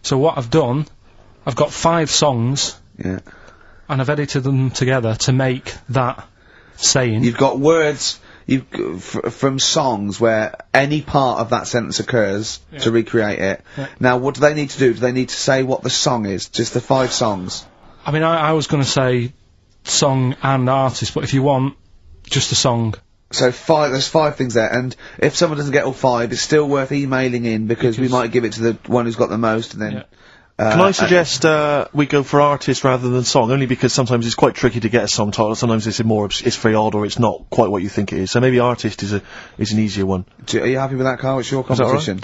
So what I've done, I've got 5 songs. Yeah. And I've edited them together to make that saying. You've got words from songs where any part of that sentence occurs to recreate it. Yeah. Now, what do they need to do? Do they need to say what the song is? Just the 5 songs? I mean, I was going to say song and artist, but if you want, just a song. So there's 5 things there, and if someone doesn't get all 5, it's still worth emailing in because we might give it to the one who's got the most, and then... Yeah. Can I suggest we go for artist rather than song? Only because sometimes it's quite tricky to get a song title. Sometimes it's it's very odd, or it's not quite what you think it is. So maybe artist is an easier one. Are you happy with that, Karl? It's your competition.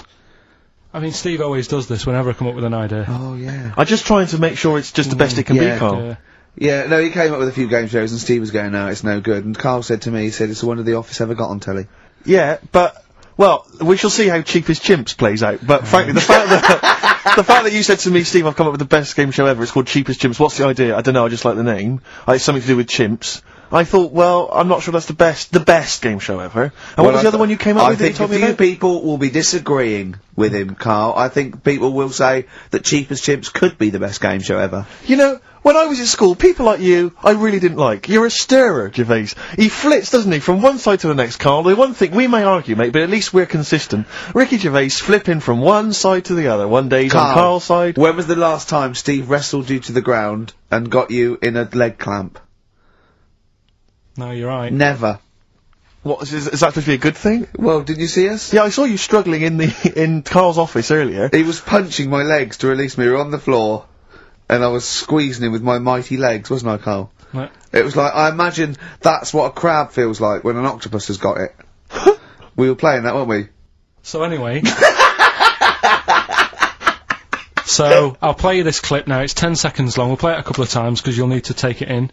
I mean, Steve always does this whenever I come up with an idea. Oh yeah. I'm just trying to make sure it's just the best it can be, Karl. Yeah, no, he came up with a few game shows, and Steve was going, no, it's no good. And Karl said to me, he said, it's the one of The Office ever got on telly. Yeah, but well, we shall see how Cheap as Chimps plays out. But frankly, the fact that you said to me, Steve, I've come up with the best game show ever. It's called Cheap as Chimps. What's the idea? I don't know. I just like the name. It's something to do with chimps. I thought, well, I'm not sure that's the best game show ever. And what was the other one you came up with that you told me about? I think a few people will be disagreeing with him, Karl. I think people will say that Cheap as Chimps could be the best game show ever. You know, when I was at school, people like you, I really didn't like. You're a stirrer, Gervais. He flits, doesn't he, from one side to the next, Karl. The one thing, we may argue, mate, but at least we're consistent. Ricky Gervais flipping from one side to the other. One day he's on Karl's side. When was the last time Steve wrestled you to the ground and got you in a leg clamp? No, you're right. Never. What, is that supposed to be a good thing? Well, did you see us? Yeah, I saw you struggling in Karl's office earlier. He was punching my legs to release me. We were on the floor, and I was squeezing him with my mighty legs, wasn't I, Karl? Right. It was like, I imagine that's what a crab feels like when an octopus has got it. We were playing that, weren't we? So anyway... So, I'll play you this clip now. It's 10 seconds long. We'll play it a couple of times, because you'll need to take it in.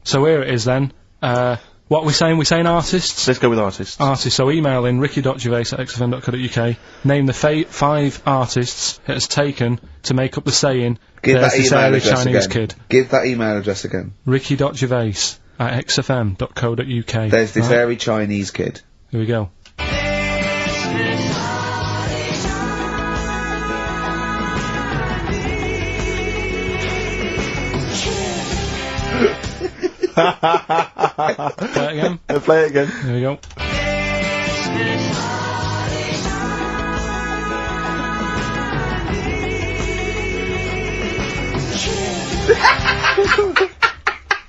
So here it is then. What are we saying? We're saying artists? Let's go with artists. Artists. So email in ricky.gervais@xfm.co.uk. Name the 5 artists it has taken to make up the saying, Give there's that this email early address Chinese again. kid. Give that email address again. ricky.gervais@xfm.co.uk. There's this very Chinese kid. Here we go. Play it again. Play it again. Here we go.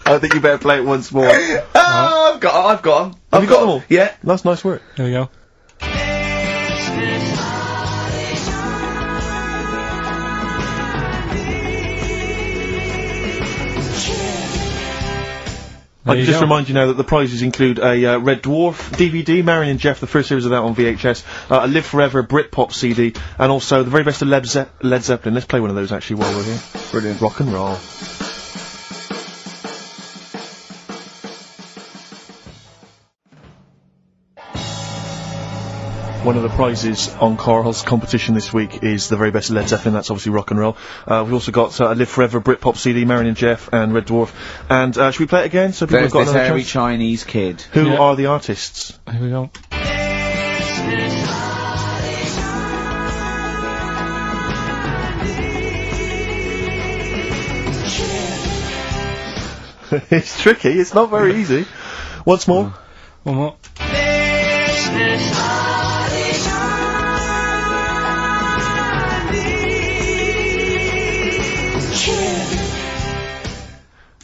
I think you better play it once more. Oh, I've got them. Have you got them all? Yeah. That's nice work. Here we go. I can just remind you now that the prizes include a Red Dwarf DVD, Marion and Jeff, the first series of that on VHS, a Live Forever Britpop CD, and also the very best of Led Zeppelin. Let's play one of those actually while we're here. Brilliant. Rock and roll. One of the prizes on Karl's competition this week is the very best of Led Zeppelin. That's obviously rock and roll. We've also got a Live Forever Britpop CD, Marion and Jeff, and Red Dwarf. And should we play it again? So people have got this another very chance? Chinese kid. Who are the artists? Here we go. It's tricky. It's not very easy. Once more. One more.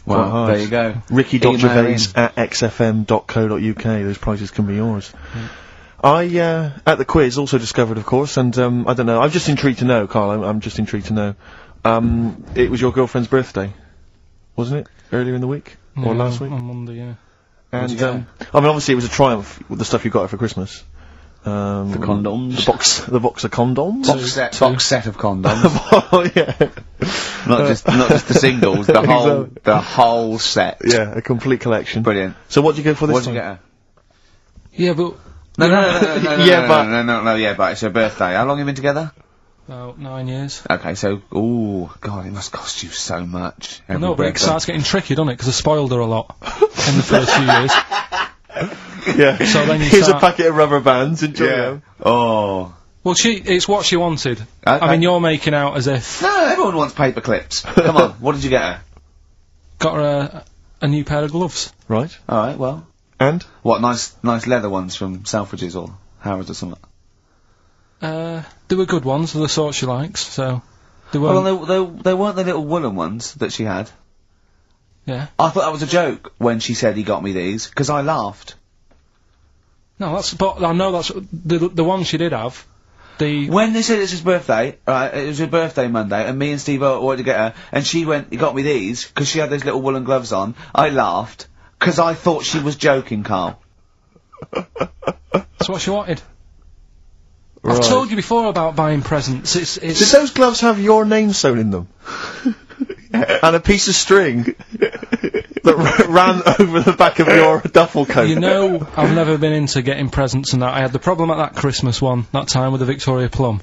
Well, there you go. Ricky.gervais@xfm.co.uk. Those prizes can be yours. I, at the quiz, also discovered, of course, and, I don't know, I'm just intrigued to know, Karl, I'm just intrigued to know. It was your girlfriend's birthday, wasn't it? Earlier in the week? Or last week? On Monday, yeah. And, I mean, obviously it was a triumph with the stuff you got her for Christmas. The condoms. The box of condoms? Box set of condoms. Oh, yeah. Not just the singles, the whole set. Yeah, a complete collection. Brilliant. So what did you go for this What time? did you get her? Yeah, but... No, but it's her birthday. How long have you been together? About 9 years. Okay, so, ooh, God, it must cost you so much. I know, but it starts getting tricky, doesn't it? Because I spoiled her a lot in the first few years. Yeah. So then you Here's start... a packet of rubber bands, enjoy them. Oh. Well, it's what she wanted. Okay. I mean, you're making out as if... No, everyone wants paper clips. Come on, what did you get her? Got her a new pair of gloves. Right. Alright, well. And? What, nice leather ones from Selfridges or Harrods or something? They were good ones, the sort she likes, so... They weren't... Well, they weren't the little woolen ones that she had. Yeah. I thought that was a joke when she said he got me these, because I laughed. No, but I know that's... The one she did have... When they said it's his birthday, right, it was her birthday Monday, and me and Steve wanted to get her, and she went, he got me these, because she had those little woolen gloves on, I laughed, because I thought she was joking, Karl. That's what she wanted. Right. I've told you before about buying presents, it's... Did those gloves have your name sewn in them? And a piece of string that ran over the back of your duffel coat? You know, I've never been into getting presents and that. I had the problem at that Christmas one, that time with the Victoria Plum.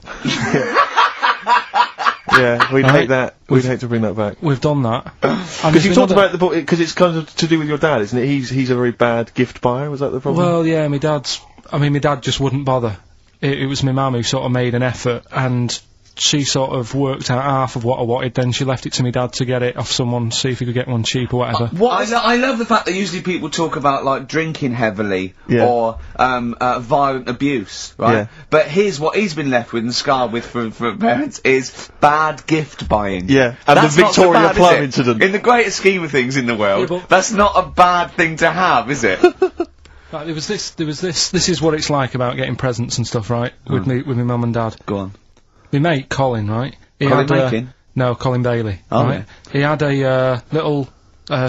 Yeah, we'd hate that. We'd hate to bring that back. We've done that. Because you talked about the book, because it's kind of to do with your dad, isn't it? He's a very bad gift buyer, was that the problem? Well, yeah, my dad just wouldn't bother. It was my mum who sort of made an effort, and she sort of worked out half of what I wanted, then she left it to me dad to get it off someone, see if he could get one cheap or whatever. I love the fact that usually people talk about, like, drinking heavily, or, violent abuse, right? Yeah. But here's what he's been left with and scarred with from parents is bad gift buying. Yeah, and that's the not so Victoria bad, Plum is it? incident. In the greater scheme of things in the world, Yeah, that's not a bad thing to have, is it? Right, there was this, this is what it's like about getting presents and stuff, right? With my mum and dad. Go on. My mate, Colin, right? Colin Makin? No, Colin Bailey. Oh, right? yeah. He had a little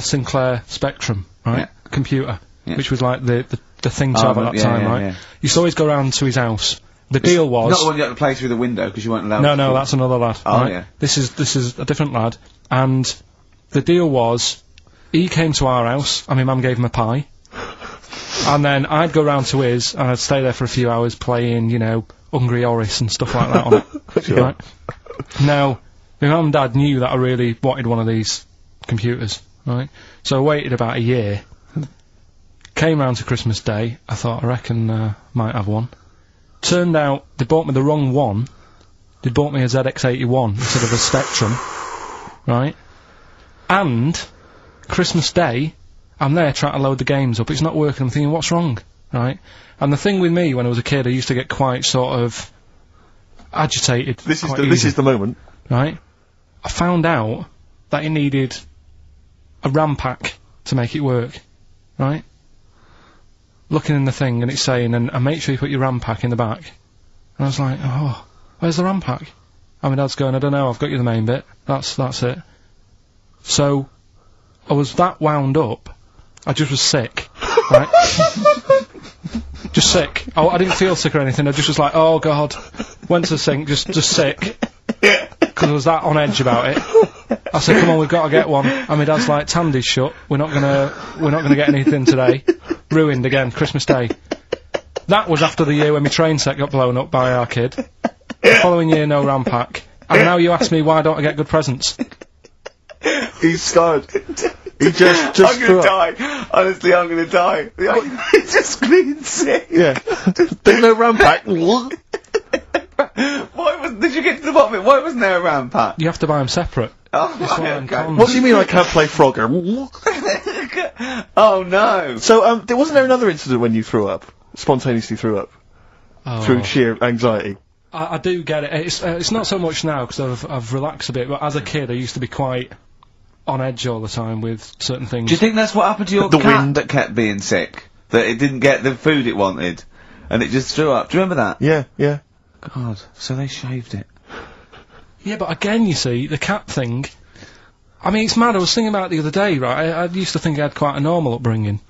Sinclair Spectrum, right? Yeah. Computer, Yeah. which was like the thing to have at that time, right? Yeah. Used to always go round to his house. The deal was... Not the one you had to play through the window because you weren't allowed to. No, that's another lad. Oh, right? yeah. This is a different lad. And the deal was, he came to our house, and my mum gave him a pie. And then I'd go round to his, and I'd stay there for a few hours playing, you know, Hungry Horace and stuff like that on it. Sure. Right? Now, my mum and dad knew that I really wanted one of these computers, right? So I waited about a year. Came round to Christmas Day, I thought, I reckon, might have one. Turned out, they bought me the wrong one. They bought me a ZX81 instead of a Spectrum, right? And, Christmas Day, I'm there trying to load the games up, it's not working, I'm thinking, what's wrong, right? And the thing with me, when I was a kid, I used to get quite sort of agitated. This is the moment. Right? I found out that it needed a RAM pack to make it work, right? Looking in the thing, and it's saying, and make sure you put your RAM pack in the back. And I was like, oh, where's the RAM pack? And my dad's going, I don't know, I've got you the main bit. That's it. So, I was that wound up, I just was sick, right? Just sick. I didn't feel sick or anything, I just was like, oh god. Went to the sink, just sick. Because I was that on edge about it. I said, come on, we've got to get one. And my dad's like, Tandy's shut, we're not gonna get anything today. Ruined again, Christmas Day. That was after the year when my train set got blown up by our kid. The following year, no RAM pack. And now you ask me why don't I get good presents? He's scarred. He just I'm gonna die. Honestly, I'm gonna die. He's just being sick. Yeah. There's no RAM pack. Did you get to the bottom of it? Why wasn't there a RAM pack? You have to buy them separate. Oh, It's one of right, them okay. cons. What do you mean I can't play Frogger? Oh no. So, wasn't there another incident when you threw up? Spontaneously threw up? Oh. Through sheer anxiety? I do get it. It's not so much now because I've relaxed a bit. But as a kid, I used to be quite on edge all the time with certain things. Do you think that's what happened to your The cat wind. that kept being sick? That it didn't get the food it wanted, and it just threw up. Do you remember that? Yeah. God, so they shaved it. Yeah, but again, you see, the cat thing. I mean, it's mad. I was thinking about it the other day, right? I used to think I had quite a normal upbringing,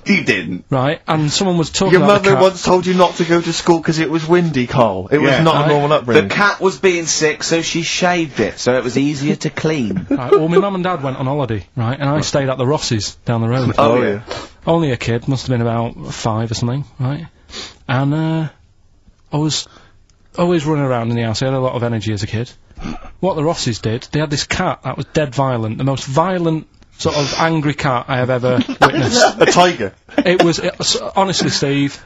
You didn't. right? And someone was talking Your about the mother cat. once told you not to go to school because it was windy, Karl. It was Yeah. not Right. a normal upbringing. The cat was being sick, so she shaved it, so it was easier to clean. Right, well, my mum and dad went on holiday, right? And I stayed at the Ross's down the road. Oh, yeah. Only a kid, must have been about 5 or something, right? And, I was always running around in the house. I had a lot of energy as a kid. What the Rosses did, they had this cat that was dead violent. The most violent, sort of angry cat I have ever witnessed. A tiger. It was, honestly, Steve,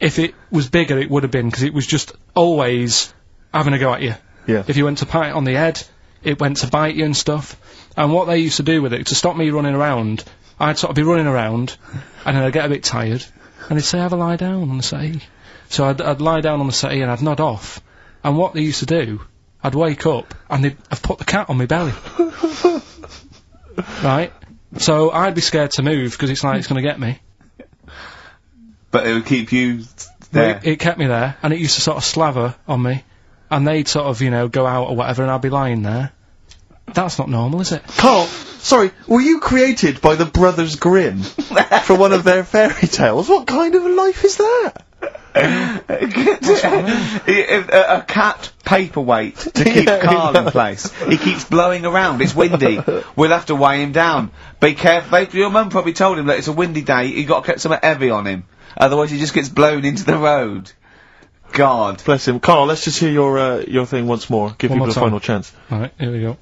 if it was bigger, it would have been, because it was just always having a go at you. Yeah. If you went to pat it on the head, it went to bite you and stuff. And what they used to do with it, to stop me running around, I'd sort of be running around, and then I'd get a bit tired, and they'd say, have a lie down on the settee. So I'd lie down on the settee and I'd nod off. And what they used to do, I'd wake up, and they'd have put the cat on my belly. Right? So I'd be scared to move, because it's like it's going to get me. But it would keep you there. It kept me there, and it used to sort of slaver on me, and they'd sort of, you know, go out or whatever, and I'd be lying there. That's not normal, is it? Carl, sorry, were you created by the Brothers Grimm for one of their fairy tales? What kind of a life is that? A cat paperweight to keep Karl in place. He keeps blowing around. It's windy. We'll have to weigh him down. Be careful. Your mum probably told him that it's a windy day. You got to get something heavy on him. Otherwise, he just gets blown into the road. God bless him. Carl, let's just hear your thing once more. Give people a final chance. All right, here we go.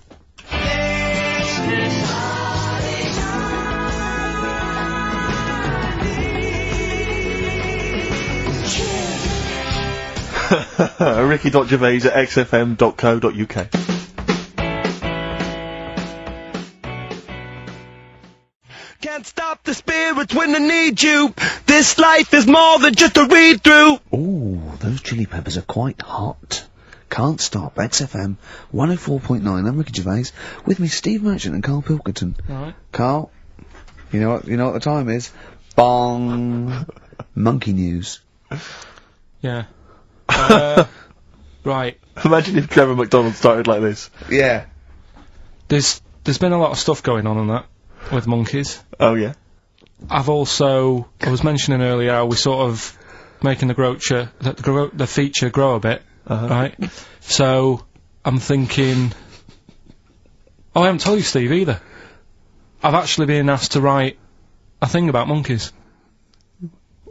Ricky.Gervais at xfm.co.uk. Can't stop the spirits when I need you. This life is more than just a read-through. Ooh, those chili peppers are quite hot. Can't stop. XFM 104.9. I'm Ricky Gervais. With me, Steve Merchant and Karl Pilkington. Alright. Karl, you know what the time is? Bong. Monkey news. Yeah. Right. Imagine if Trevor McDonald started like this. Yeah. There's been a lot of stuff going on that with monkeys. Oh yeah. I was mentioning earlier how we sort of making the feature grow a bit, right? So I'm thinking, I haven't told you, Steve, either. I've actually been asked to write a thing about monkeys.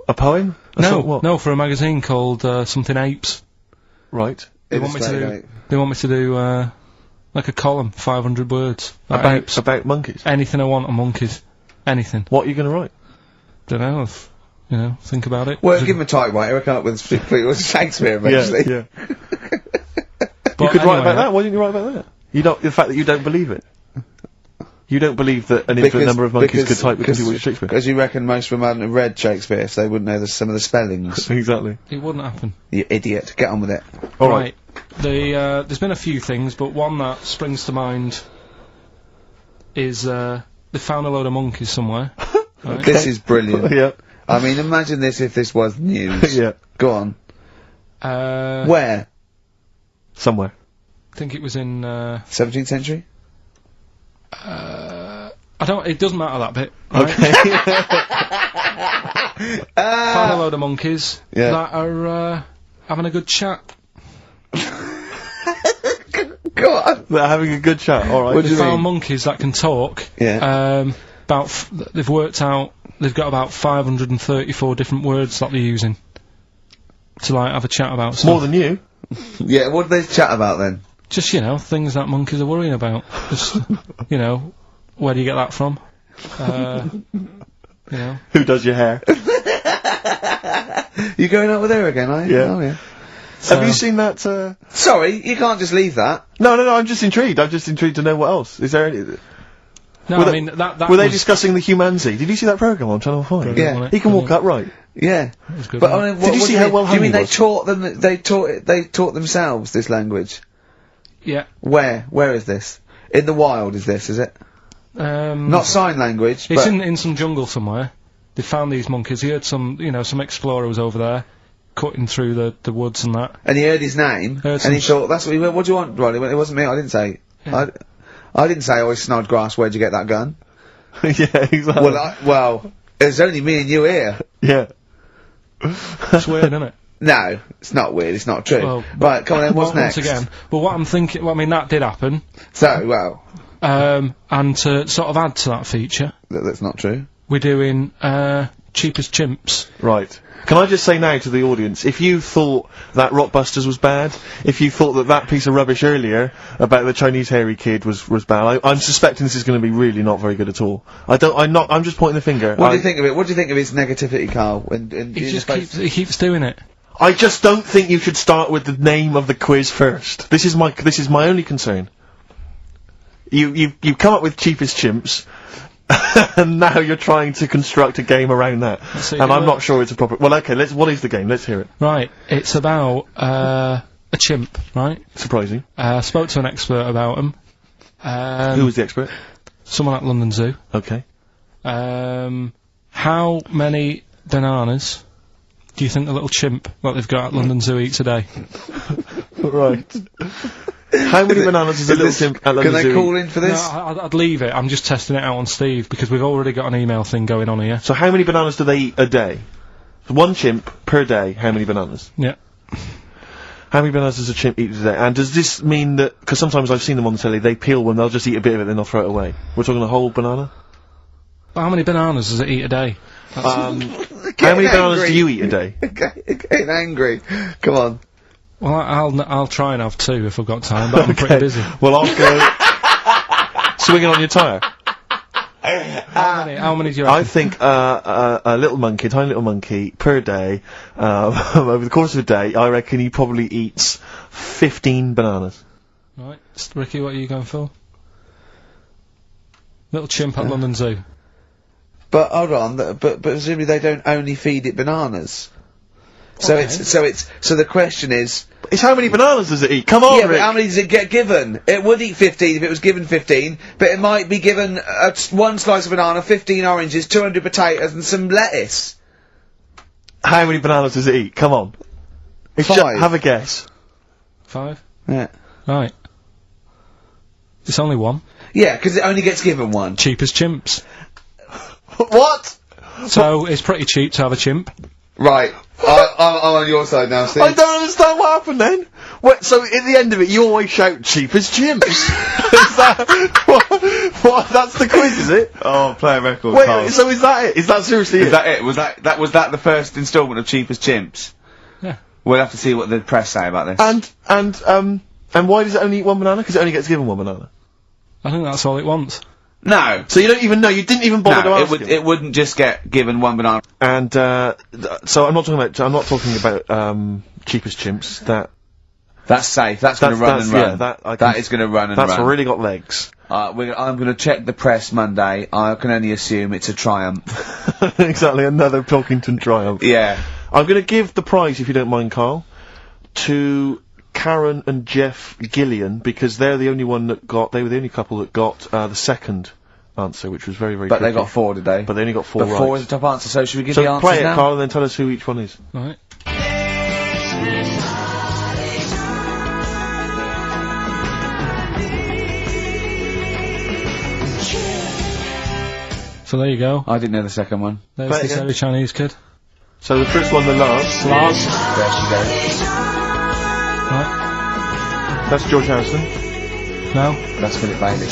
A poem? No, for a magazine called something Apes. Right. They want me to do like a column, 500 words about monkeys. Anything I want on monkeys, anything. What are you going to write? Don't know. Think about it. Well, give him a typewriter. I come up with Shakespeare eventually. Yeah. You could write about that. Why didn't you write about that? The fact that you don't believe it. You don't believe that an infinite number of monkeys could type because he was Shakespeare? Because you reckon most of them hadn't read Shakespeare, so they wouldn't know some of the spellings. Exactly. It wouldn't happen. You idiot. Get on with it. All right. There's been a few things, but one that springs to mind is they found a load of monkeys somewhere. Right? This is brilliant. Yeah. I mean, imagine this if this was news. Yeah. Go on. Where? Somewhere. I think it was in 17th century? It doesn't matter that bit. Right? Okay. Found a load of monkeys Yeah. that are having a good chat. Go on. They're having a good chat. All right. What do They you found mean? monkeys that can talk. Yeah. They've worked out they've got about 534 different words that they're using to like have a chat about stuff. More than you. Yeah, what do they chat about then? Just, things that monkeys are worrying about. Just, where do you get that from? Who does your hair? You going out with her again, are you? Yeah. Oh, yeah. Have you seen that? Sorry, you can't just leave that. No, I'm just intrigued. I'm just intrigued to know what else. Is there any... No, I mean, that Were they discussing the Humanity? Did you see that programme on Channel 5? Yeah. He can walk upright. Yeah. That was good, But wasn't I it? mean, Did you see how well do you mean hung he they was? taught them? They taught themselves this language. Yeah. Where is this? In the wild is this? Is it? Not sign language. It's but in some jungle somewhere. They found these monkeys. He heard some explorer was over there, cutting through the woods and that. and he heard his name, and he thought, "That's what he went. What do you want, Ronnie?" He went, "It wasn't me. I didn't say. Yeah. I didn't say. Oh, Snodgrass. Where'd you get that gun?" Yeah, exactly. Well, it's only me and you here. Yeah. It's weird, isn't it? No, it's not weird. It's not true. Well, right, come on then. What's next? Once again, but what I'm thinking, that did happen. So, well, And to sort of add to that feature, that's not true. we're doing Cheapest Chimps. Right. Can I just say now to the audience, if you thought that Rockbusters was bad, if you thought that piece of rubbish earlier about the Chinese hairy kid was bad, I'm suspecting this is going to be really not very good at all. I'm just pointing the finger. What do you think of it? What do you think of his negativity, Carl? He keeps doing it. I just don't think you should start with the name of the quiz first. This is my only concern. You've come up with Cheapest Chimps, and now you're trying to construct a game around that. And I'm not sure it's a proper... Well, okay, what is the game? Let's hear it. Right, it's about, a chimp, right? Surprising. Spoke to an expert about him. Who was the expert? Someone at London Zoo. Okay. How many bananas do you think the little chimp that they've got at London Zoo eats a day? Right. How many bananas does a little chimp at London Zoo? Can they call in for this? No, I'd leave it. I'm just testing it out on Steve, because we've already got an email thing going on here. So how many bananas do they eat a day? So one chimp per day, how many bananas? Yeah. How many bananas does a chimp eat a day? And does this mean that... Because sometimes I've seen them on the telly, they peel one, they'll just eat a bit of it, then they'll throw it away. We're talking a whole banana? How many bananas does it eat a day? How many bananas do you eat a day? Getting angry. Come on. Well, I'll try and have 2 if I've got time, but I'm pretty busy. Well, I'll go... swinging on your tyre. How many do you reckon? I think, a little monkey, tiny little monkey, per day, over the course of a day, I reckon he probably eats 15 bananas. Right. Ricky, what are you going for? Little chimp at London Zoo. But hold on, but presumably they don't only feed it bananas. So Okay. so the question is... It's how many bananas does it eat? Come on, Yeah, Rick. but how many does it get given? It would eat 15 if it was given 15, but it might be given one slice of banana, 15 oranges, 200 potatoes and some lettuce. How many bananas does it eat? Come on. It's 5. Have a guess. 5? Yeah. Right. It's only 1. Yeah, because it only gets given one. Cheapest Chimps. What? So, it's pretty cheap to have a chimp. Right. I'm on your side now, Steve. I don't understand what happened then. So at the end of it, you always shout "cheapest chimps." Is that what? That's the quiz, is it? Oh, play a record, Carl. Wait, so is that it? Is that seriously Is that it? Was that the first instalment of Cheapest Chimps? Yeah. We'll have to see what the press say about this. And why does it only eat one banana? Because it only gets given one banana. I think that's all it wants. No. So you don't even know. You didn't even bother to ask him. It wouldn't just get given one banana. And so I'm not talking about Cheapest Chimps. That's safe. That's going to run and run. Yeah, that is going to run and run. That's really got legs. I'm going to check the press Monday. I can only assume it's a triumph. Exactly, another Pilkington triumph. Yeah. I'm going to give the prize, if you don't mind, Carl, to Karen and Jeff Gillian, because they're the only one that they were the only couple that got the second answer, which was very, very But tricky. they got 4 today. But they only got 4 right. 4 is the top answer, so should we give So the answers play it, now? Carl, and then tell us who each one is. Right. So there you go. I didn't know the second one. There's Play it this again. very Chinese kid. So the first one, the Lars. There she goes. Right. That's George Harrison. Now. That's Philip Bailey.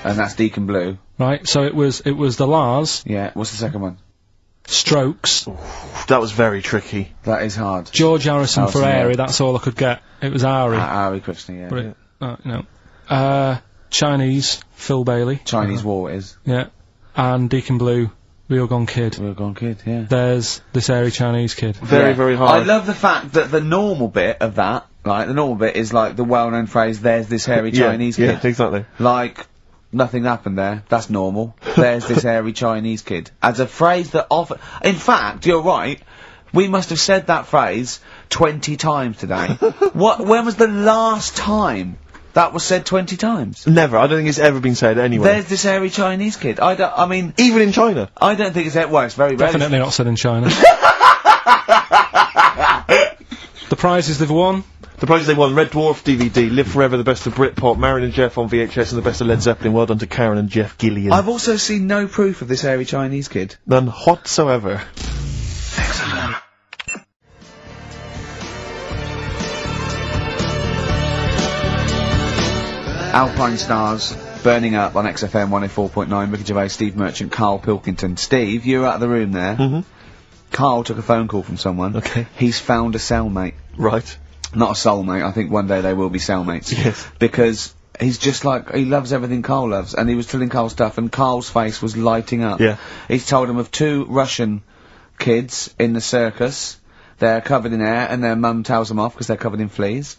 And that's Deacon Blue. Right. So it was the Lars, Yeah, what's the second one? Strokes, That was very tricky. That is hard. George Harrison for Harrison, yeah. Airy. That's all I could get. It was Ari. Ari Krishna, yeah. But it, no. Chinese, Phil Bailey. Chinese War it is. Yeah. And Deacon Blue, Real Gone Kid. Real Gone Kid, yeah. There's this airy Chinese kid. Very, Yeah. very hard. I love the fact that the normal bit of that, like, the normal bit is like the well-known phrase, there's this hairy Chinese kid. Yeah, exactly. Like, nothing happened there. That's normal. There's this hairy Chinese kid. As a phrase that often... In fact, you're right. We must have said that phrase 20 times today. When was the last time that was said 20 times? Never. I don't think it's ever been said anywhere. There's this hairy Chinese kid. I mean... Even in China. I don't think it's... Well, it's very rare. Definitely not said in China. The prizes they've won. The prizes they won: Red Dwarf DVD, Live Forever, the best of Britpop, Marin and Jeff on VHS, and the best of Led Zeppelin. Well done to Karen and Jeff Gillian. I've also seen no proof of this hairy Chinese kid. None whatsoever. Excellent. Alpine Stars Burning Up on XFM 104.9. Ricky Gervais, Steve Merchant, Karl Pilkington. Steve, you were out of the room there. Mm-hmm. Karl took a phone call from someone. Okay. He's found a cellmate. Right. Not a soulmate. I think one day they will be cellmates. Yes. Because he's just like, he loves everything Karl loves, and he was telling Karl stuff, and Karl's face was lighting up. Yeah. He's told him of 2 Russian kids in the circus. They're covered in hair, and their mum tells them off because they're covered in fleas.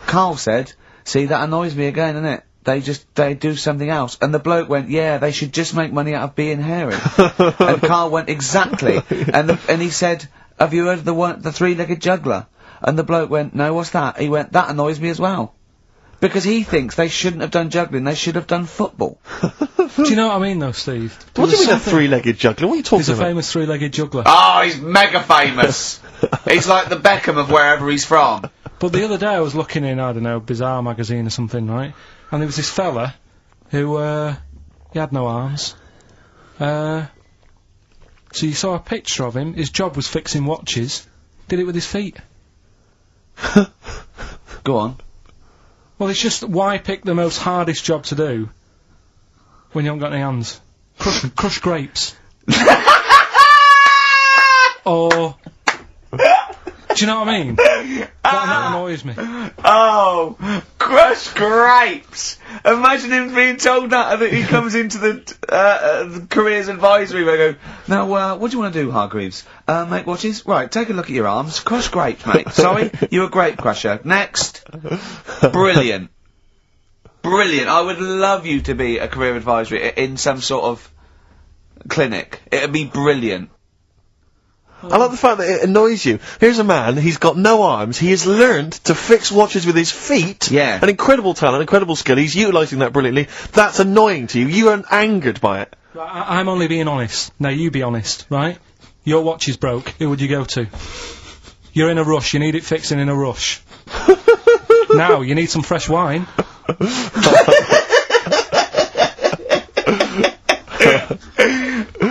Karl said, see, that annoys me again, innit? They do something else. And the bloke went, yeah, they should just make money out of being hairy. And Karl went, exactly. And he said, have you heard of the three-legged juggler? And the bloke went, no, what's that? He went, that annoys me as well. Because he thinks they shouldn't have done juggling, they should have done football. Do you know what I mean, though, Steve? What do you mean a three-legged juggler? What are you talking He's a about? famous three-legged juggler. Oh, he's mega famous. He's like the Beckham of wherever he's from. But the other day I was looking in, I don't know, Bizarre magazine or something, right? And there was this fella who, he had no arms. So you saw a picture of him, his job was fixing watches, did it with his feet. Go on. Well, it's just, why pick the most hardest job to do when you haven't got any hands? Crush grapes. Or... Do you know what I mean? That annoys me. Oh, crush grapes! Imagine him being told that, and that he comes into the careers advisory where they go, now, what do you want to do, Hargreaves? Make watches? Right, take a look at your arms. Crush grapes, mate. Sorry, you're a grape crusher. Next. Brilliant. Brilliant. I would love you to be a career advisory in some sort of clinic. It'd be brilliant. I like the fact that it annoys you. Here's a man, he's got no arms, he has learned to fix watches with his feet. Yeah. An incredible talent, incredible skill, he's utilising that brilliantly. That's annoying to you. You are angered by it. I'm only being honest. Now you be honest, right? Your watch is broke, who would you go to? You're in a rush, you need it fixing in a rush. Now, you need some fresh wine.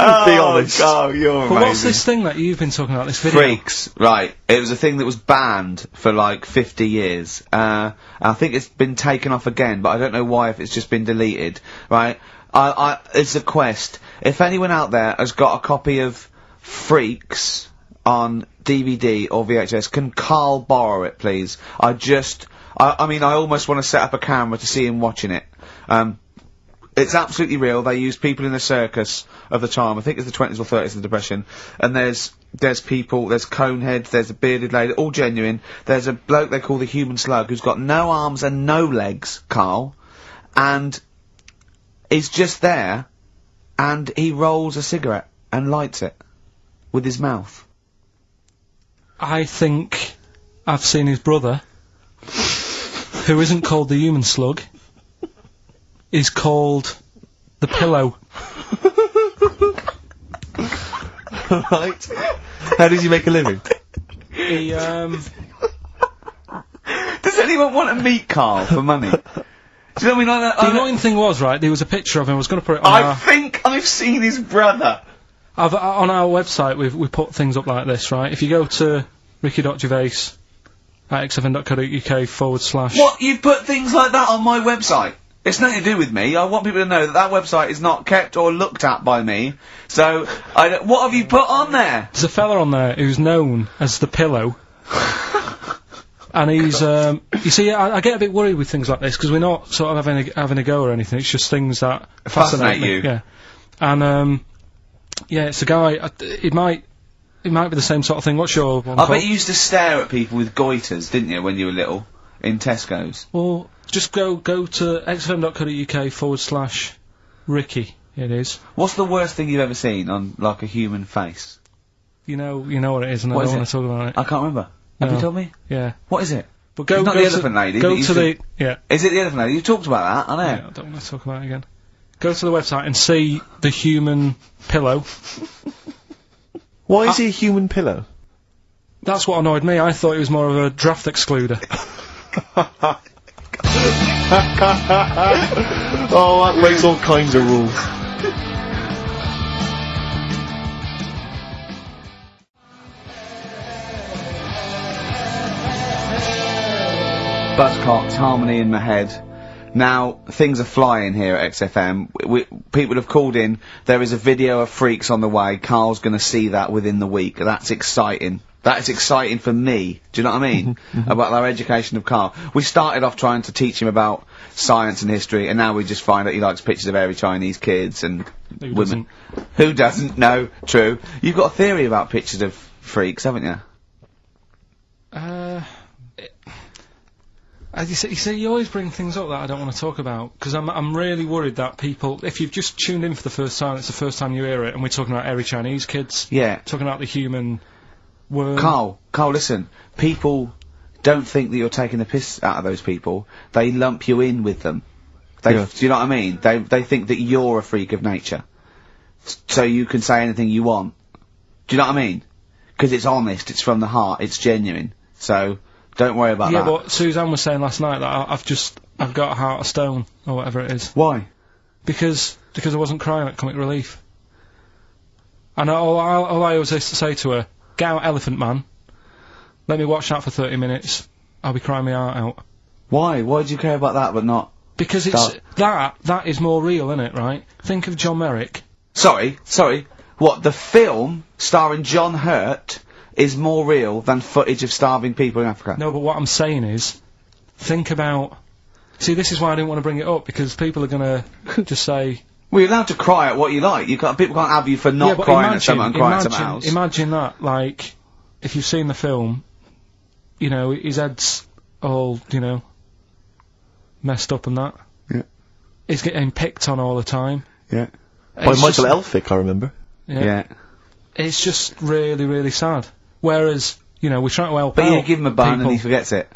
Be honest. Oh, you're But amazing. what's this thing that you've been talking about, this video? Freaks, right. It was a thing that was banned for like 50 years. I think it's been taken off again, but I don't know why, if it's just been deleted, right? It's a quest. If anyone out there has got a copy of Freaks on DVD or VHS, can Karl borrow it, please? I mean, I almost want to set up a camera to see him watching it. It's absolutely real. They used people in the circus of the time. I think it's the 20s or 30s of the Depression. And there's people, there's coneheads, there's a bearded lady, all genuine. There's a bloke they call the Human Slug who's got no arms and no legs, Karl. And he's just there, and he rolls a cigarette and lights it with his mouth. I think I've seen his brother, who isn't called the Human Slug, is called the Pillow. Right. How does he make a living? He, Does anyone want to meet Karl for money? Do you know what I mean? Like the annoying thing was, right, there was a picture of him, I was going to put it on I think I've seen his brother. on our website, we put things up like this, right? If you go to ricky.gervais at xfn.co.uk / What? You've put things like that on my website? It's nothing to do with me. I want people to know that that website is not kept or looked at by me. So, what have you put on there? There's a fella on there who's known as the Pillow. And he's, you see, I get a bit worried with things like this, because we're not sort of having a go or anything, it's just things that fascinate me. you. Yeah. And, yeah, it's a guy, it might be the same sort of thing. What's your one I called? bet you used to stare at people with goiters, didn't you, when you were little? In Tesco's. Well, just go to xfm.co.uk / Ricky, it is. What's the worst thing you've ever seen on, like, a human face? You know what it is, and What I is don't it? want to talk about it. I can't remember. Have No. you told me? Yeah. What is it? But go, It's not go the to, elephant lady Go that used to to- the, yeah. Is it the elephant lady? You talked about that, I know. Yeah, I don't want to talk about it again. Go to the website and see the Human Pillow. Why is he a human pillow? That's what annoyed me. I thought it was more of a draft excluder. Oh, that breaks all kinds of rules. Buzzcocks, Harmony in my head. Now, things are flying here at XFM. People have called in. There is a video of freaks on the way. Karl's gonna see that within the week. That's exciting. That is exciting for me. Do you know what I mean? About our education of Karl. We started off trying to teach him about science and history, and now we just find that he likes pictures of hairy Chinese kids and women. Who doesn't? No, true. You've got a theory about pictures of freaks, haven't you? As you say, you always bring things up that I don't want to talk about, because I'm really worried that people, if you've just tuned in for the first time, it's the first time you hear it, and we're talking about hairy Chinese kids. Yeah. Talking about the human worm. Karl, listen. People don't think that you're taking the piss out of those people. They lump you in with them. Do you know what I mean? They think that you're a freak of nature. So you can say anything you want. Do you know what I mean? Because it's honest, it's from the heart, it's genuine. So, don't worry about that. Yeah, but Suzanne was saying last night that I've got a heart of stone, or whatever it is. Why? Because I wasn't crying at Comic Relief. And all I always used to say to her, get out Elephant Man, let me watch that for 30 minutes, I'll be crying my heart out. Why? Why do you care about that but not... Because it's... That is more real, isn't it, right? Think of John Merrick. Sorry. What, the film starring John Hurt is more real than footage of starving people in Africa? No, but what I'm saying is, think about... See, this is why I didn't want to bring it up, because people are gonna just say... Well, you're allowed to cry at what you like. People can't have you for not crying at someone and crying at someone else. Imagine that, like, if you've seen the film, you know, his head's all, you know, messed up and that. Yeah. He's getting picked on all the time. Yeah. By Michael Elphick, I remember. Yeah. It's just really, really sad. Whereas, you know, we're trying to help out. But you give him a bun and he forgets it.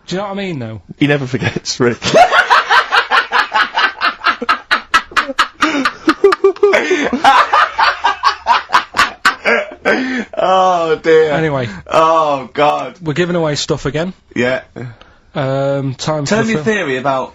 Do you know what I mean, though? He never forgets, Rick. Oh dear. Anyway. Oh god. We're giving away stuff again. Yeah. Time Tell me your theory about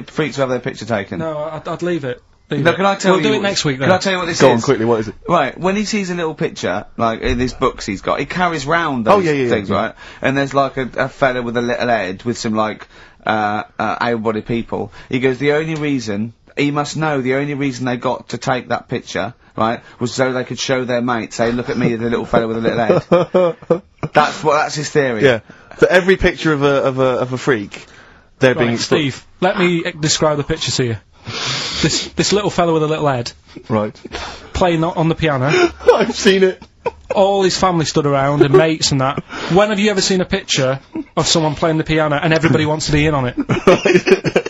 freaks who have their picture taken. No, I'd leave it. No, can I tell you? We'll do it next week then. Can I tell you what this is? Go on quickly, what is it? Right, when he sees a little picture, like in his books he's got, he carries round those things, right? And there's like a fella with a little head with some like, able-bodied people. He goes, he must know the only reason they got to take that picture, right, was so they could show their mates, say, look at me, the little fella with a little head. That's his theory. Yeah. For every picture of a freak, they're being... Steve, let me describe the picture to you. This little fella with a little head. Right. Playing on the piano. I've seen it. All his family stood around, and mates and that. When have you ever seen a picture of someone playing the piano and everybody wants to be in on it?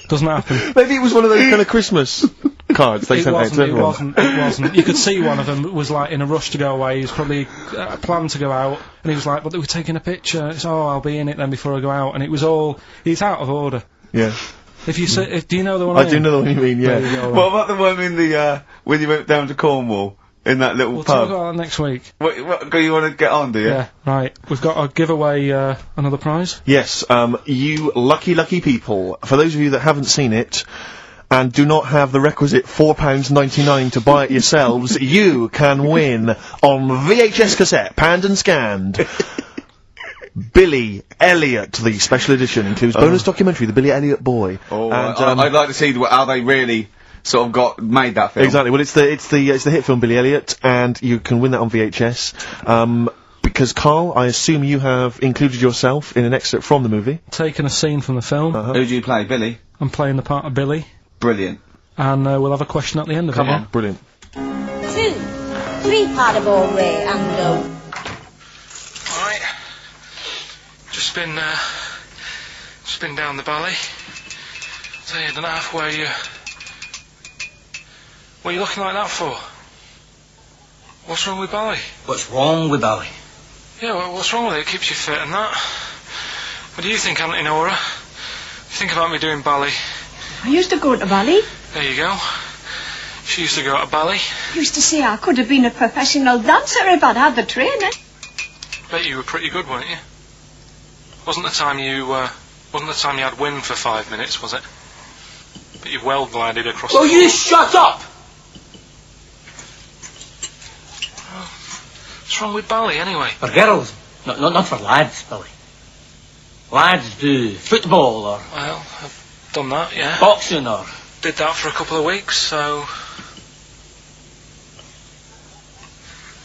Doesn't happen. Maybe it was one of those kind of Christmas cards they sent out to everyone. It wasn't. You could see one of them was like in a rush to go away. He was probably planned to go out, and he was like, but they were taking a picture. It's, I'll be in it then before I go out. And it was all... He's out of order. Yeah. If you say... do you know the one I mean? do know the one you mean, yeah. What about the one in the, when you went down to Cornwall? In that little We'll pub. talk about that next week. What, you want to get on, do you? Yeah, right. We've got to give away another prize. Yes, you lucky people. For those of you that haven't seen it, and do not have the requisite £4.99 to buy it yourselves, you can win on VHS cassette, panned and scanned. Billy Elliot, the special edition, includes bonus documentary, The Billy Elliot Boy. Oh, and, I'd like to see how they really... sort of made that film. Exactly. Well, it's the hit film Billy Elliot, and you can win that on VHS. Because Karl, I assume you have included yourself in an excerpt from the movie. Taking a scene from the film. Who do you play, Billy? I'm playing the part of Billy. Brilliant. And we'll have a question at the end of it. Come on. Brilliant. 2, 3 part of all way and go. Alright. Just been down the valley. So I don't know where you... What are you looking like that for? What's wrong with Bally? What's wrong with Bally? Yeah, well, what's wrong with it? It keeps you fit and that. What do you think, Auntie Nora? You think about me doing Bally? I used to go to Bally. There you go. She used to go to Bally. Used to say I could have been a professional dancer if I'd had the training. Bet you were pretty good, weren't you? Wasn't the time you had wind for 5 minutes, was it? But you well glided across Oh, you shut up! What's wrong with Bally, anyway? For girls, not for lads, Billy. Lads do football or... Well, Done that, yeah. Boxing or? Did that for a couple of weeks, so...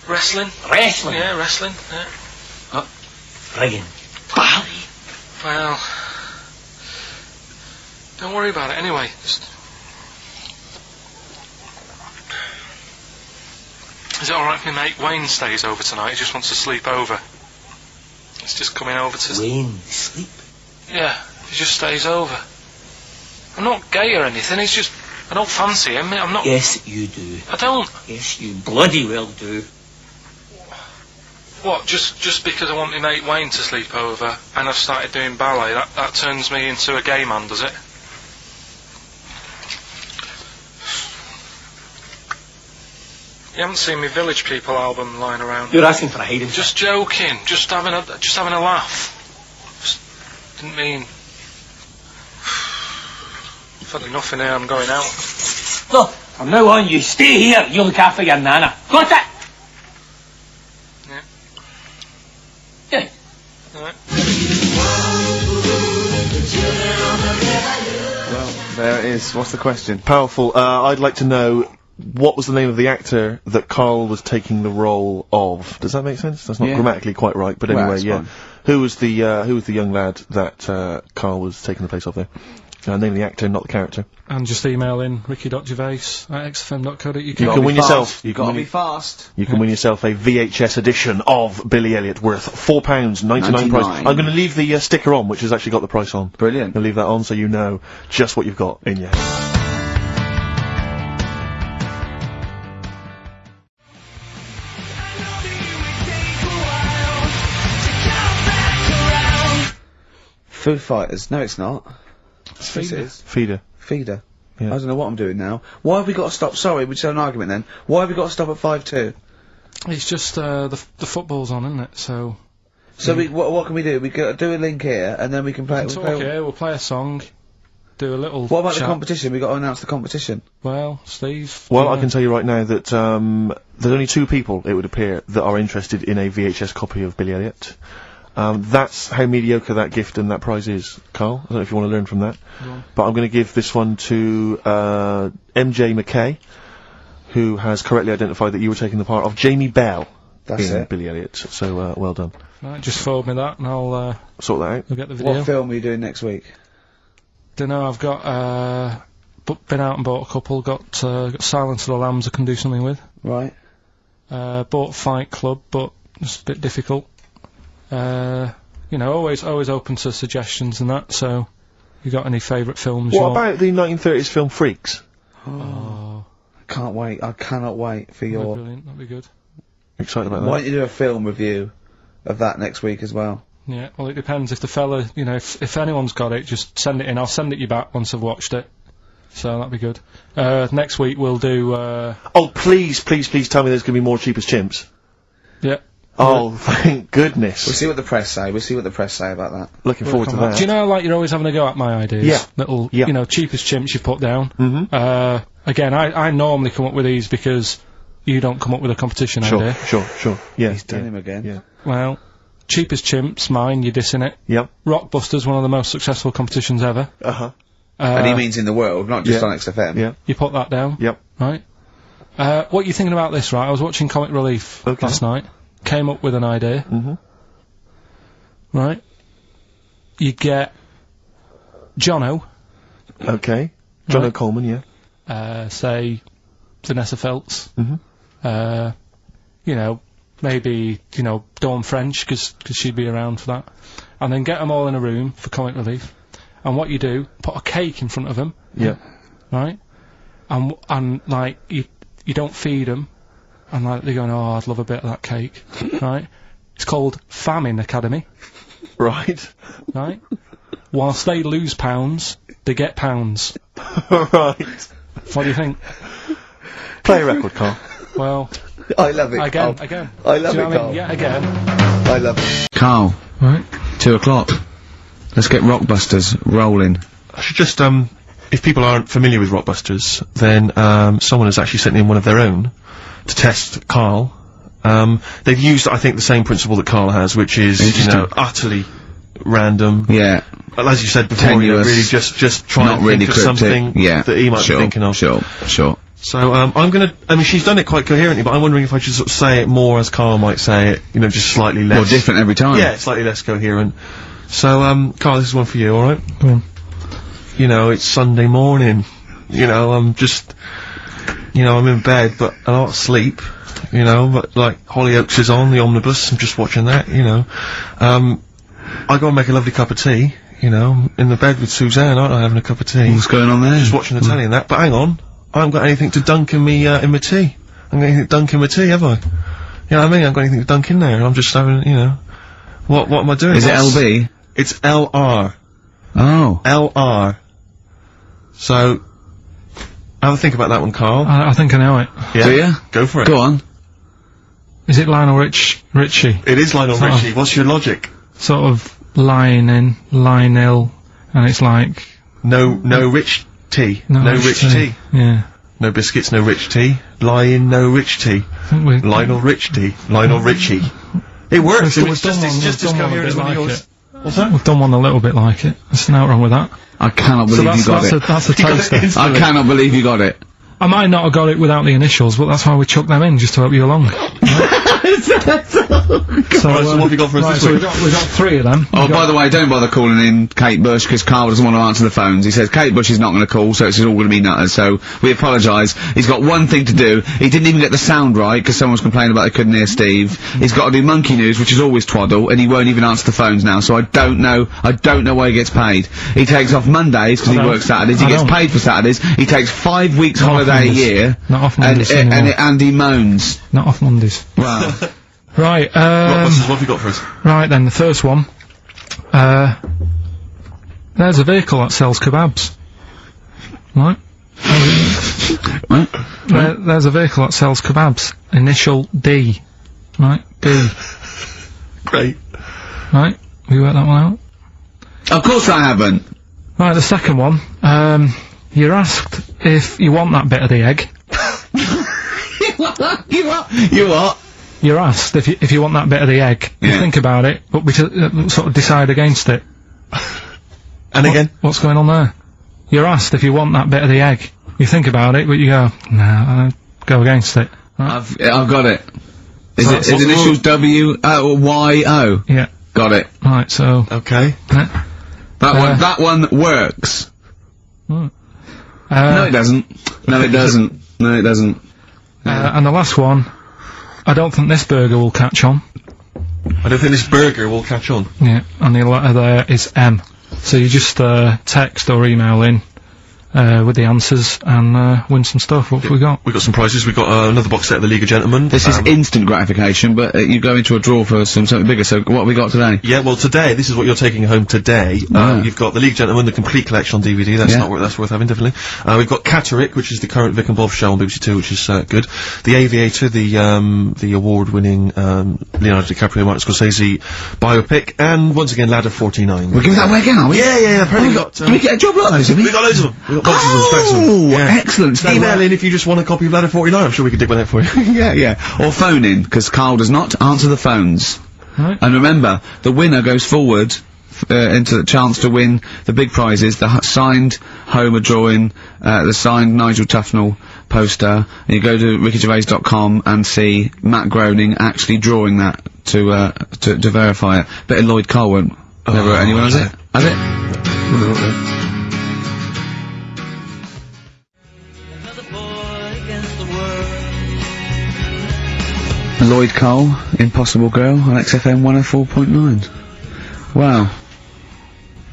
Wrestling? Wrestling? Yeah, wrestling, yeah. Friggin' bally. Well... Don't worry about it, anyway. Just... Is it alright if my mate Wayne stays over tonight? He just wants to sleep over. He's just coming over to... Wayne, sleep? Yeah, he just stays over. I'm not gay or anything, it's just... I don't fancy him, I'm not... Yes, you do. I don't. Yes, you bloody well do. What, just because I want my mate Wayne to sleep over and I've started doing ballet, that turns me into a gay man, does it? You haven't seen my Village People album lying around? You're asking for a hiding. Just joking, just having a laugh. Just didn't mean... I've had enough in here, I'm going out. Look, from now on you stay here, you look after your nana. Got it? Yeah. Yeah. Alright. Well, there it is. What's the question? Powerful. I'd like to know what was the name of the actor that Karl was taking the role of. Does that make sense? That's not Yeah. grammatically quite right, but Well, anyway, that's yeah. fine. Who was the young lad that Karl was taking the place of there? Name of the actor, not the character. And just email in ricky.gervais@xfm.co.uk. You can win yourself. You gotta be fast. You can win yourself a VHS edition of Billy Elliot worth £4.99 price. I'm going to leave the sticker on, which has actually got the price on. Brilliant. I'll leave that on so you know just what you've got in your hand. Foo Fighters. No, it's not. It's Yes, it Feeder. is. Feeder. Feeder. Yeah. I don't know what I'm doing now. Why have we got to stop? Sorry, we just had an argument then. Why have we got to stop at 5-2? It's just the football's on, isn't it? So So what can we do? We do a link here, and then we can play. we'll talk here. We'll play a song. Do a little. What about the chat. competition? We got to announce the competition. Well, Steve. Well, I yeah. can tell you right now that there's only 2 people, it would appear, that are interested in a VHS copy of Billy Elliot. That's how mediocre that gift and that prize is, Karl. I don't know if you want to learn from that. Yeah. But I'm going to give this one to MJ McKay, who has correctly identified that you were taking the part of Jamie Bell That's in it. Billy Elliot. So, well done. Right, just forward me that, and I'll Sort that out. get the video. What film are you doing next week? Dunno. I've got been out and bought a couple. Got Silence of the Lambs I can do something with. Right. Bought Fight Club, but it's a bit difficult. You know, always open to suggestions and that. So, you got any favourite films? What you about the 1930s film Freaks? Oh, Can't wait. I cannot wait for that'd be your. brilliant. That'd be good. Excited about Why that? don't you do a film review of that next week as well? Yeah. Well, it depends if the fella, you know, if anyone's got it, just send it in. I'll send it you back once I've watched it. So that'd be good. Next week we'll do. Oh, please tell me there's going to be more Cheap as Chimps. Yeah. Oh, thank goodness. We'll see what the press say. We'll see what the press say about that. Looking forward to Come back. that. Do you know, like, you're always having a go at my ideas? Yeah. Little, Yeah. you know, cheapest chimps you put down. Mhm. Again, I normally come up with these because you don't come up with a competition idea. Sure. Yeah. He's done him again. Yeah. Well, cheapest chimps, mine, you're dissing it. Yep. Rockbusters, one of the most successful competitions ever. Uh-huh. And he means in the world, not just yeah. on XFM. Yeah. You put that down. Yep. Right. What are you thinking about this, right? I was watching Comic Relief Okay. last night. Came up with an idea. Mhm. Right. You get Jono, Okay. John Right. O'Coleman, yeah. say Vanessa Feltz. Mhm. You know, maybe, you know, Dawn French, because she'd be around for that. And then get them all in a room for Comic Relief. And what you do, put a cake in front of them, Yeah. right? And like, you don't feed them. And like, they're going, oh, I'd love a bit of that cake, right? It's called Famine Academy, Right. right? Whilst they lose pounds, they get pounds. Right. What do you think? Play a record, Karl. Well, I love it. again. I love Do you know it, what I Karl. mean? Yeah, again. I love it. Carl, Right. 2 o'clock. Let's get Rockbusters rolling. I should just, if people aren't familiar with Rockbusters, then, someone has actually sent in one of their own to test Karl. They've used, I think, the same principle that Karl has, which is, you know, utterly random. Yeah. Well, as you said before, Tenuous. really just try Not and really think of cryptic. something that he might be thinking of. Sure. So, I'm gonna, I mean, she's done it quite coherently, but I'm wondering if I should sort of say it more as Karl might say it, you know, just slightly less. More different every time. Yeah, slightly less coherent. So, Karl, this is one for you, alright? Go on. You know, it's Sunday morning. You know, I'm just, you know, I'm in bed, but I don't sleep. You know, but like, Hollyoaks is on, the omnibus, I'm just watching that, you know. I go and make a lovely cup of tea, you know, in the bed with Suzanne, aren't I, having a cup of tea. What's going on there? Just watching the telly and that, but hang on, I haven't got anything to dunk in me, in my tea. I haven't got anything to dunk in my tea, have I? You know what I mean? I haven't got anything to dunk in there, and I'm just having, you know, what am I doing? Is it LB? It's LR. Oh. LR. So, have a think about that one, Karl. I think I know it. Yeah? Do you? Go for it. Go on. Is it Lionel Richie? It is Lionel Sort Richie. What's your logic? Sort of line in, line ill, and it's like... No rich tea. No rich tea. Yeah. No biscuits, no rich tea. Lie in, no rich tea. I think we... Lionel Rich tea. Lionel Richie. It works. We've It's done one- just we've as done one a coherent as bit one of like yours. it. What's that? We've done one a little bit like it. There's nothing wrong with that. I cannot believe you got it. That's a toaster. I cannot believe you got it. I might not have got it without the initials, but that's why we chucked them in, just to help you along. So, so what have you got for us right, this so week? we got three of them. Oh, by the way, don't bother calling in Kate Bush, because Karl doesn't want to answer the phones. He says Kate Bush is not going to call, so it's all going to be nutters, so we apologise. He's got one thing to do. He didn't even get the sound right, because someone was complaining about they couldn't hear Steve. He's got to do Monkey News, which is always twaddle, and he won't even answer the phones now, so I don't know why he gets paid. He takes off Mondays, because he works Saturdays, he gets paid for Saturdays, he takes 5 weeks holiday a year, Not off Mondays and he moans. Not off Mondays. Wow. Right, Rockbusters, what have you got for us? right then, the first one. There's a vehicle that sells kebabs. Right? There's a vehicle that sells kebabs. Initial D. Right? D. Great. Right? Have you worked that one out? Of course I haven't. Right, the second one. You're asked if you want that bit of the egg. You what? You're asked if you want that bit of the egg. You Yeah. think about it, but we sort of decide against it. And again? What's going on there? You're asked if you want that bit of the egg. You think about it, but you go, nah, go against it. Right? I've got it. Is So it his initials W-Y-O? Yeah. Got it. Right, so... Okay. That one works. No, it doesn't. No, it doesn't. No, it doesn't. and the last one, I don't think this burger will catch on. I don't think this burger will catch on. Yeah, and the letter there is M. So you just text or email in with the answers and win some stuff. What have we got? We got some prizes. We got another box set of the League of Gentlemen. This is instant gratification, but you go into a draw for something bigger, so what have we got today? Yeah, well, today, this is what you're taking home today. You've got the League of Gentlemen, the complete collection on DVD. That's that's worth having, definitely. We've got Catterick, which is the current Vic and Bob show on BBC Two, which is good. The Aviator, the award-winning Leonardo DiCaprio, Martin Scorsese biopic, and once again, Ladder 49. We're giving that away again, are we? Yeah. Apparently we got. Did we get a job lot of those, did we? We got loads of them. We got boxes of them, stacks of them. Oh, Yeah. excellent. So, Email in if you just want a copy of Ladder 49. I'm sure we could dig one out for you. yeah. Or phone in, because Karl does not answer the phones. Right. And remember, the winner goes forward into the chance to win the big prizes, the signed Homer drawing, the signed Nigel Tufnell poster, and you go to rickygervais.com and see Matt Groening actually drawing that to verify it. Bet Lloyd Cole won't. Never anyone has it? Has it? Lloyd Cole, Impossible Girl, on XFM 104.9. Wow.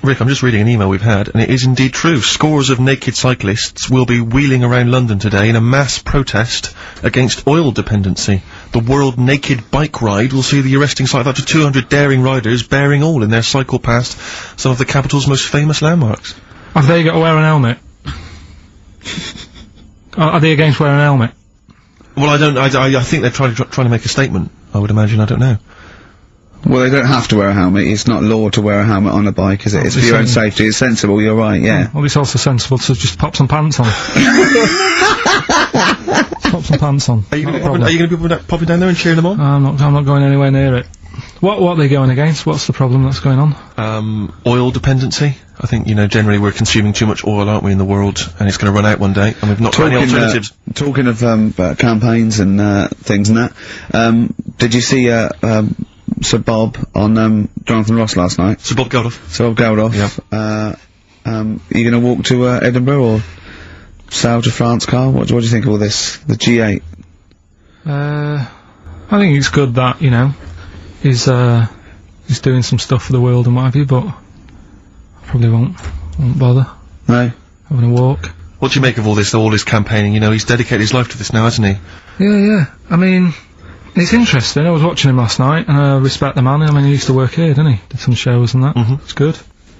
Rick, I'm just reading an email we've had, and it is indeed true. Scores of naked cyclists will be wheeling around London today in a mass protest against oil dependency. The World Naked Bike Ride will see the arresting sight of up to 200 daring riders bearing all in their cycle past some of the capital's most famous landmarks. Have they got to wear an helmet? Are they against wearing an helmet? Well, I think they're trying to make a statement, I would imagine, I don't know. Well, they don't have to wear a helmet. It's not law to wear a helmet on a bike, is it? It's for your own safety. It's sensible, you're right, yeah. Well, it's also sensible to just pop some pants on. Pop some pants on. Are you going to be popping down there and cheering them on? I'm not going anywhere near it. What are they going against? What's the problem that's going on? Oil dependency. I think, generally we're consuming too much oil, aren't we, in the world, and it's going to run out one day, and we've not got any alternatives. Talking of campaigns and things and that, did you see Sir Bob on Jonathan Ross last night? Sir Bob Geldof. Sir Bob Geldof. Yeah. Are you going to walk to Edinburgh or sail to France, Karl? What do you think of all this? The G8? I think it's good that, he's doing some stuff for the world and what have you, but I probably won't bother. No? Having a walk. What do you make of all this campaigning? He's dedicated his life to this now, hasn't he? Yeah. I mean, it's interesting. I was watching him last night, and I respect the man. I mean, he used to work here, didn't he? Did some shows and that. It's good.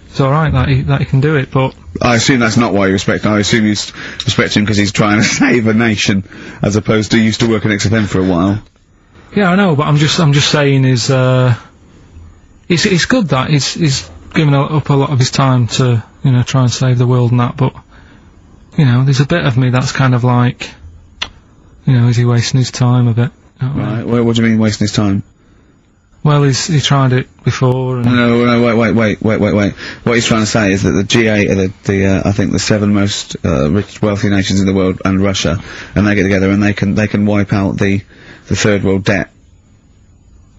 It's alright that he can do it, but... I assume that's not why you respect him. I assume you respect him because he's trying to save a nation, as opposed to he used to work in XFM for a while. Yeah, I know, but I'm just saying it's good that he's given up a lot of his time to, try and save the world and that, but, there's a bit of me that's kind of like, is he wasting his time a bit? Right, what do you mean wasting his time? Well, he tried it before and... No, wait. What he's trying to say is that the G8 are I think the 7 most, wealthy nations in the world, and Russia, and they get together and they can wipe out the third world debt.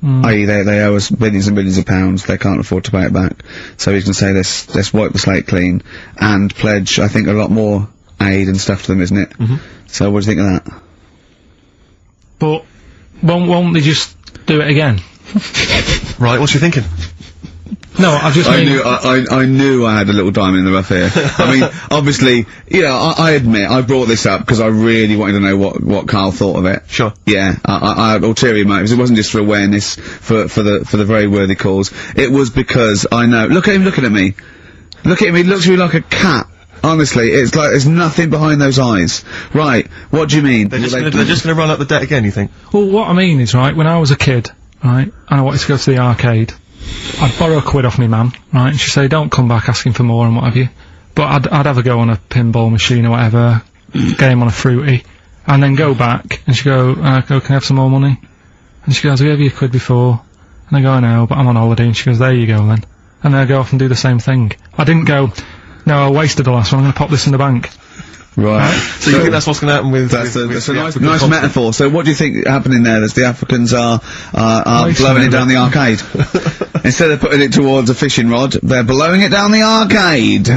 I.e. they owe us billions and billions of pounds, they can't afford to pay it back. So he's gonna say let's wipe the slate clean, and pledge, I think, a lot more aid and stuff to them, isn't it? So what do you think of that? But, won't they just do it again? Right, what's you thinking? No, I knew I had a little diamond in the rough here. I mean, obviously, I admit, I brought this up because I really wanted to know what Karl thought of it. Sure. Yeah, I had ulterior motives. It wasn't just for awareness, for the very worthy cause. It was because I know, look at him looking at me. Look at him, he looks at me like a cat. Honestly, it's like there's nothing behind those eyes. Right, what do you mean? They're just gonna run up the debt again, you think? Well, what I mean is, right, when I was a kid, right, and I wanted to go to the arcade, I'd borrow a quid off me mum, right, and she'd say, don't come back asking for more and what have you. But I'd have a go on a pinball machine or whatever, game on a fruity, and then go back, and she'd go, can I have some more money? And she goes, have you ever your quid before? And I go, no, but I'm on holiday, and she goes, there you go then. And then I go off and do the same thing. I didn't go, no, I wasted the last one, I'm gonna pop this in the bank. Right. So you think that's what's gonna happen with... That's a nice metaphor. So what do you think happening there? Is the Africans are blowing it down the arcade? Instead of putting it towards a fishing rod, they're blowing it down the arcade.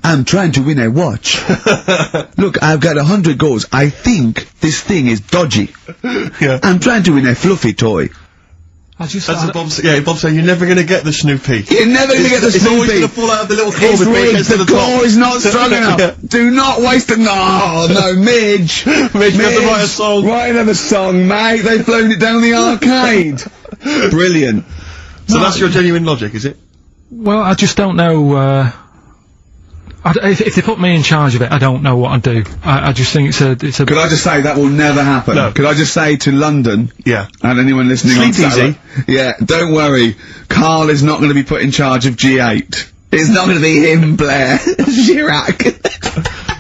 I'm trying to win a watch. Look, I've got 100 goals. I think this thing is dodgy. Yeah. I'm trying to win a fluffy toy. That's what Bob said, you're never gonna get the Snoopy. You're never gonna get the Snoopy. It's always gonna fall out of the little claw It's before it rigged, gets to the the top. claw is not strong enough. Do not waste it. No, Midge. Midge, you have to write a song. Write another song, mate. They've flown it down the arcade. Brilliant. So that's your genuine logic, is it? Well, I just don't know, if they put me in charge of it, I don't know what I'd do. I just think it's a... Could I just say that will never happen? No. Could I just say to London... Yeah. And anyone listening on Sleep Saturday... easy. Yeah, don't worry. Karl is not going to be put in charge of G8. It's not going to be him, Blair. Chirac.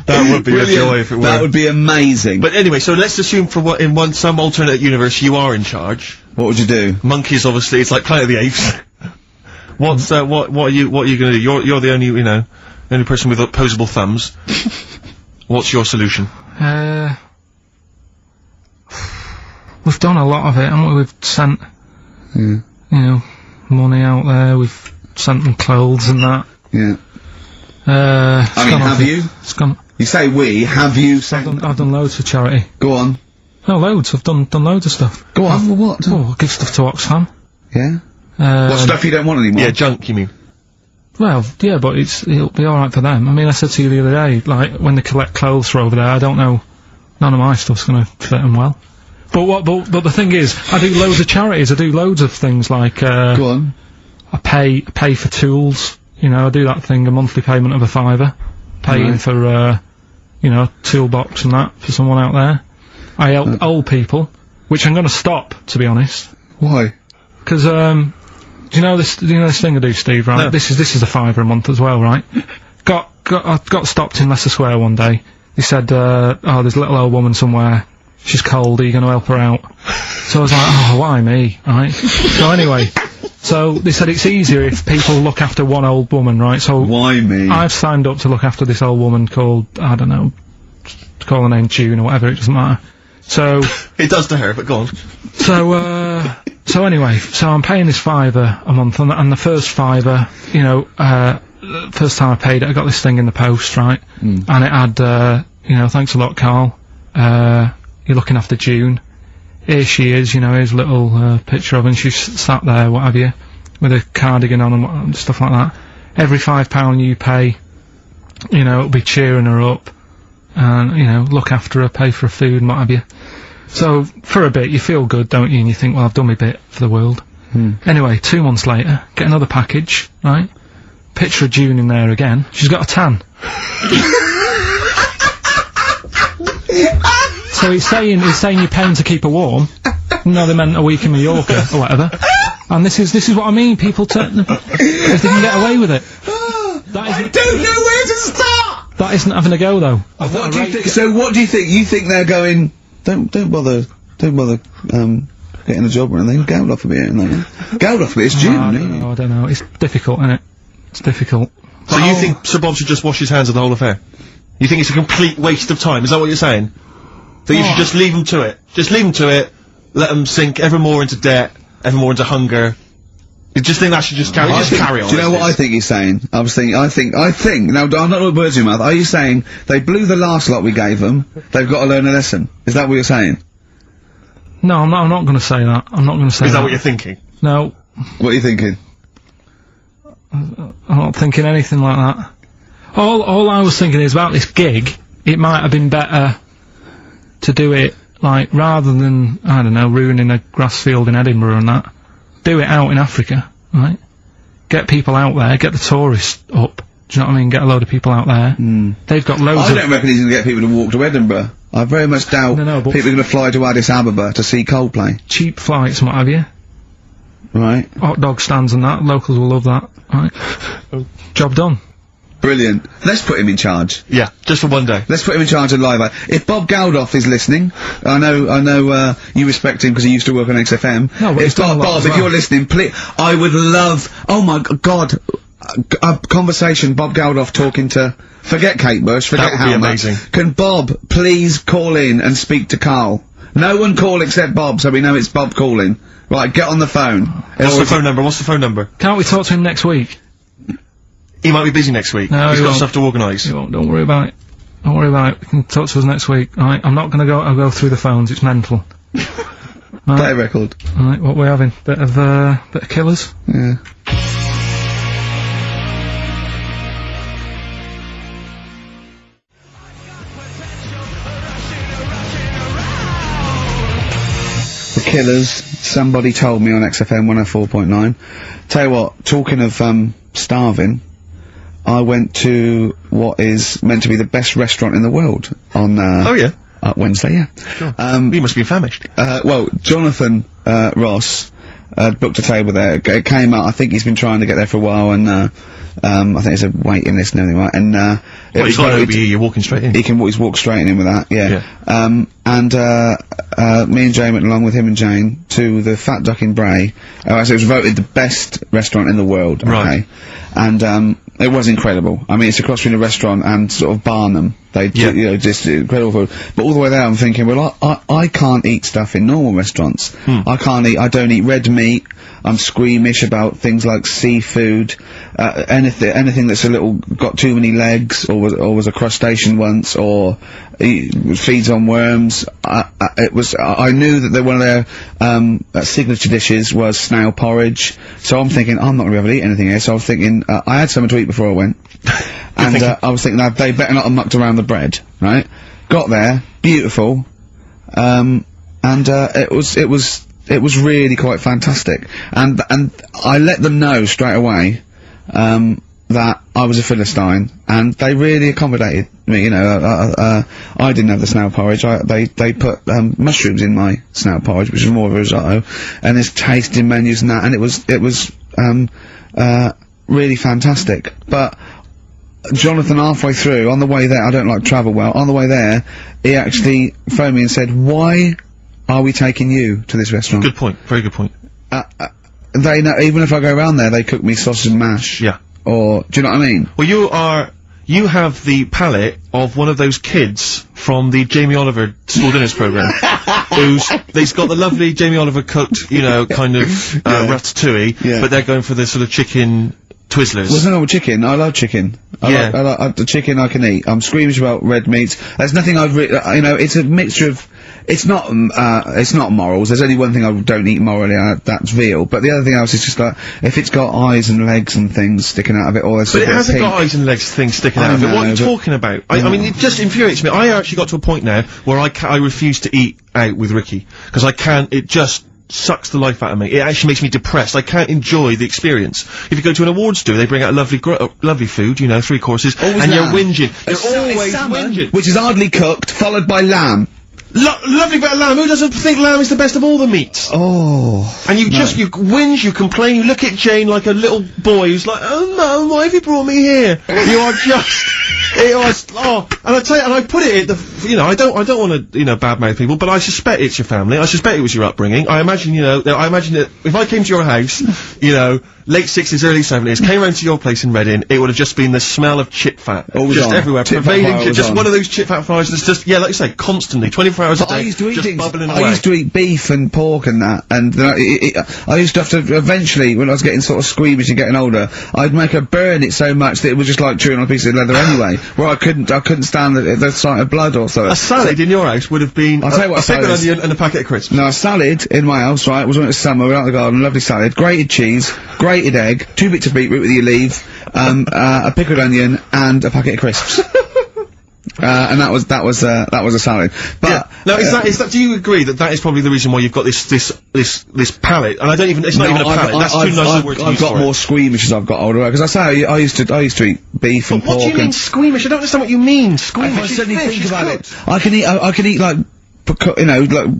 That would be a joy if it were. That would be amazing. But anyway, so let's assume in some alternate universe you are in charge. What would you do? Monkeys, obviously, it's like Planet of the Apes. What are you gonna do? You're the only person with opposable thumbs. What's your solution? We've done a lot of it, haven't we? We've sent, money out there, we've sent them clothes and that. Yeah. Have you? It's gone. You say we, have you sent... I've done loads for charity. Go on. No, loads, I've done loads of stuff. Go on, what? Oh, I give stuff to Oxfam. Yeah? What stuff you don't want anymore? Yeah, junk, you mean? Well, yeah, but it'll be alright for them. I mean, I said to you the other day, like, when they collect clothes for over there, I don't know, none of my stuff's gonna fit them well. But the thing is, I do loads of charities, I do loads of things like, Go on. I pay for tools, I do that thing, a monthly payment of £5, paying for, toolbox and that for someone out there. I help old people, which I'm gonna stop, to be honest. Why? Because, do you know this thing I do, Steve, right? No. This is a £5 a month as well, right? I got stopped in Leicester Square one day. He said, there's a little old woman somewhere. she's cold, are you going to help her out? So I was like, oh, why me, right? So anyway, so they said it's easier if people look after one old woman, right? So Why me? I've signed up to look after this old woman called, I don't know, call her name June or whatever, it doesn't matter. So... It does to her, but go on. So anyway, so I'm paying this £5 a month, and the first £5, you know, first time I paid it, I got this thing in the post, right? And it had, you know, thanks a lot, Karl. You're looking after June. Here she is, you know, here's a little picture of her, and she's sat there, what have you, with a cardigan on and stuff like that. Every £5 you pay, you know, it'll be cheering her up, and, you know, look after her, pay for her food and what have you. So, for a bit, you feel good, don't you? And you think, well, I've done my bit for the world. Anyway, 2 months later, get another package, right? Picture of June in there again. She's got a tan. So he's saying you're paying to keep her warm. No, they meant a week in Mallorca or whatever. And this is what I mean. People if they can get away with it. I don't know where to start! That isn't having a go, though. What do you think? So what do you think? You think they're going, don't bother, getting a job or anything, Geldof a bit, and Geldof a bit, it's June, I don't know, it's difficult, isn't it? It's difficult. So you think Sir Bob should just wash his hands of the whole affair? You think it's a complete waste of time, is that what you're saying? That you should just leave them to it? Just leave them to it, let them sink ever more into debt, ever more into hunger. You just think that should just carry on? Do you know what I think he's saying? I think, now, I'm not putting words in your mouth, are you saying they blew the last lot we gave them, they've got to learn a lesson? Is that what you're saying? No, I'm not going to say that. I'm not going to say that. Is that what you're thinking? No. What are you thinking? I'm not thinking anything like that. All I was thinking is about this gig, it might have been better to do it, like, rather than, I don't know, ruining a grass field in Edinburgh and that, do it out in Africa, right? Get people out there, get the tourists up, do you know what I mean? Get a load of people out there. They've got loads I don't reckon he's going to get people to walk to Edinburgh. I very much doubt people are going to fly to Addis Ababa to see Coldplay. Cheap flights and what have you. Right. Hot dog stands and that, locals will love that, right? Job done. Brilliant. Let's put him in charge. Yeah, just for one day. Let's put him in charge of Live Aid. If Bob Geldof is listening, I know, you respect him because he used to work on XFM. No, but if Bob, if you're listening, please, I would love, oh my God, a conversation, Bob Geldof talking to, forget Kate Bush, forget That would be amazing. Can Bob please call in and speak to Karl? No one call except Bob, so we know it's Bob calling. Right, get on the phone. What's the phone number? Can't we talk to him next week? He might be busy next week. No, he's got stuff to organise. Don't worry about it. Don't worry about it. We can talk to us next week, alright? I'm not gonna I'll go through the phones, it's mental. Play a record. Alright, what we're having? Bit of Killers? Yeah. The Killers, somebody told me on XFM 104.9. Tell you what, talking of, starving, I went to what is meant to be the best restaurant in the world on, oh yeah? Wednesday, yeah. Sure. You must be famished. Well, Jonathan, Ross, booked a table there. It came out, I think he's been trying to get there for a while, and, I think there's a waiting list and everything, right? And, well, it's not over here, you're walking straight in. He's walked straight in with that, yeah. Me and Jane went along with him and Jane to the Fat Duck in Bray. So it was voted the best restaurant in the world, okay? Right. And, it was incredible. I mean, it's across between a restaurant and sort of Barnum. You know, just incredible food. But all the way there I'm thinking, well, I can't eat stuff in normal restaurants. I don't eat red meat. I'm squeamish about things like seafood, anything that's got too many legs, or was a crustacean once, or feeds on worms. I knew that one of their signature dishes was snail porridge, so I'm thinking, I'm not gonna be able to eat anything here, so I was thinking, I had something to eat before I went. And I was thinking, now, they better not have mucked around the bread, right? Got there, beautiful, and it was really quite fantastic. And I let them know straight away, that I was a Philistine, and they really accommodated me, you know. I didn't have the snail porridge, they put, mushrooms in my snail porridge, which is more of a risotto, and there's tasting menus and that, and it was really fantastic. But Jonathan, halfway through, on the way there, I don't like travel well, on the way there, he actually phoned me and said, why are we taking you to this restaurant? Good point. Very good point. They know, even if I go around there, they cook me sausage and mash. Yeah. Or, do you know what I mean? Well, you have the palate of one of those kids from the Jamie Oliver school dinners program, they've got the lovely Jamie Oliver cooked, you know, kind of, ratatouille, but they're going for the sort of chicken Twizzlers. Well, there's no chicken. I love chicken. I like the chicken I can eat. I'm squeamish about red meats. There's nothing I've you know, it's a mixture of, it's not morals. There's only one thing I don't eat morally, that's veal. But the other thing else is just like, if it's got eyes and legs and things sticking out of it, or there's But it hasn't got eyes and legs things sticking out of it. What are you talking about? I mean, it just infuriates me. I actually got to a point now where I refuse to eat out with Ricky. Because I can't, it just sucks the life out of me. It actually makes me depressed. I can't enjoy the experience. If you go to an awards do, they bring out lovely food, you know, 3 courses, and you're whinging. You're always whinging. Which is hardly cooked, followed by lamb. Lovely bit of lamb. Who doesn't think lamb is the best of all the meats? Oh. And you whinge, you complain, you look at Jane like a little boy who's like, oh no, why have you brought me here? You are just, and I tell you, and I put it you know, I don't want to, you know, badmouth people, but I suspect it's your family. I suspect it was your upbringing. I imagine, you know, that if I came to your house, you know, late 60s, early 70s, came round to your place in Reading, it would have just been the smell of chip fat. Just everywhere, pervading, just one of those chip fat fries that's just, like you say, constantly, 24 hours a day, I used to eat just bubbling away. I used to eat beef and pork and that, and I used to have to, eventually, when I was getting sort of squeamish and getting older, I'd make her burn it so much that it was just like chewing on a piece of leather anyway, where I couldn't stand the sight of blood or something. A salad in your house would have been I'll tell you what, a pickled onion and a packet of crisps. No, a salad in my house, right, was when it was summer, we were out in the garden, lovely salad, grated cheese, grated egg, 2 bits of beetroot with your leave, a pickled onion, and a packet of crisps. And that was a salad. But now is that do you agree that is probably the reason why you've got this palate? And I don't even, it's not even a palate. That's too nice a word to use. I've got more squeamish as I've got older, because I say I used to eat beef and pork. What do you mean squeamish? I don't understand what you mean. Squeamish. I suddenly think about it. I can eat like, you know, like,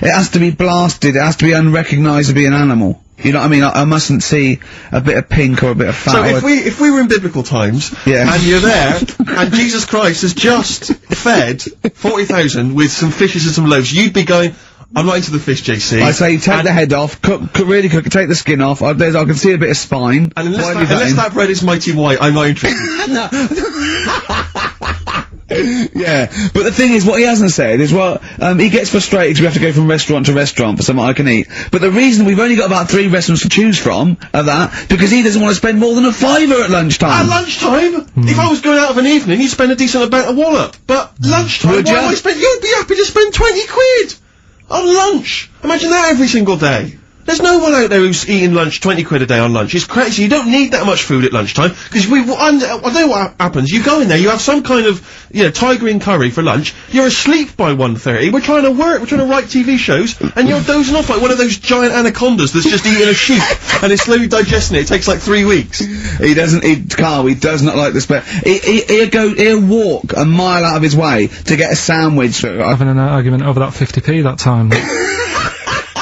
it has to be blasted. It has to be unrecognisable an animal. You know what I mean? I mustn't see a bit of pink or a bit of fat. So if we were in biblical times, and you're there, and Jesus Christ has just fed 40,000 with some fishes and some loaves, you'd be going, I'm not into the fish, JC. I say take the head off, really cook it, take the skin off, I can see a bit of spine. And unless that bread is mighty white, I'm not interested. Yeah, but the thing is, what he hasn't said is, he gets frustrated because we have to go from restaurant to restaurant for something I can eat. But the reason we've only got about 3 restaurants to choose from are that, because he doesn't want to spend more than £5 at lunchtime. At lunchtime? If I was going out of an evening, you'd spend a decent amount of wallop. But lunchtime, you'd be happy to spend 20 quid on lunch. Imagine that every single day. There's no one out there who's eating lunch 20 quid a day on lunch. It's crazy. You don't need that much food at lunchtime, because I know what happens. You go in there, you have some kind of, you know, Thai green curry for lunch, you're asleep by 1:30, we're trying to work, we're trying to write TV shows, and you're dozing off like one of those giant anacondas that's just eating a sheep, and it's slowly digesting it. It takes like 3 weeks. He doesn't eat, Karl, he does not like the he'll walk a mile out of his way to get a sandwich. Having an argument over that 50p that time.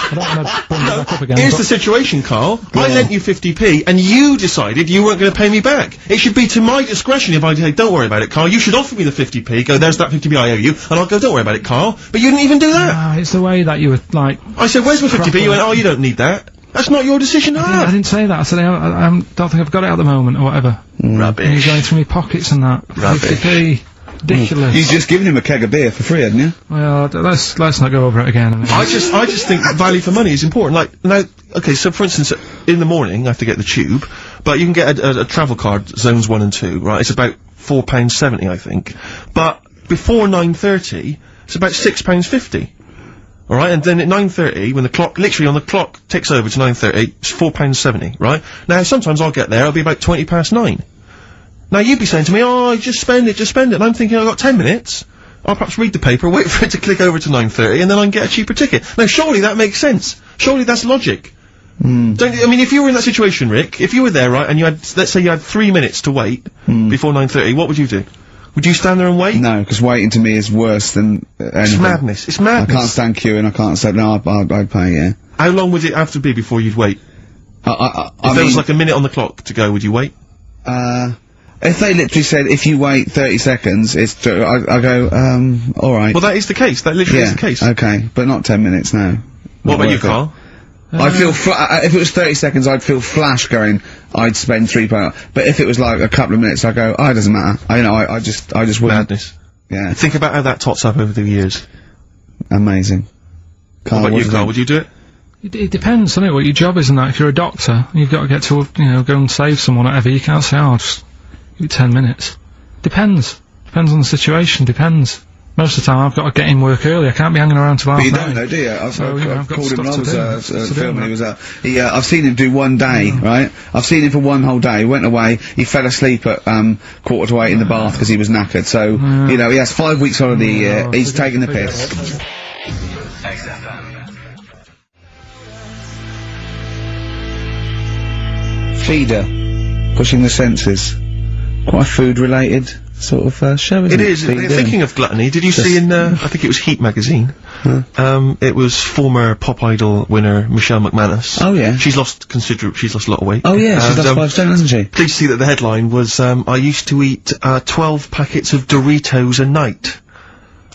I don't want to bring that back up again. Here's the situation, Karl. I lent you 50p, and you decided you weren't going to pay me back. It should be to my discretion if I say, don't worry about it, Karl. You should offer me the 50p, go, there's that 50p I owe you, and I'll go, don't worry about it, Karl. But you didn't even do that. No, it's the way that you were, like... I said, where's my 50p? You went, oh, you don't need that. That's not your decision to have. I didn't say that. I said, I don't think I've got it at the moment, or whatever. Rubbish. And you're going through my pockets and that. Rubbish. 50p. Ridiculous. You've just given him a keg of beer for free, hadn't you? Well, let's not go over it again. I just think value for money is important. Like, now, okay, so for instance, in the morning I have to get the tube, but you can get a travel card, zones 1 and 2, right? It's about £4.70, I think. But before 9:30, it's about £6.50. Alright, and then at 9:30, when the clock, literally on the clock ticks over to 9:30, it's £4.70, right? Now, sometimes I'll get there, it'll be about 9:20. Now, you'd be saying to me, oh, just spend it, and I'm thinking, I've got 10 minutes. I'll perhaps read the paper, wait for it to click over to 9:30, and then I can get a cheaper ticket. Now, surely that makes sense. Surely that's logic. I mean, if you were in that situation, Rick, if you were there, right, and you had, let's say you had 3 minutes to wait before 9:30, what would you do? Would you stand there and wait? No, because waiting to me is worse than anything. It's madness. It's madness. I can't stand queuing, I can't stand, no, I'd pay, yeah. How long would it have to be before you'd wait? If there was like a minute on the clock to go, would you wait? If they literally said, if you wait 30 seconds, it's, I go, alright. Well, that is the case. That literally is the case. Okay, but not 10 minutes now. What about you, Carl? I'd feel, if it was 30 seconds, I'd feel flash going, I'd spend £3. But if it was like a couple of minutes, I'd go, it doesn't matter. I just wouldn't. Madness. Yeah. Think about how that tots up over the years. Amazing. Carl, What about you, Carl? Would you do it? It depends, doesn't it, what your job is and that. If you're a doctor, you've got to get to, go and save someone, whatever. You can't say, just give it 10 minutes. Depends. Depends on the situation, depends. Most of the time I've got to get in work early, I can't be hanging around till half But you 9. don't know, do you? I've got called him stuff to loads do. film when he was out. I've seen him do one day, right? I've seen him for one whole day, went away, he fell asleep at 7:45 in the bath because he was knackered, so, he has 5 weeks holiday a year, he's taking the piss. Feeder, pushing the senses. Quite a food-related sort of show, isn't it? It is. Thinking of gluttony, did you see in, I think it was Heat magazine, it was former Pop Idol winner Michelle McManus. Oh yeah. She's lost a lot of weight. Oh yeah, she's lost 5 stone, hasn't she? Pleased to see that the headline was, I used to eat, 12 packets of Doritos a night.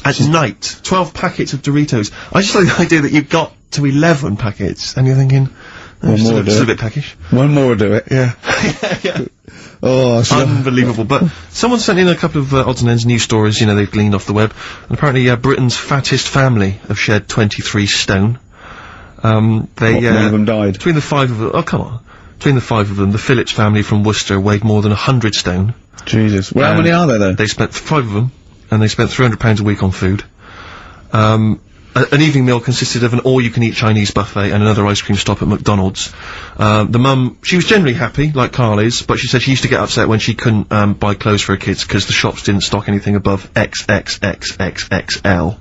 At night. 12 packets of Doritos. I just like the idea that you've got to 11 packets, and you're thinking, One more will do it's a it. bit peckish. One more will do it. Yeah. Yeah. Oh, Unbelievable. But someone sent in a couple of odds and ends news stories, they've gleaned off the web. And apparently, Britain's fattest family have shed 23 stone. one of them died. Between the 5 of them, oh come on. Between the 5 of them, the Phillips family from Worcester weighed more than 100 stone. Jesus. Well, how many are there, though? They spent 5 of them, and they spent £300 a week on food. An evening meal consisted of an all-you-can-eat Chinese buffet and another ice cream stop at McDonald's. The mum, she was generally happy, like Karl is, but she said she used to get upset when she couldn't buy clothes for her kids because the shops didn't stock anything above XXXXXL.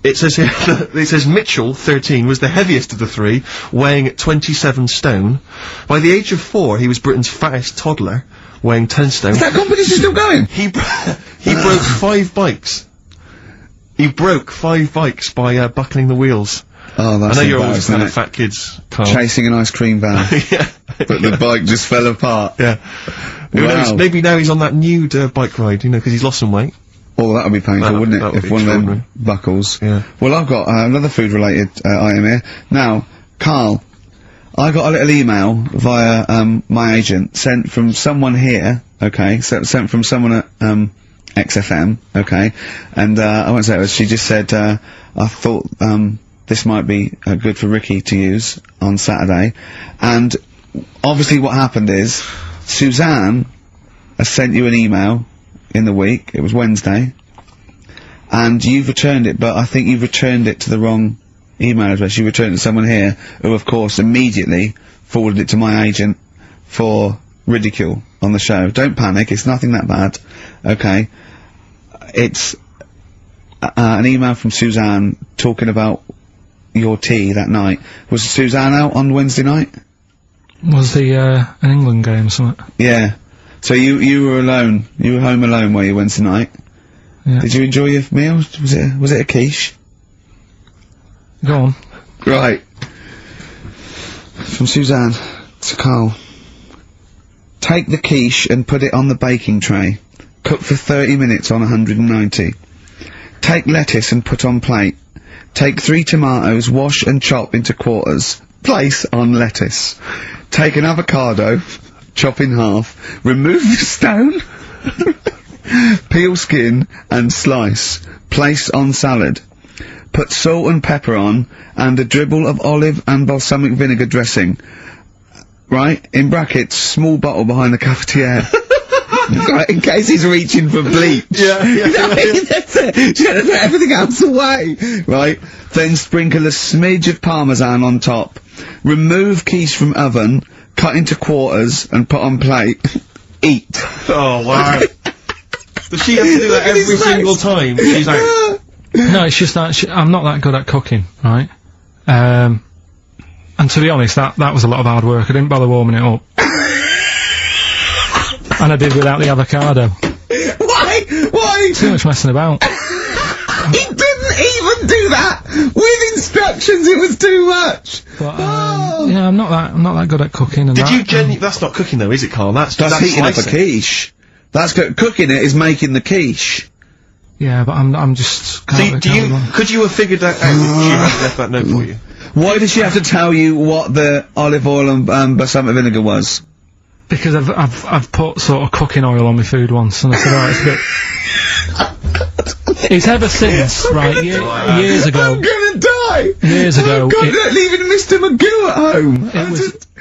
It says here, it says Mitchell, 13, was the heaviest of the 3, weighing 27 stone. By the age of 4, he was Britain's fattest toddler, weighing 10 stone. Is that competition still going? He broke 5 bikes. He broke 5 bikes by buckling the wheels. Oh, that's I know you're always a fan of embarrassing, fat kids, Carl. Chasing an ice cream van. Yeah. But the bike just fell apart. Yeah. Who knows? Maybe now he's on that nude bike ride, because he's lost some weight. Oh, that would be painful, wouldn't that it? would If be one of them extraordinary. buckles. Yeah. Well, I've got another food-related item here. Now, Karl, I got a little email via my agent, sent from someone here, okay, sent from someone at XFM, okay, and I won't say it was, she just said, I thought this might be good for Ricky to use on Saturday, and obviously what happened is, Suzanne has sent you an email in the week, it was Wednesday, and you've returned it, but I think you've returned it to the wrong email address. You returned it to someone here, who of course immediately forwarded it to my agent for ridicule on the show. Don't panic, it's nothing that bad, okay? It's an email from Suzanne talking about your tea that night. Was Suzanne out on Wednesday night? Was the, an England game or something? Yeah. So you were alone. You were home alone, were you, Wednesday night? Yeah. Did you enjoy your meal? Was it a quiche? Go on. Right. From Suzanne to Karl. Take the quiche and put it on the baking tray. Cook for 30 minutes on 190. Take lettuce and put on plate. Take 3 tomatoes, wash and chop into quarters. Place on lettuce. Take an avocado, chop in half. Remove the stone. Peel skin and slice. Place on salad. Put salt and pepper on, and a dribble of olive and balsamic vinegar dressing. Right? In brackets, small bottle behind the cafetiere. Right, in case he's reaching for bleach. Yeah. That's it. She's gonna throw everything else away. Right? Then sprinkle a smidge of parmesan on top. Remove quiche from oven, cut into quarters, and put on plate. Eat. Oh, wow. Does she have to do that every single time? She's like, No, it's just that I'm not that good at cooking, right? And to be honest, that was a lot of hard work. I didn't bother warming it up. And I did without the avocado. Why? Too much messing about. He didn't even do that with instructions. It was too much. But, yeah, I'm not that good at cooking. And Did that, you genuinely? That's not cooking though, is it, Carl? That's heating up a slicing. quiche. That's cooking it is making the quiche. Yeah, but I'm just. Could you have figured that out if she had left that note for you? Why did she have to tell you what the olive oil and balsamic vinegar was? Because I've put sort of cooking oil on my food once, and I said, oh, it's a bit. It's ever since, right? Years ago. I'm gonna die. Years ago. Oh God, they're leaving Mr. Magoo at home.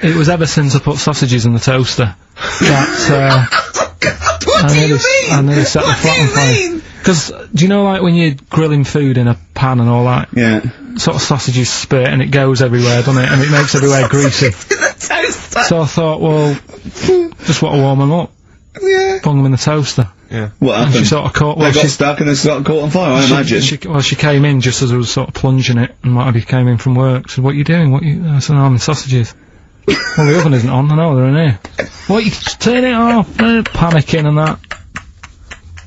It was ever since I put sausages in the toaster. That. What do you mean? I nearly set the flat on fire. Because, do you know, like, when you're grilling food in a pan and all that? Yeah. Sort of sausages spit and it goes everywhere, doesn't it? And it makes everywhere greasy. So I thought, well, just want to warm them up. Yeah. Bung them in the toaster. Yeah. What And happened? she sort of caught... They got stuck and they sort of caught on fire, I imagine. She came in just as I was sort of plunging it, and what have you came in from work. She said, what are you doing? I said, no, I'm in sausages. Well, the oven isn't on. I know, they're in here. What, you turn it off? Panicking and that.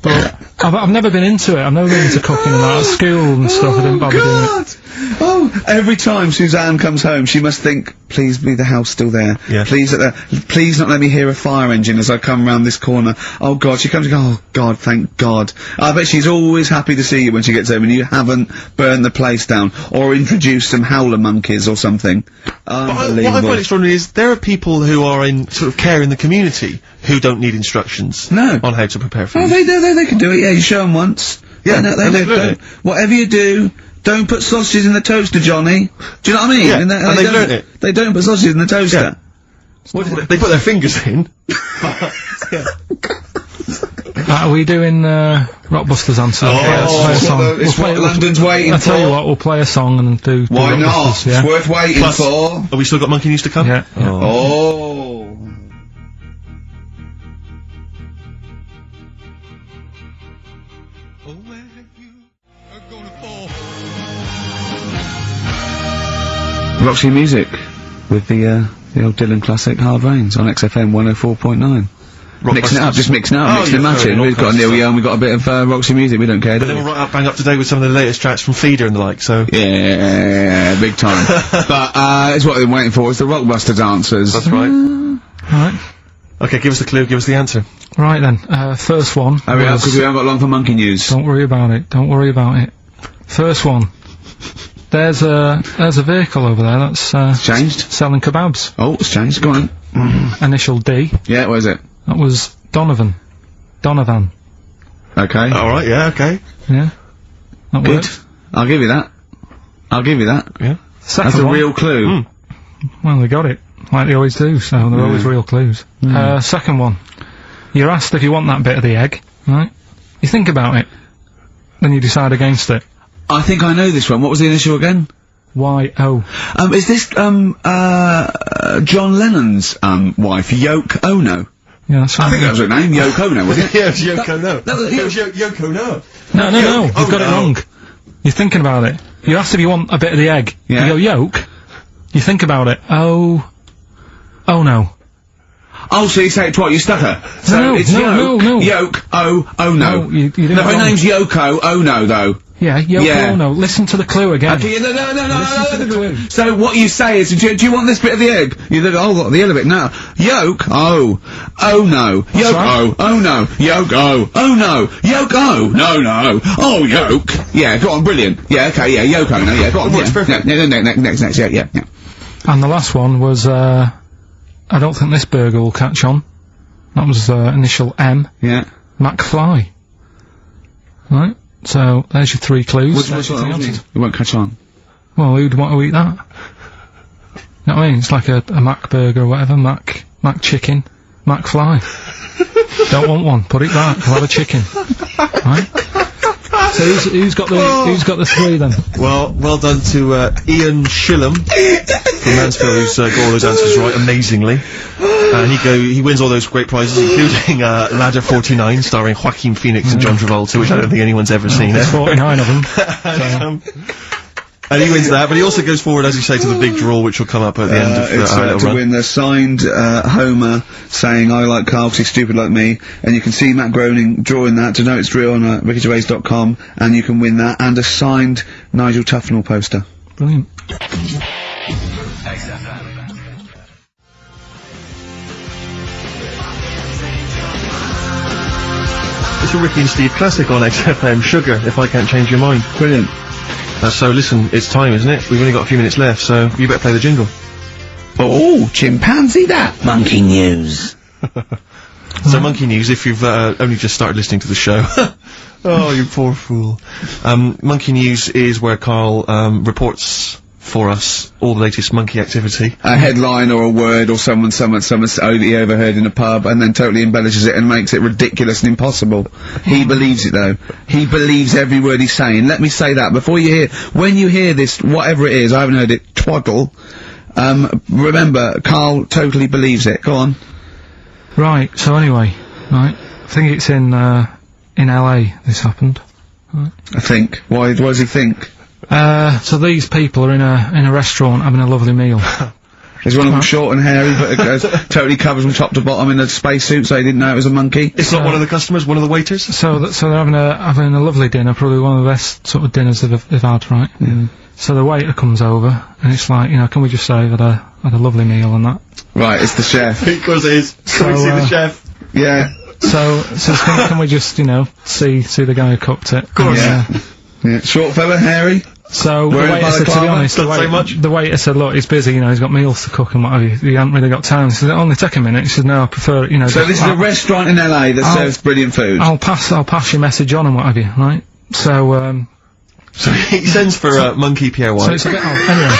But I've never been into it. I've never been into cooking and that. At school and stuff, I didn't bother doing it. Oh, every time Suzanne comes home, she must think, please be the house still there. Yeah. Please not let me hear a fire engine as I come round this corner. Oh God, she comes and goes, oh God, thank God. I bet she's always happy to see you when she gets home and you haven't burned the place down or introduced some howler monkeys or something. Unbelievable. What I find extraordinary is there are people who are in sort of care in the community who don't need instructions No. on how to prepare food. Oh, they do, they can do it, yeah, you show them once. Yeah, they and they've learned don't. Whatever you do, don't put sausages in the toaster, Johnny. Do you know what I mean? Yeah, and they've don't- learned it. They don't put sausages in the toaster. What is it? They put their fingers in. Are we doing Rockbusters answer? Oh, Let's play a it's song. what the- it's what London's waiting I'll tell you for. what, we'll play a song and do Why not? Rockbusters, yeah. It's worth waiting Plus, for. have we still got Monkey News to come? Yeah. Oh. Roxy Music with the old Dylan classic Hard Rains on XFM 104.9. Mixing it up, just mixing it up, mixing and matching. We've got Neil Young, we've got a bit of Roxy Music, we don't care, do But then we? we're right up, bang up to date with some of the latest tracks from Feeder and the like, so... Yeah, big time. But, it's what they're waiting for, is the Rockbusters answers. That's right. Right. Okay, give us the clue, give us the answer. Right then, first one. Hurry up, was- because we haven't got long for Monkey News. Don't worry about it. Don't worry about it. First one. There's a vehicle over there that's Changed? selling kebabs. Oh, it's changed, go on. Initial D. Yeah, what is it? That was Donovan. Okay. Alright, yeah, okay. Yeah. That Good. worked. I'll give you that. I'll give you that. Yeah. Second That's a one. real clue. Well, they got it. Like they always do, so they're always real clues. Second one. You're asked if you want that bit of the egg, right? You think about it. Then you decide against it. I think I know this one. What was the initial again? Y-O. Is this, John Lennon's, wife, Yoko Ono? Yeah, that's right. I think that was her name, Yoko Ono, was it? Yeah, it was Yoko No. That was- It was Yoko No. No, you've got it wrong. You're thinking about it. You're asked if you want a bit of the egg. Yeah. You go, yolk. You think about it. Oh no. Oh, so you say it twice, you stutter. So No, it's no, Yoke, no. Yoke, oh no. No, you didn't No, her wrong. name's Yoko Ono, though. Yeah, Yoko Yeah. Ono. Listen to the clue again. Okay, no. Listen to the clue. So what you say is, do you want this bit of the egg? You think, oh, got the yellow bit. No. Yolk, oh no. Yolk, right. oh no. Yolk, oh no. Yolk, no. Oh, yolk. Yeah, go on, brilliant. Yeah, okay, yeah, Yoko, no, yeah, go on. Well, it's Yeah. perfect. No, next, yeah. And the last one was, I don't think this burger will catch on. That was, initial M. Yeah. McFly. Right? So, there's your three clues. There's your three answers. It won't catch on. Well, who'd want to eat that? You know what I mean? It's like a Mac burger or whatever. Mac chicken. McFly. Don't want one. Put it back. We'll have a chicken. Right? So who's got the three then? Well done to Ian Shillham from Mansfield, who's got all those answers right amazingly. And he wins all those great prizes, including Ladder 49, starring Joaquin Phoenix and John Travolta, which I don't think anyone's ever seen. There's 49 of them. And, And he wins that, but he also goes forward, as you say, to the big draw, which will come up at the end of it's our little to run. win the signed Homer saying I like Karl 'cause he's stupid like me, and you can see Matt Groening drawing that to know it's real on rickygervais.com, and you can win that and a signed Nigel Tufnell poster. Brilliant. It's a Ricky and Steve classic on XFM, Sugar, If I Can't Change Your Mind. Brilliant. So listen, it's time, isn't it? We've only got a few minutes left, so you better play the jingle. Oh, chimpanzee that! Monkey news. So Monkey News, if you've only just started listening to the show. Oh, you poor fool. Monkey News is where Karl reports for us all the latest monkey activity. A headline or a word or someone he overheard in a pub and then totally embellishes it and makes it ridiculous and impossible. He believes it though. He believes every word he's saying. Let me say that before when you hear this, whatever it is, I haven't heard it, twaddle, remember, Karl totally believes it. Go on. Right, so anyway, right, I think it's in LA this happened. Right. I think. Why does he think? So these people are in a restaurant having a lovely meal. Is one of them short and hairy, but totally covers from top to bottom in a spacesuit, so he didn't know it was a monkey? It's not one of the customers, one of the waiters? So they're having a lovely dinner, probably one of the best sort of dinners they've had, right? Yeah. So the waiter comes over, and it's like, can we just say that I had a lovely meal and that? Right, it's the chef. Because it is. Can we see the chef? Yeah. So can we just, see the guy who cooked it? Of course. Yeah. Short fella, hairy? So the waiter said, to be honest, the waiter said, look, he's busy, he's got meals to cook and what have you. He hasn't really got time. He said, only take a minute. He said, no, I prefer, So this is a restaurant in LA that serves brilliant food. I'll pass your message on and what have you, right? So he sends for Monkey Pierre White. So it's a bit anyway.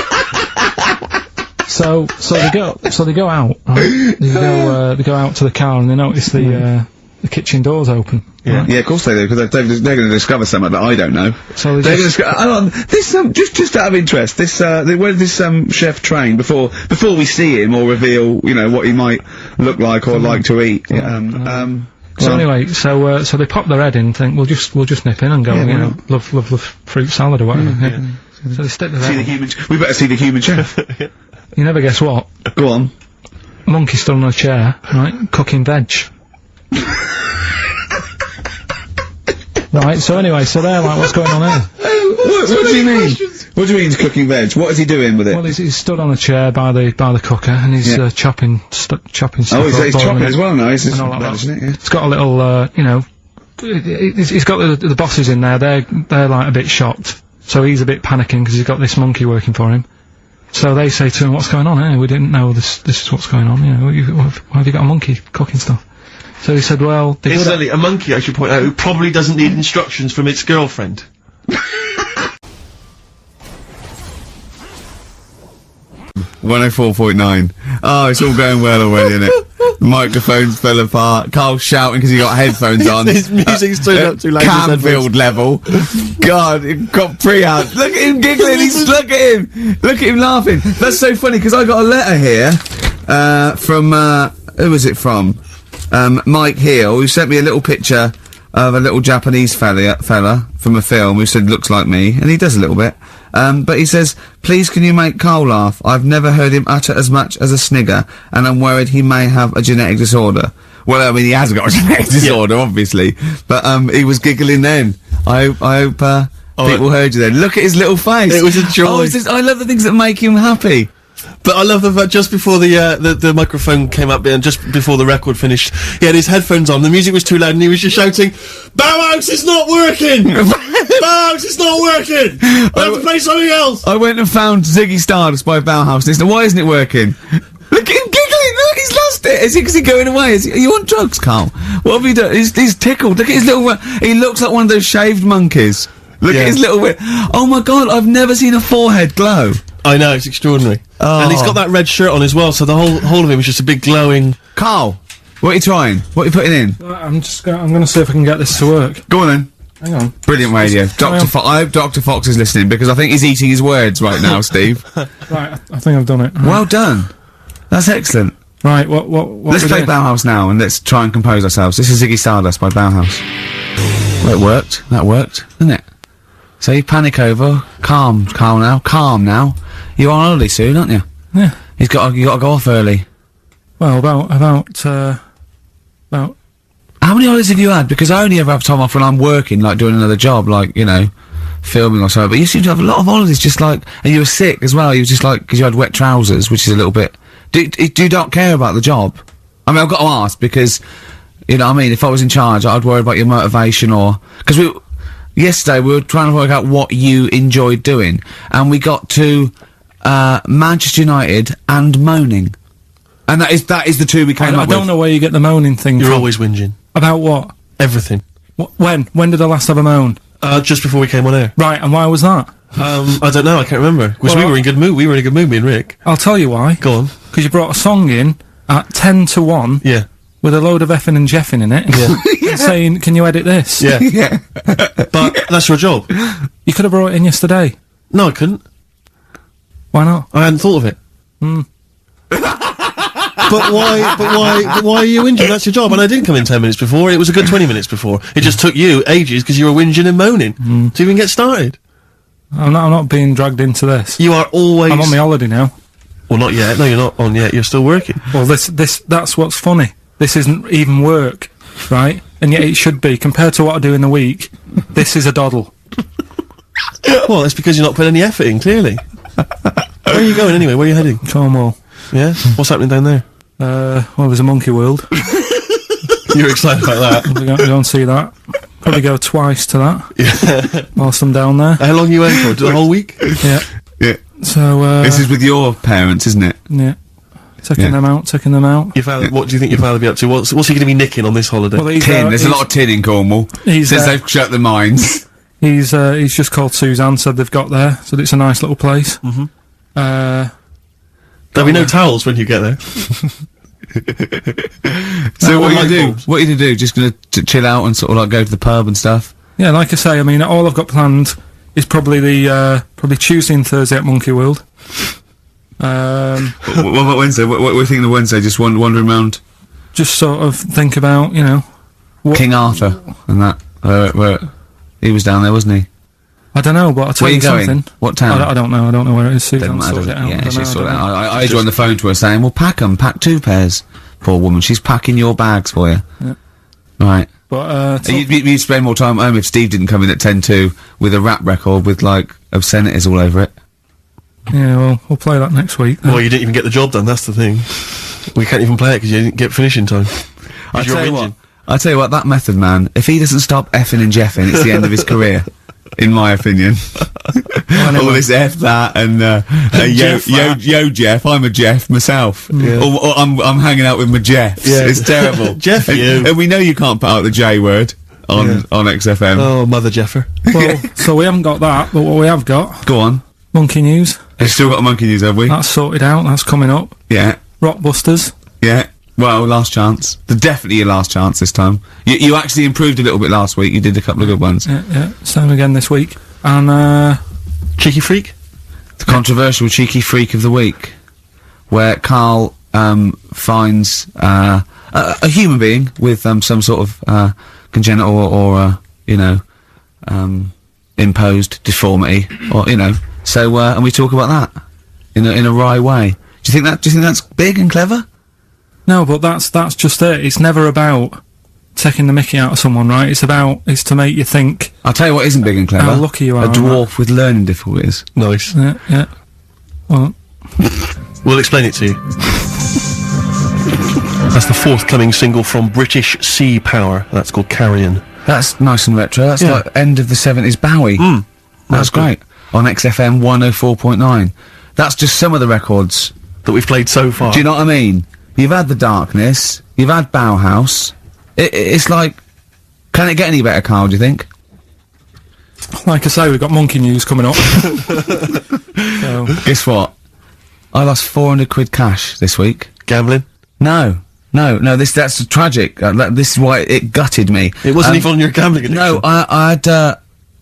So they go out, right? They go out to the car and they notice the kitchen door's open. Yeah. Right? Yeah, of course they do, because they're going to discover something that I don't know. So they're going to this just out of interest, where did this chef train before we see him or reveal, what he might look like or like to eat? So anyway, so they pop their head in and think, we'll just nip in and go, love fruit salad or whatever. Yeah. So they stick their head in. We better see the human chef. You never guess what? Go on. Monkey stood on a chair, right, cooking veg. Right, so anyway, so they're like, what's going on here? What do you mean? What do you mean he's cooking veg? What is he doing with it? Well, he's stood on a chair by the cooker and he's chopping stuff. Oh, he's chopping as well now. Isn't it? Yeah. It's got a little, he's got the bosses in there. They're like a bit shocked. So he's a bit panicking because he's got this monkey working for him. So they say to him, "What's going on here? We didn't know this is what's going on. Why have you got a monkey cooking stuff?" So he said, "Well, it's only a monkey, I should point out, who probably doesn't need instructions from its girlfriend." 104.9. Oh, it's all going well already, isn't it? Microphones fell apart. Carl's shouting because he got headphones on. His music's turned up too loud. Canfield level. God, it got pre-out. Look at him giggling. Look at him. Look at him laughing. That's so funny because I got a letter here from who was it from? Mike Heel, who sent me a little picture of a little Japanese fella from a film who said looks like me, and he does a little bit. But he says, please can you make Karl laugh? I've never heard him utter as much as a snigger, and I'm worried he may have a genetic disorder. Well, I mean, he has got a genetic disorder, obviously, but he was giggling then. I hope people heard you then. Look at his little face. It was a joy. Oh, I love the things that make him happy. But I love the fact just before the microphone came up and just before the record finished, he had his headphones on, the music was too loud and he was just shouting, Bauhaus is not working! Bauhaus is not working! I have to play something else! I went and found Ziggy Stardust by Bauhaus and he said, why isn't it working? Look at him giggling! Look, he's lost it! Is he going away? Are you on drugs, Karl? What have you done? He's tickled. Look at his little... He looks like one of those shaved monkeys. Look at his little... Oh my god, I've never seen a forehead glow. I know, it's extraordinary. Oh. And he's got that red shirt on as well, so the whole of him is just a big glowing... Karl, what are you trying? What are you putting in? I'm going to see if I can get this to work. Go on then. Hang on. Brilliant radio. I hope Dr. Fox is listening, because I think he's eating his words right now, Steve. Right, I think I've done it. Right. Well done. That's excellent. Right, what let's play Bauhaus now, and let's try and compose ourselves. This is Ziggy Stardust by Bauhaus. Well, it worked. That worked, didn't it? So you panic over, Calm now. You're on holiday soon, aren't you? Yeah. You got to go off early. Well, about How many holidays have you had? Because I only ever have time off when I'm working, like doing another job, like, you know, filming or something. But you seem to have a lot of holidays, just like, and you were sick as well. You were just like, because you had wet trousers, which is a little bit. Do you not care about the job? I mean, I've got to ask because, you know what I mean, if I was in charge, I'd worry about your motivation or, because yesterday we were trying to work out what you enjoyed doing, and we got to, Manchester United and moaning. And that is the two we came up with. I don't know where you get the moaning thing You're from. always whinging. About what? Everything. When did I last have a moan? Just before we came on air. Right, and why was that? I don't know, I can't remember. Because we were in good mood, me and Rick. I'll tell you why. Go on. Because you brought a song in at 10 to 1. Yeah. With a load of effing and jeffing in it. Yeah. And saying, can you edit this? Yeah. Yeah. But that's your job. You could have brought it in yesterday. No, I couldn't. Why not? I hadn't thought of it. But why are you whinging? That's your job. And I didn't come in 10 minutes before. It was a good 20 minutes before. It just took you ages because you were whinging and moaning to even get started. I'm not being dragged into this. You are always... I'm on my holiday now. Well, not yet. No, you're not on yet. You're still working. Well, that's what's funny. This isn't even work, right? And yet it should be. Compared to what I do in the week, this is a doddle. Well, it's because you're not putting any effort in, clearly. Where are you going anyway? Where are you heading? Cornwall. Yeah? What's happening down there? Well, there's a monkey world. You're excited about that? We're going to go and see that. Probably go twice to that. Yeah. Whilst I'm down there. How long are you in for? The whole week? Yeah. Yeah. So, this is with your parents, isn't it? Yeah. Taking them out. Your father, what do you think your father will be up to? What's he going to be nicking on this holiday? Well, There's a lot of tin in Cornwall. Since they've shut the mines. He's just called Suzanne, said they've got there, so it's a nice little place. There'll be no towels when you get there. So what are you do? What are you to do? Just gonna chill out and sort of like go to the pub and stuff? Yeah, like I say, I mean, all I've got planned is probably probably Tuesday and Thursday at Monkey World. What about Wednesday? What are you thinking of Wednesday? Just wandering around? Just sort of think about, you know... King Arthur and that. Where he was down there, wasn't he? I don't know, but I'll tell Where you going? something. What town? I don't know. I don't know where it is. Suzanne Doesn't sorted matter. it out. Yeah, she's sorted it don't know. out. I had you on the phone to her saying, well, pack 'em. Pack 2 pairs. Poor woman. She's packing your bags for you. Yeah. Right. But, you'd spend more time at home if Steve didn't come in at 10-2 with a rap record with, like, obscenities all over it. yeah, well, we'll play that next week. Well, you didn't even get the job done, that's the thing. We can't even play it because you didn't get finishing time. I tell you what, that Method Man, if he doesn't stop effing and jeffing, it's the end of his career. In my opinion. All this F that and yo Jeff, I'm a Jeff myself. Yeah. Or I'm hanging out with my Jeffs. Yeah. It's terrible. Jeff, and we know you can't put out the J word on XFM. Oh, Mother Jeffer. Well, so we haven't got that, but what we have got... Go on. Monkey News. We've still got Monkey News, have we? That's sorted out. That's coming up. Yeah. Rockbusters. Yeah. Well, last chance. Definitely your last chance this time. You actually improved a little bit last week. You did a couple of good ones. Yeah. Same again this week. And, Cheeky Freak? The controversial Cheeky Freak of the Week. Where Karl, finds, a human being with, some sort of, congenital or you know, imposed deformity, or, you know. So, and we talk about that in a wry way. Do you think that's big and clever? no, but that's just it. It's never about taking the mickey out of someone, right? It's to make you think. I'll tell you what isn't big and clever. How lucky you are A on dwarf with learning difficulties. Nice. Yeah. Well, We'll explain it to you. That's the forthcoming single from British Sea Power. That's called Carrion. That's nice and retro. That's like end of the 70s Bowie. That's great. On XFM 104.9. That's just some of the records that we've played so far. Do you know what I mean? You've had The Darkness, you've had Bauhaus. It's like, can it get any better, Karl, do you think? like I say, we've got Monkey News coming up. So. Guess what? I lost 400 quid cash this week. Gambling? No, that's tragic. This is why it gutted me. It wasn't even on your gambling addiction. No, I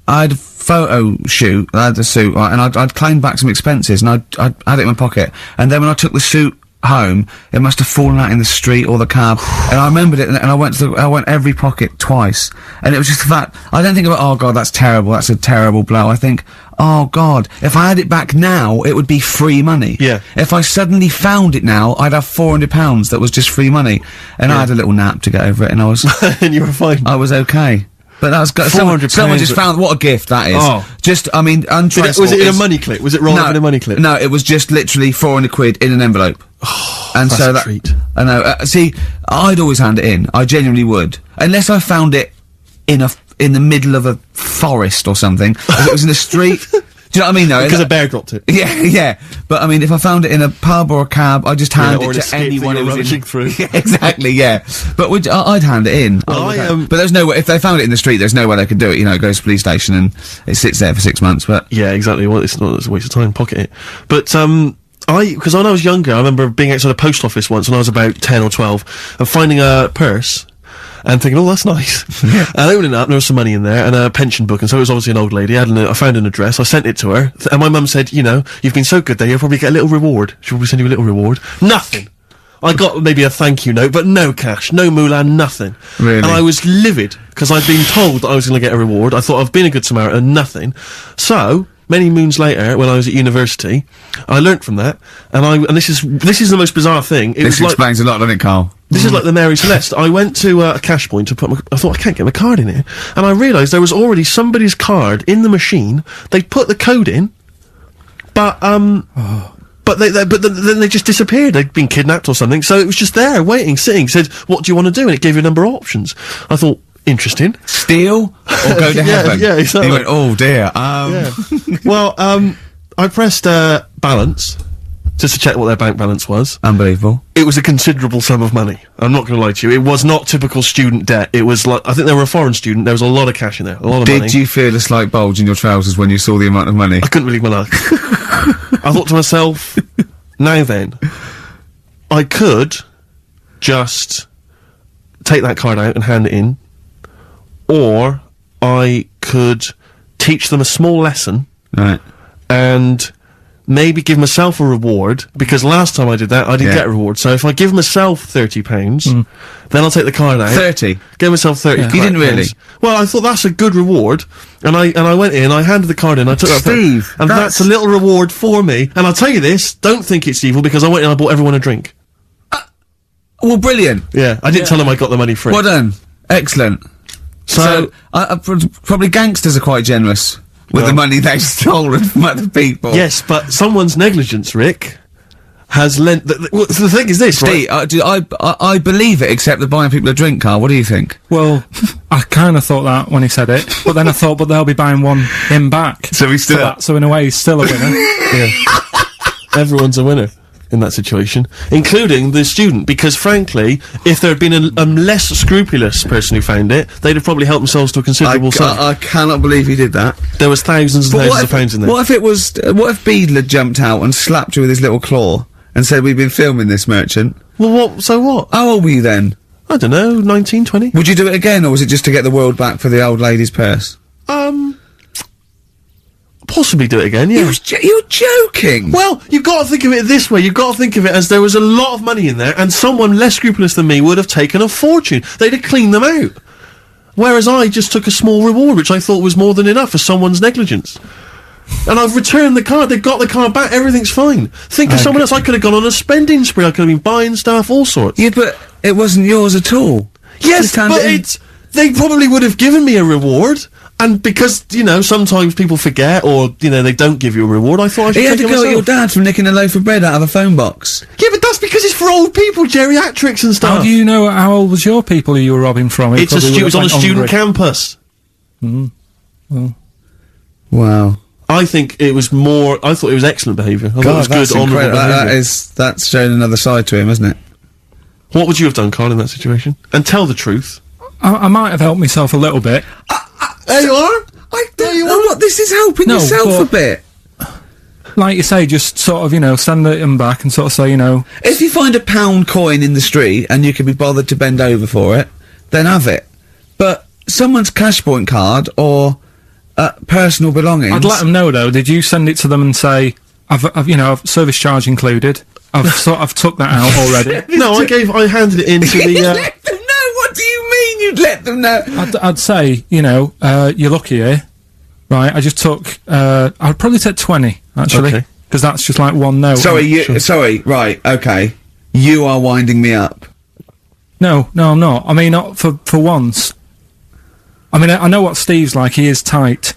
had a photo shoot, I had a suit, right, and I'd claimed back some expenses, and I had it in my pocket, and then when I took the suit home, it must have fallen out in the street or the cab. And I remembered it, and I went every pocket twice. And it was just the fact, I don't think about, oh God, that's terrible, that's a terrible blow. I think, oh God, if I had it back now, it would be free money. Yeah. If I suddenly found it now, I'd have £400 that was just free money. And I had a little nap to get over it, and I was... and you were fine. I was okay. But that was someone just found, what a gift that is. Oh. Just, I mean, untransport. Was it in a money clip? Was it rolled up in a money clip? No, it was just literally £400 in an envelope. Oh, and that's so a that, treat. I know, see, I'd always hand it in. I genuinely would. Unless I found it in the middle of a forest or something. If it was in the street. Do you know what I mean, though? Because a bear dropped it. Yeah. But, I mean, if I found it in a pub or a cab, I'd just hand it to anyone who was rummaging through. Yeah, exactly, yeah. But I'd hand it in. But there's no way, if they found it in the street, there's no way they could do it. You know, it goes to the police station and it sits there for 6 months, but... Yeah, exactly. Well, it's not, it's a waste of time, pocket it. But, because when I was younger, I remember being outside a post office once when I was about 10 or 12, and finding a purse, and thinking, oh, that's nice. And opening it up, there was some money in there, and a pension book, and so it was obviously an old lady. I found an address, I sent it to her, and my mum said, you know, you've been so good there, you'll probably get a little reward. She'll probably send you a little reward. Nothing! I got maybe a thank you note, but no cash, no moolah, nothing. Really? And I was livid, because I'd been told that I was going to get a reward. I thought I've been a good Samaritan, nothing. So, many moons later, when I was at university, I learnt from that, and this is the most bizarre thing. This explains a lot, doesn't it, Karl? This is like the Mary Celeste. I went to a cash point to put I thought, I can't get my card in here. And I realised there was already somebody's card in the machine. They'd put the code in, but then they just disappeared. They'd been kidnapped or something. So it was just there, waiting, sitting, said, what do you want to do? And it gave you a number of options. I thought, interesting. Steal or go to heaven? Yeah, exactly. He went, oh dear. Yeah. Well, I pressed, balance, just to check what their bank balance was. Unbelievable. It was a considerable sum of money. I'm not gonna lie to you. It was not typical student debt. It was like, I think they were a foreign student. There was a lot of cash in there. A lot of money. Did you feel a slight bulge in your trousers when you saw the amount of money? I couldn't believe my luck. I thought to myself, now then, I could just take that card out and hand it in, or I could teach them a small lesson. Right. And maybe give myself a reward, because last time I did that, I didn't get a reward. So if I give myself £30, then I'll take the card out. 30? Give myself 30 You didn't really? Well, I thought that's a good reward, and I went in, I handed the card in, I took Steve, and that's a little reward for me. And I'll tell you this, don't think it's evil, because I went in and I bought everyone a drink. Well, brilliant. Yeah, I didn't tell them I got the money free. Well done. Excellent. So probably gangsters are quite generous with the money they've stolen from other people. Yes, but someone's negligence, Rick, has lent... the thing is this, Steve, right? I believe it, except that buying people a drink, Karl. What do you think? Well, I kind of thought that when he said it, but then I thought, but they'll be buying him back. So he's still... So in a way, he's still a winner. Yeah. Everyone's a winner in that situation, including the student, because frankly, if there had been a less scrupulous person who found it, they'd have probably helped themselves to a considerable sum. I cannot believe he did that. There was thousands and thousands of pounds in there. What if it was, what if Beadle had jumped out and slapped you with his little claw and said, we've been filming this merchant? Well, so what? How old were you then? I don't know, 19, 20? Would you do it again, or was it just to get the world back for the old lady's purse? Possibly do it again, yeah. You're joking! Well, you've got to think of it this way. You've got to think of it as there was a lot of money in there, and someone less scrupulous than me would have taken a fortune. They'd have cleaned them out. Whereas I just took a small reward, which I thought was more than enough for someone's negligence. And I've returned the card, they've got the card back, everything's fine. Think of someone else, I could have gone on a spending spree, I could have been buying stuff, all sorts. Yeah, but it wasn't yours at all. Yes, but they probably would have given me a reward. And because, you know, sometimes people forget, or, you know, they don't give you a reward, I thought I should take it myself. He had to go at your dad from nicking a loaf of bread out of a phone box. Yeah, but that's because it's for old people, geriatrics and stuff. How do you know how old was your people who you were robbing from? It was on a student campus. Well. Wow. I think it was more, I thought it was excellent behaviour. I thought it was good, honourable behaviour. That's showing another side to him, isn't it? What would you have done, Karl, in that situation? And tell the truth. I might have helped myself a little bit. There you are! There you are! What, this is helping yourself a bit! Like you say, just sort of, you know, stand at him back and sort of say, you know... If you find a £1 coin in the street and you can be bothered to bend over for it, then have it. But someone's cash point card or personal belongings... I'd let them know, though. Did you send it to them and say, I've service charge included? I've took that out already. No, I handed it in to the, Let them know. What do you mean you'd let them know? I'd say, you're lucky here. Right, I just took, I'd probably take 20, actually. Okay. Because that's just like one note. Sorry, right, okay. You are winding me up. No, I'm not. I mean, not for once. I mean, I know what Steve's like. He is tight,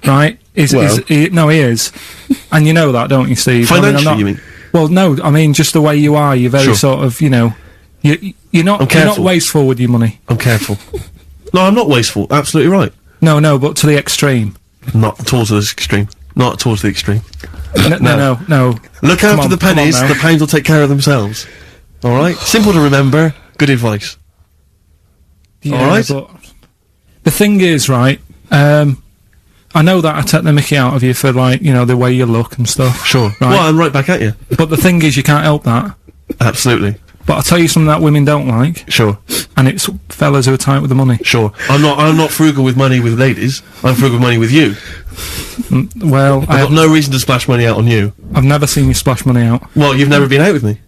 right? He is. And you know that, don't you, Steve? Financially, you mean? Well, no, I mean, just the way you are. You're very sort of, you're not wasteful with your money. I'm careful. No, I'm not wasteful. Absolutely right. No, but to the extreme. Not towards the extreme. Not towards the extreme. No. Look after the pennies, the pounds will take care of themselves. Alright? Simple to remember, good advice. Yeah, alright? But the thing is, right, I know that I take the mickey out of you for, like, the way you look and stuff. Sure. Right? Well, I'm right back at you. But the thing is, you can't help that. Absolutely. But I'll tell you something that women don't like. Sure. And it's fellas who are tight with the money. Sure. I'm not frugal with money with ladies. I'm frugal with money with you. Well, I've got no reason to splash money out on you. I've never seen you splash money out. Well, you've never been out with me.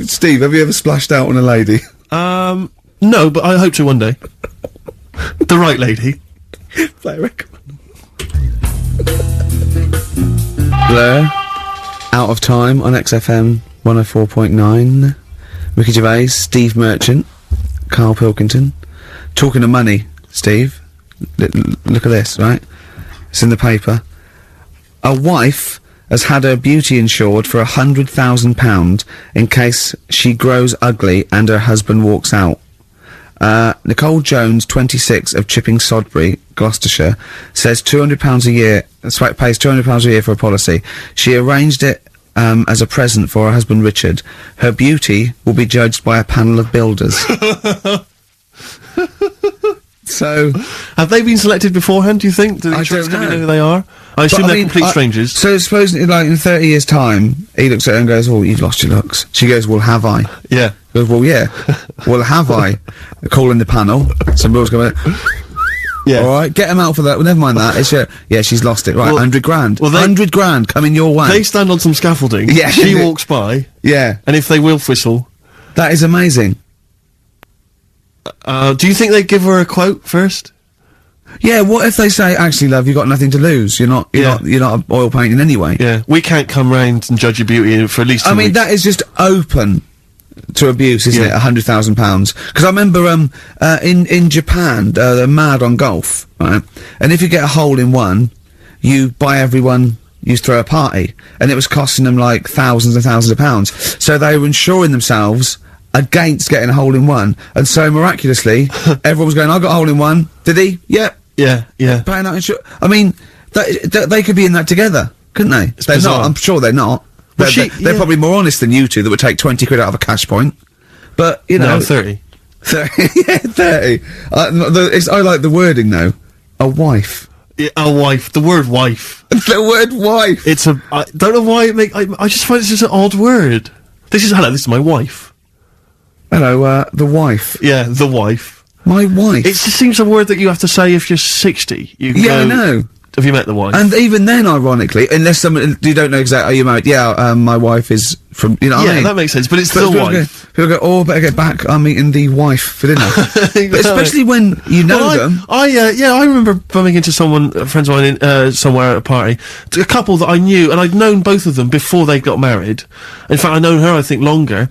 Steve, have you ever splashed out on a lady? No, but I hope to one day. The right lady. Play a record. Blur. Out of Time on XFM 104.9. Ricky Gervais, Steve Merchant, Karl Pilkington. Talking of money, Steve. Look at this, right? It's in the paper. A wife has had her beauty insured for £100,000 in case she grows ugly and her husband walks out. Nicole Jones, 26, of Chipping Sodbury, Gloucestershire, says £200 a year, pays £200 a year for a policy. She arranged it as a present for her husband Richard. Her beauty will be judged by a panel of builders. So, have they been selected beforehand, do you think? Do the insurance company know who they are? I assume they're complete strangers. So supposing, like, in 30 years' time, he looks at her and goes, "Oh, you've lost your looks." She goes, "Well, have I?" Yeah. He goes, "Well, yeah." "Well, have I?" Calling the panel. Some rules going, yeah. Alright, get him out for that. Well, never mind that. It's yeah, she's lost it. Right, Well, 100 grand. well, 100 grand coming your way. They stand on some scaffolding. Yeah. She walks by. Yeah. And if they wolf whistle. That is amazing. Do you think they give her a quote first? Yeah, what if they say, "Actually, love, you've got nothing to lose. You're not oil painting anyway." Yeah. We can't come round and judge your beauty for at least 2 weeks. That is just open to abuse, isn't it? £100,000. Because I remember, in Japan, they're mad on golf, right? And if you get a hole in one, you buy everyone, you throw a party. And it was costing them, like, thousands and thousands of pounds. So they were insuring themselves against getting a hole in one. And so, miraculously, everyone was going, "I got a hole in one." Did he? Yep. Yeah. Paying out insurance. I mean, they could be in that together, couldn't they? They're bizarre. not. I'm sure they're not. Well, they're probably more honest than you two that would take 20 quid out of a cash point. But, No, 30. 30. Yeah, 30. I like the wording, though. A wife. Yeah, a wife. The word wife. The word wife. I don't know why I just find it's just an odd word. This is my wife. Hello, the wife. Yeah, the wife. My wife. It just seems a word that you have to say if you're 60. You can Yeah, I go, know. Have you met the wife? And even then, ironically, unless someone, you don't know exactly, are you married? Yeah, my wife is from, what I mean? that makes sense, but it's the wife. People go, "Oh, better get back, I'm meeting the wife for dinner." Exactly. But especially when you know them. I remember bumping into friends of mine somewhere at a party, a couple that I knew, and I'd known both of them before they got married. In fact, I'd known her, I think, longer.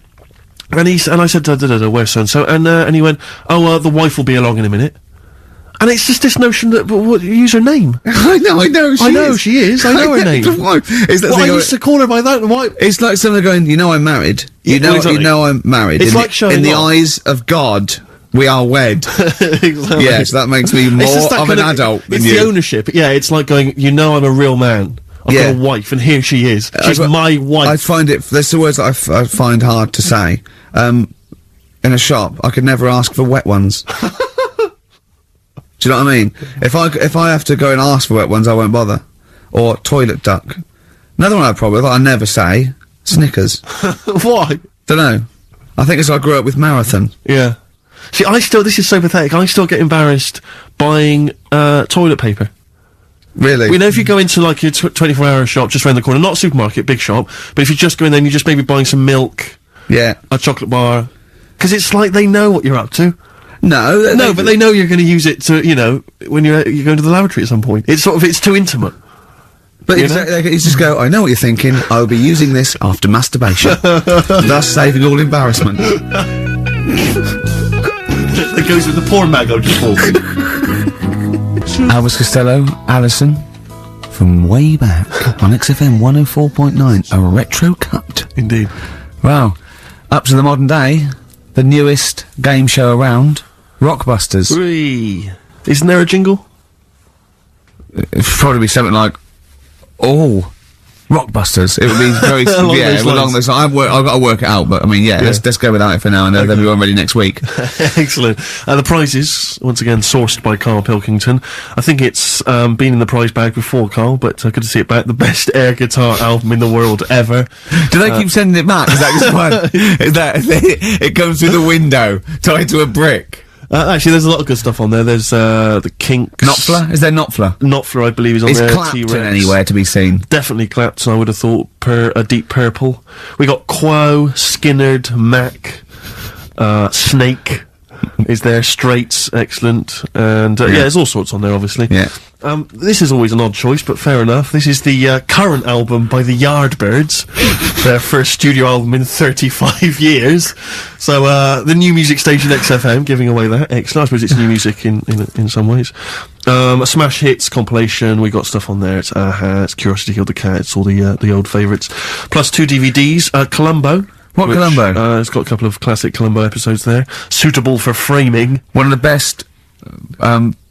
And I said, "Where's so-and-so?" And he went, "Oh, the wife will be along in a minute." And it's just this notion that, use her name. I know she is. I know her name. I used to call her by that. Why? It's like someone going, "You know I'm married. You know I'm married." It's like showing in the off. eyes of God, we are wed. Exactly. Yes, that makes me more of an adult than it's you. the ownership. Yeah, it's like going, I'm a real man. I've got a wife, and here she is. She's my wife. I find it, there's the words that I find hard to say. In a shop, I could never ask for wet ones. Do you know what I mean? If I have to go and ask for wet ones, I won't bother. Or toilet duck. Another one I have a problem with, I never say, Snickers. Why? Dunno. I think it's I grew up with Marathon. Yeah. See, this is so pathetic, I still get embarrassed buying, toilet paper. Really? We know if you go into like your 24-hour shop just around the corner, not a supermarket, big shop, but if you just go in there and you're just maybe buying some milk, Yeah. a chocolate bar, because it's like they know what you're up to. No, No, but they know you're going to use it to, you know, when you're going to the lavatory at some point. It's sort of, it's too intimate. But You it's, know? you just go, I know what you're thinking, I'll be using this after masturbation. Thus saving all embarrassment. That goes with the porn mag I'm just walking. Elvis Costello, Alison, from way back on XFM 104.9, a retro cut. Indeed. Wow. Up to the modern day, the newest game show around, Rockbusters. Whee. Isn't there a jingle? It'd probably be something like, oh, Rockbusters. It would be very, Along yeah, those along lines. those lines. I've got to work it out, but I mean, yeah, let's go with that for now, and they'll be on ready next week. Excellent. The prizes, once again, sourced by Karl Pilkington. I think it's been in the prize bag before, Karl, but good to see it back. The best air guitar album in the world ever. Do they keep sending it back? Is that just one? Is that it comes through the window, tied to a brick? Actually, there's a lot of good stuff on there. There's the Kinks. Knopfler? Is there Knopfler? Knopfler, I believe, is on Is there. Clapton T-Rex. anywhere to be seen? Definitely Clapton, I would have thought. A Deep Purple. We got Quo, Skinnerd, Mac, Snake is there, Straits, excellent, and yeah, there's all sorts on there, obviously. Yeah. This is always an odd choice, but fair enough. This is the current album by the Yardbirds, their first studio album in 35 years. So the new music station XFM giving away that. Excellent. I suppose it's new music in some ways. A Smash Hits compilation. We got stuff on there. It's Aha, it's Curiosity Killed the Cat. It's all the old favourites. Plus 2 DVDs. Columbo. What Columbo? It's got a couple of classic Columbo episodes there. Suitable for framing. One of the best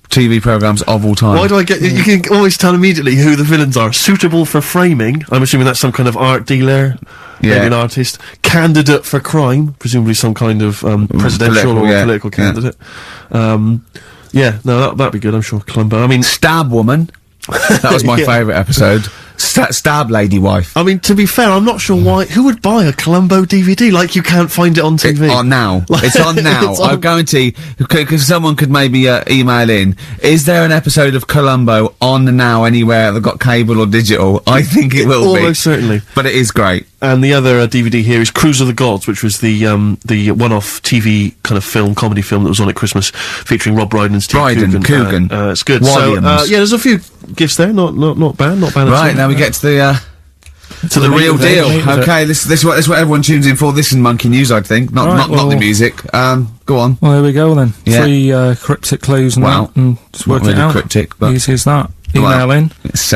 TV programmes of all time. Why do I get... You can always tell immediately who the villains are. Suitable for framing. I'm assuming that's some kind of art dealer. Yeah. Maybe an artist. Candidate for crime. Presumably some kind of presidential political candidate. Yeah, no, that'd be good, I'm sure. Columbo. I mean... Stab Woman. That was my favourite episode. Stab Lady Wife. I mean, to be fair, I'm not sure why... Who would buy a Columbo DVD? Like, you can't find it on TV. It's on now. It's on now. I guarantee, because someone could maybe email in, is there an episode of Columbo on now anywhere that got cable or digital? I think it will be. Almost certainly. But it is great. And the other DVD here is Cruise of the Gods, which was the one-off TV kind of film, comedy film that was on at Christmas, featuring Rob Brydon and Steve Coogan. It's good. Williams. So, yeah, there's a few gifts there, not bad at all. Right, now we get to the real deal. Okay, this is what everyone tunes in for. This is Monkey News, I think. Not the music. Go on. Well, there we go then. Yeah. 3 cryptic clues and that, and just work Not it really out. cryptic, but Easy as that. Email in. It's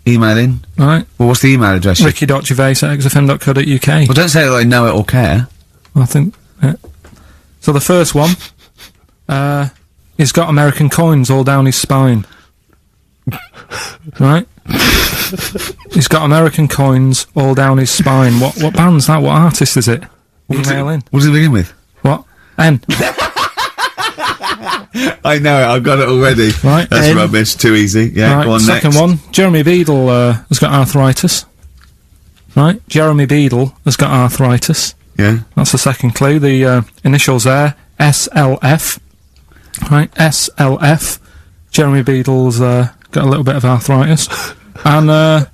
email in. Right. Well, what's the email address? ricky.gervais@xfm.co.uk. Well, don't say that I know it or care. I think. Yeah. So the first one, he's got American coins all down his spine. Right? He's got American coins all down his spine. What band's that? What artist is it? Email in. What does it begin with? What? N. I know it, I've got it already. Right. That's N. rubbish, too easy. Yeah, Right, go on second next. one. Jeremy Beadle has got arthritis. Right? Jeremy Beadle has got arthritis. Yeah. That's the second clue. The initials there, SLF. Right? SLF. Jeremy Beadle's got a little bit of arthritis. And the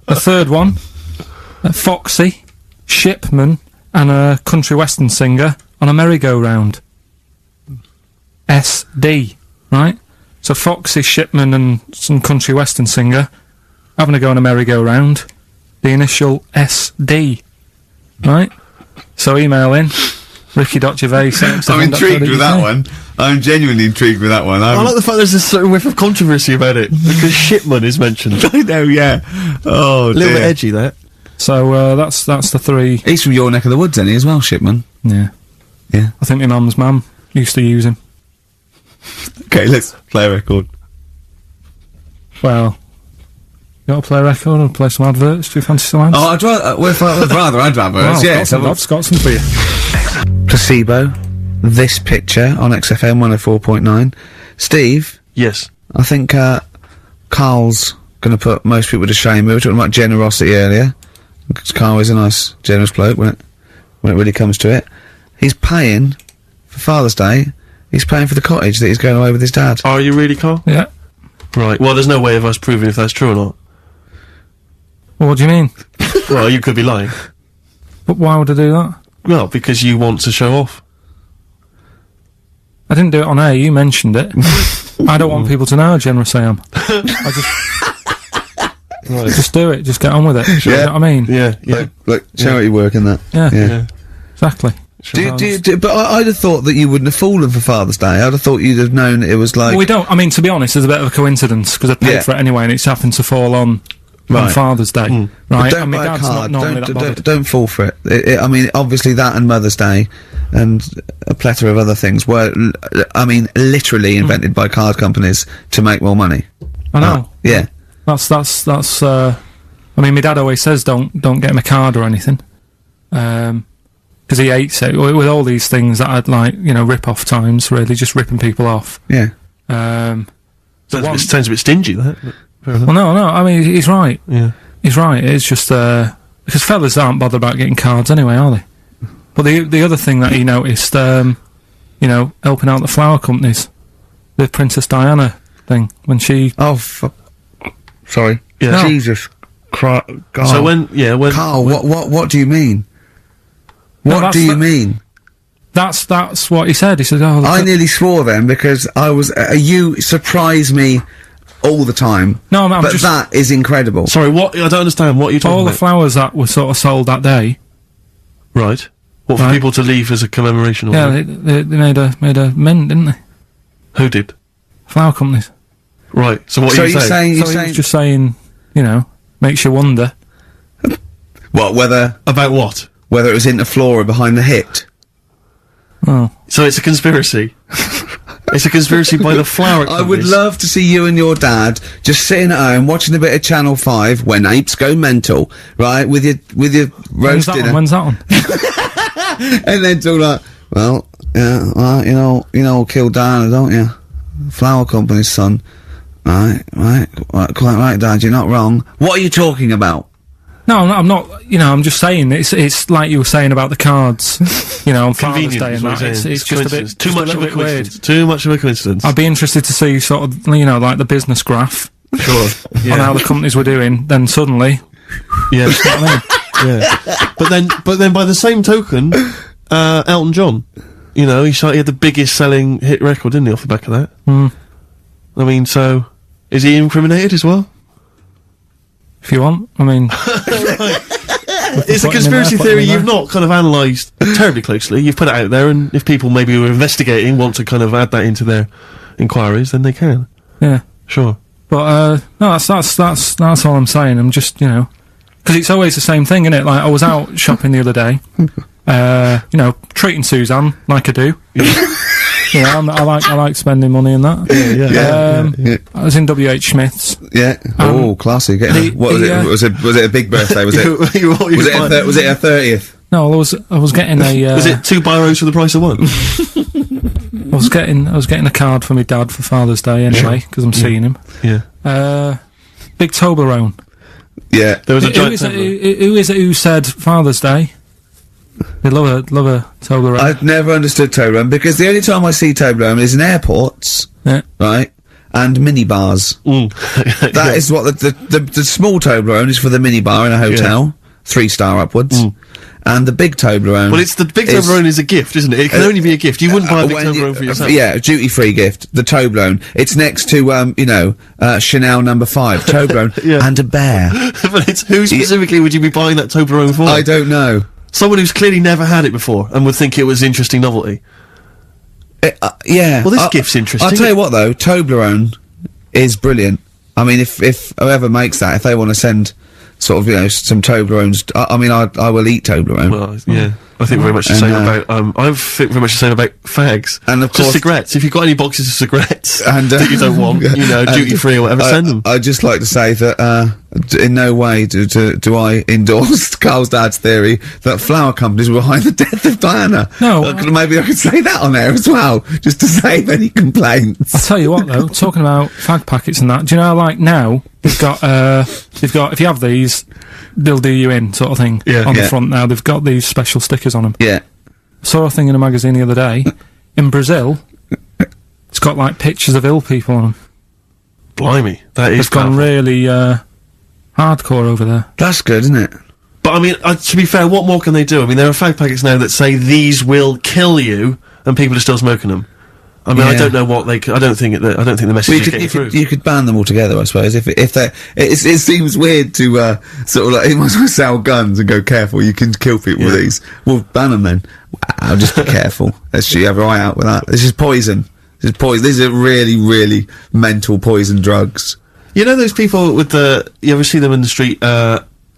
third one, Foxy, Shipman, and a country western singer on a merry-go-round. SD. Right? So Foxy, Shipman, and some country western singer having a go on a merry-go-round. The initial SD. Right? So email in, ricky.gervais. I'm intrigued with that one. I'm genuinely intrigued with that one. I like the fact there's a certain whiff of controversy about it, because Shipman is mentioned. I know, yeah. Oh, A little bit edgy, that. So that's the 3. He's from your neck of the woods, isn't he, as well, Shipman? Yeah. Yeah. I think my mum's mum used to use him. Okay, let's play a record. Well, you want to play a record or play some adverts? Do you fancy some ads? Oh, I'd rather adverts, Well, yes. I've got some for you. Placebo, this picture on XFM 104.9. Steve, Yes. I think Karl's going to put most people to shame. We were talking about generosity earlier. Because Karl is a nice, generous bloke when it really comes to it. He's paying for Father's Day. He's paying for the cottage that he's going away with his dad. Are you really, Karl? Yeah. Right. Well, there's no way of us proving if that's true or not. Well, what do you mean? Well, you could be lying. But why would I do that? Well, because you want to show off. I didn't do it on air, you mentioned it. I don't want people to know how generous I am. I just do it, just get on with it. You know what I mean? Yeah. Like charity work and that. Yeah. Exactly. But I'd have thought that you wouldn't have fallen for Father's Day. I'd have thought you'd have known it was like... Well, we don't, I mean, to be honest, there's a bit of a coincidence, because I paid for it anyway, and it's happened to fall on Father's Day. Right? But don't and my buy a dad's card. not normally that bothered. Don't fall for it. I mean, obviously that and Mother's Day and a plethora of other things were, I mean, literally invented by card companies to make more money. I know. Yeah. That's, I mean, my dad always says don't get him a card or anything. Because he hates it, with all these things that I'd like, you know, rip-off times, really, just ripping people off. Yeah. Sounds a bit stingy, that. Well, no, I mean, he's right. Yeah. He's right, it's just, because fellas aren't bothered about getting cards anyway, are they? But the other thing that he noticed, you know, helping out the flower companies, the Princess Diana thing, when she... Oh, sorry. Yeah. No. Jesus Christ. So when... Carl, what do you mean? No, What do you mean? That's what he said. He said, "Oh, I nearly swore then because I was. You surprise me all the time. No, I'm but just... that is incredible. Sorry, what? I don't understand. What you're talking all about? the flowers that were sort of sold that day. Right. What, for people to leave as a commemoration? Or Yeah, they made a mint, didn't they? Who did? Flower companies. Right. So what are you saying? He was just saying, you know, makes you wonder. What? About what? Whether it was Interflora behind the hit. Oh. So it's a conspiracy. It's a conspiracy by the flower companies. I would love to see you and your dad just sitting at home watching a bit of Channel 5 when apes go mental, right? With your roast dinner. When's that on? And then talk like, well, yeah, well, you know, kill Diana, don't you? Flower company's son. Right, quite right, Dad, you're not wrong. What are you talking about? No, I'm not, you know, I'm just saying, it's like you were saying about the cards, you know, on Father's Day and that, it's just a bit, too much of a weird. coincidence. Too much of a coincidence. I'd be interested to see sort of, you know, like the business graph. Sure. On how the companies were doing, then suddenly, yeah. you know what I mean? Yeah. But then by the same token, Elton John, you know, he had the biggest selling hit record, didn't he, off the back of that? I mean, so, is he incriminated as well? If you want, I mean... It's a conspiracy theory you've not kind of analysed terribly closely. You've put it out there, and if people maybe who are investigating want to kind of add that into their inquiries, then they can. Yeah. Sure. But, no, that's all I'm saying. I'm just, you know... Because it's always the same thing, innit? Like, I was out shopping the other day, you know, treating Suzanne, like I do. You know, I like spending money and that. Yeah. I was in WH Smith's. Yeah. Oh, classy. What was it? Was it a big birthday? Was it? was it a 30th? No, I was getting a. Was it 2 biros for the price of 1? I was getting a card for my dad for Father's Day anyway, because I'm seeing him. Yeah. Big Toblerone. Yeah. There was a giant. Who is it who said Father's Day? They love a Toblerone. I've never understood Toblerone because the only time I see Toblerone is in airports, right, and minibars. That is what the small Toblerone is for the minibar in a hotel, 3-star upwards, and the big Toblerone. Well, it's the big Toblerone is a gift, isn't it? It can only be a gift. You wouldn't buy a big Toblerone for yourself. Yeah, duty-free gift. The Toblerone. It's next to you know, Chanel No. 5 Toblerone and a bear. But it's who specifically would you be buying that Toblerone for? I don't know. Someone who's clearly never had it before and would think it was interesting novelty. Yeah. Well, this gift's interesting. I'll tell you what, though, Toblerone is brilliant. I mean, if whoever makes that, if they want to send sort of, you know, some Toblerones, I mean, I will eat Toblerone. Well, yeah. I think very much the same about, I think very much the same about fags. And of course... Just cigarettes. If you've got any boxes of cigarettes and, that you don't want, you know, duty-free or whatever, send them. I'd just like to say that, in no way do I endorse Carl's dad's theory that flower companies were behind the death of Diana. No. Maybe I could say that on air as well, just to save any complaints. I'll tell you what, though, talking about fag packets and that, do you know, like, now, they've got, if you have these, they'll do you in, sort of thing, on the front now. They've got these special stickers on them. Yeah. Saw a thing in a magazine the other day. In Brazil, it's got, like, pictures of ill people on them. Blimey, that is It's gone powerful. really, hardcore over there. That's good, isn't it? But I mean, to be fair, what more can they do? I mean, there are fag packets now that say these will kill you, and people are still smoking them. I mean, I Yeah. don't know what they. I don't think the message is getting through. You could ban them altogether, I suppose. If they, it seems weird to sort of like you might as well sell guns and go careful. You can kill people with these. Well, ban them then. I'll just be careful. Let's shoot your eye out with that. This is poison. This is poison. These are really, really mental poison drugs. You know those people with you ever see them in the street,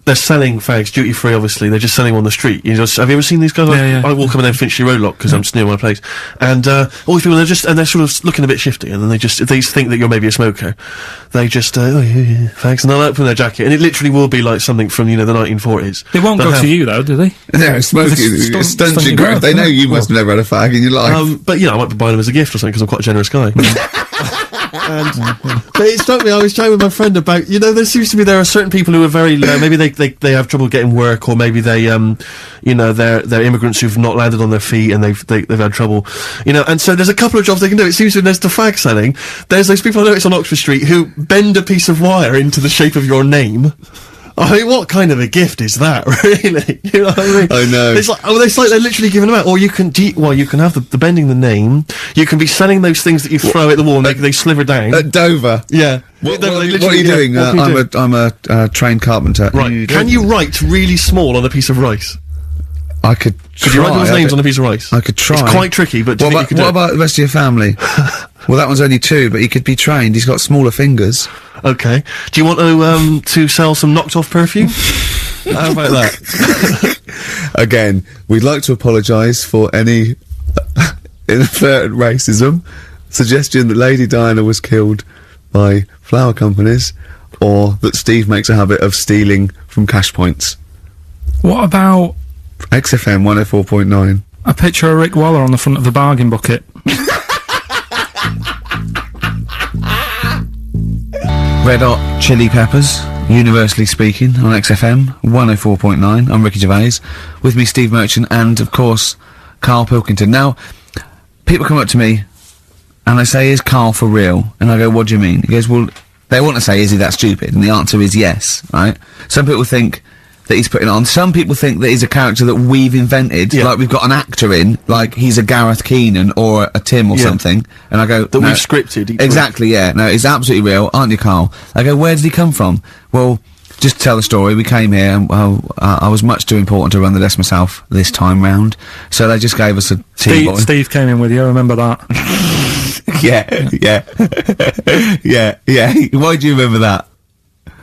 they're selling fags duty free, obviously, they're just selling them on the street. You just, have you ever seen these guys? Yeah. I walk up and down Finchley Road lot, because I'm just near my place. And, all these people, they're sort of looking a bit shifty, and then if they think that you're maybe a smoker, they just, oh yeah, fags, and they'll open their jacket, and it literally will be like something from, the 1940s. They won't go to you, though, do they? No, smoking stunts your growth. They know you must have never had a fag in your life. But, I might be buying them as a gift or something, because I'm quite a generous guy. But it struck me, I was chatting with my friend about, there seems to be, there are certain people who are very, maybe they have trouble getting work, or maybe they, they're immigrants who've not landed on their feet and they've had trouble, and so there's a couple of jobs they can do. It seems to be, there's the fag selling, there's those people I noticed on Oxford Street who bend a piece of wire into the shape of your name. I mean, what kind of a gift is that, really? You know what I mean? I know. It's like they're literally giving them out. Or you can, you can have the bending the name. You can be selling those things that you throw at the wall and they sliver down. At Dover. Yeah. What are you doing? I'm a trained carpenter. Right. Can you write really small on a piece of rice? I could try. Could you write those names on a piece of rice? I could try. It's quite tricky, but do you think you could do what it? about the rest of your family? Well, that one's only 2, but he could be trained. He's got smaller fingers. Okay. Do you want to sell some knocked off perfume? How about that? Again, we'd like to apologise for any inadvertent racism, suggestion that Lady Diana was killed by flower companies, or that Steve makes a habit of stealing from cash points. What about XFM 104.9. a picture of Rick Waller on the front of the bargain bucket? Red Hot Chili Peppers, universally speaking, on XFM 104.9. I'm Ricky Gervais. With me, Steve Merchant, and, of course, Karl Pilkington. Now, people come up to me, and they say, is Karl for real? And I go, what do you mean? He goes, well, they want to say, is he that stupid? And the answer is yes, right? Some people think that he's putting on. Some people think that he's a character that we've invented, like we've got an actor in, like he's a Gareth Keenan or a Tim or something. And I go, that no, we've scripted. Exactly, yeah. No, it's absolutely real, aren't you, Karl? I go, where did he come from? Well, just to tell the story, we came here and, I was much too important to run the desk myself this time round. So they just gave us a tea-boy. Steve came in with you, I remember that. yeah. Why do you remember that?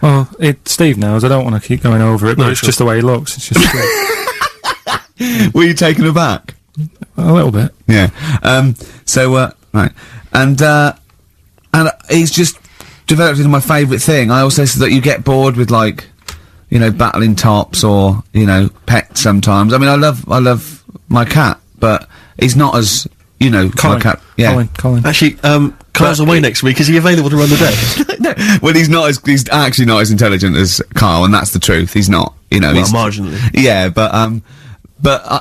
Well, Steve knows, I don't want to keep going over it, but it's just the way he looks. It's just Were you taken aback? a little bit. Yeah. Right. And he's just developed into my favourite thing. I also said that you get bored with, like, battling tops or, pets sometimes. I mean, I love my cat, but he's not as, Colin. my cat. Yeah. Colin. Actually, Carl's away next week. Is he available to run the day? No, well, he's actually not as intelligent as Karl, and that's the truth. He's not, Well, he's marginally. Yeah,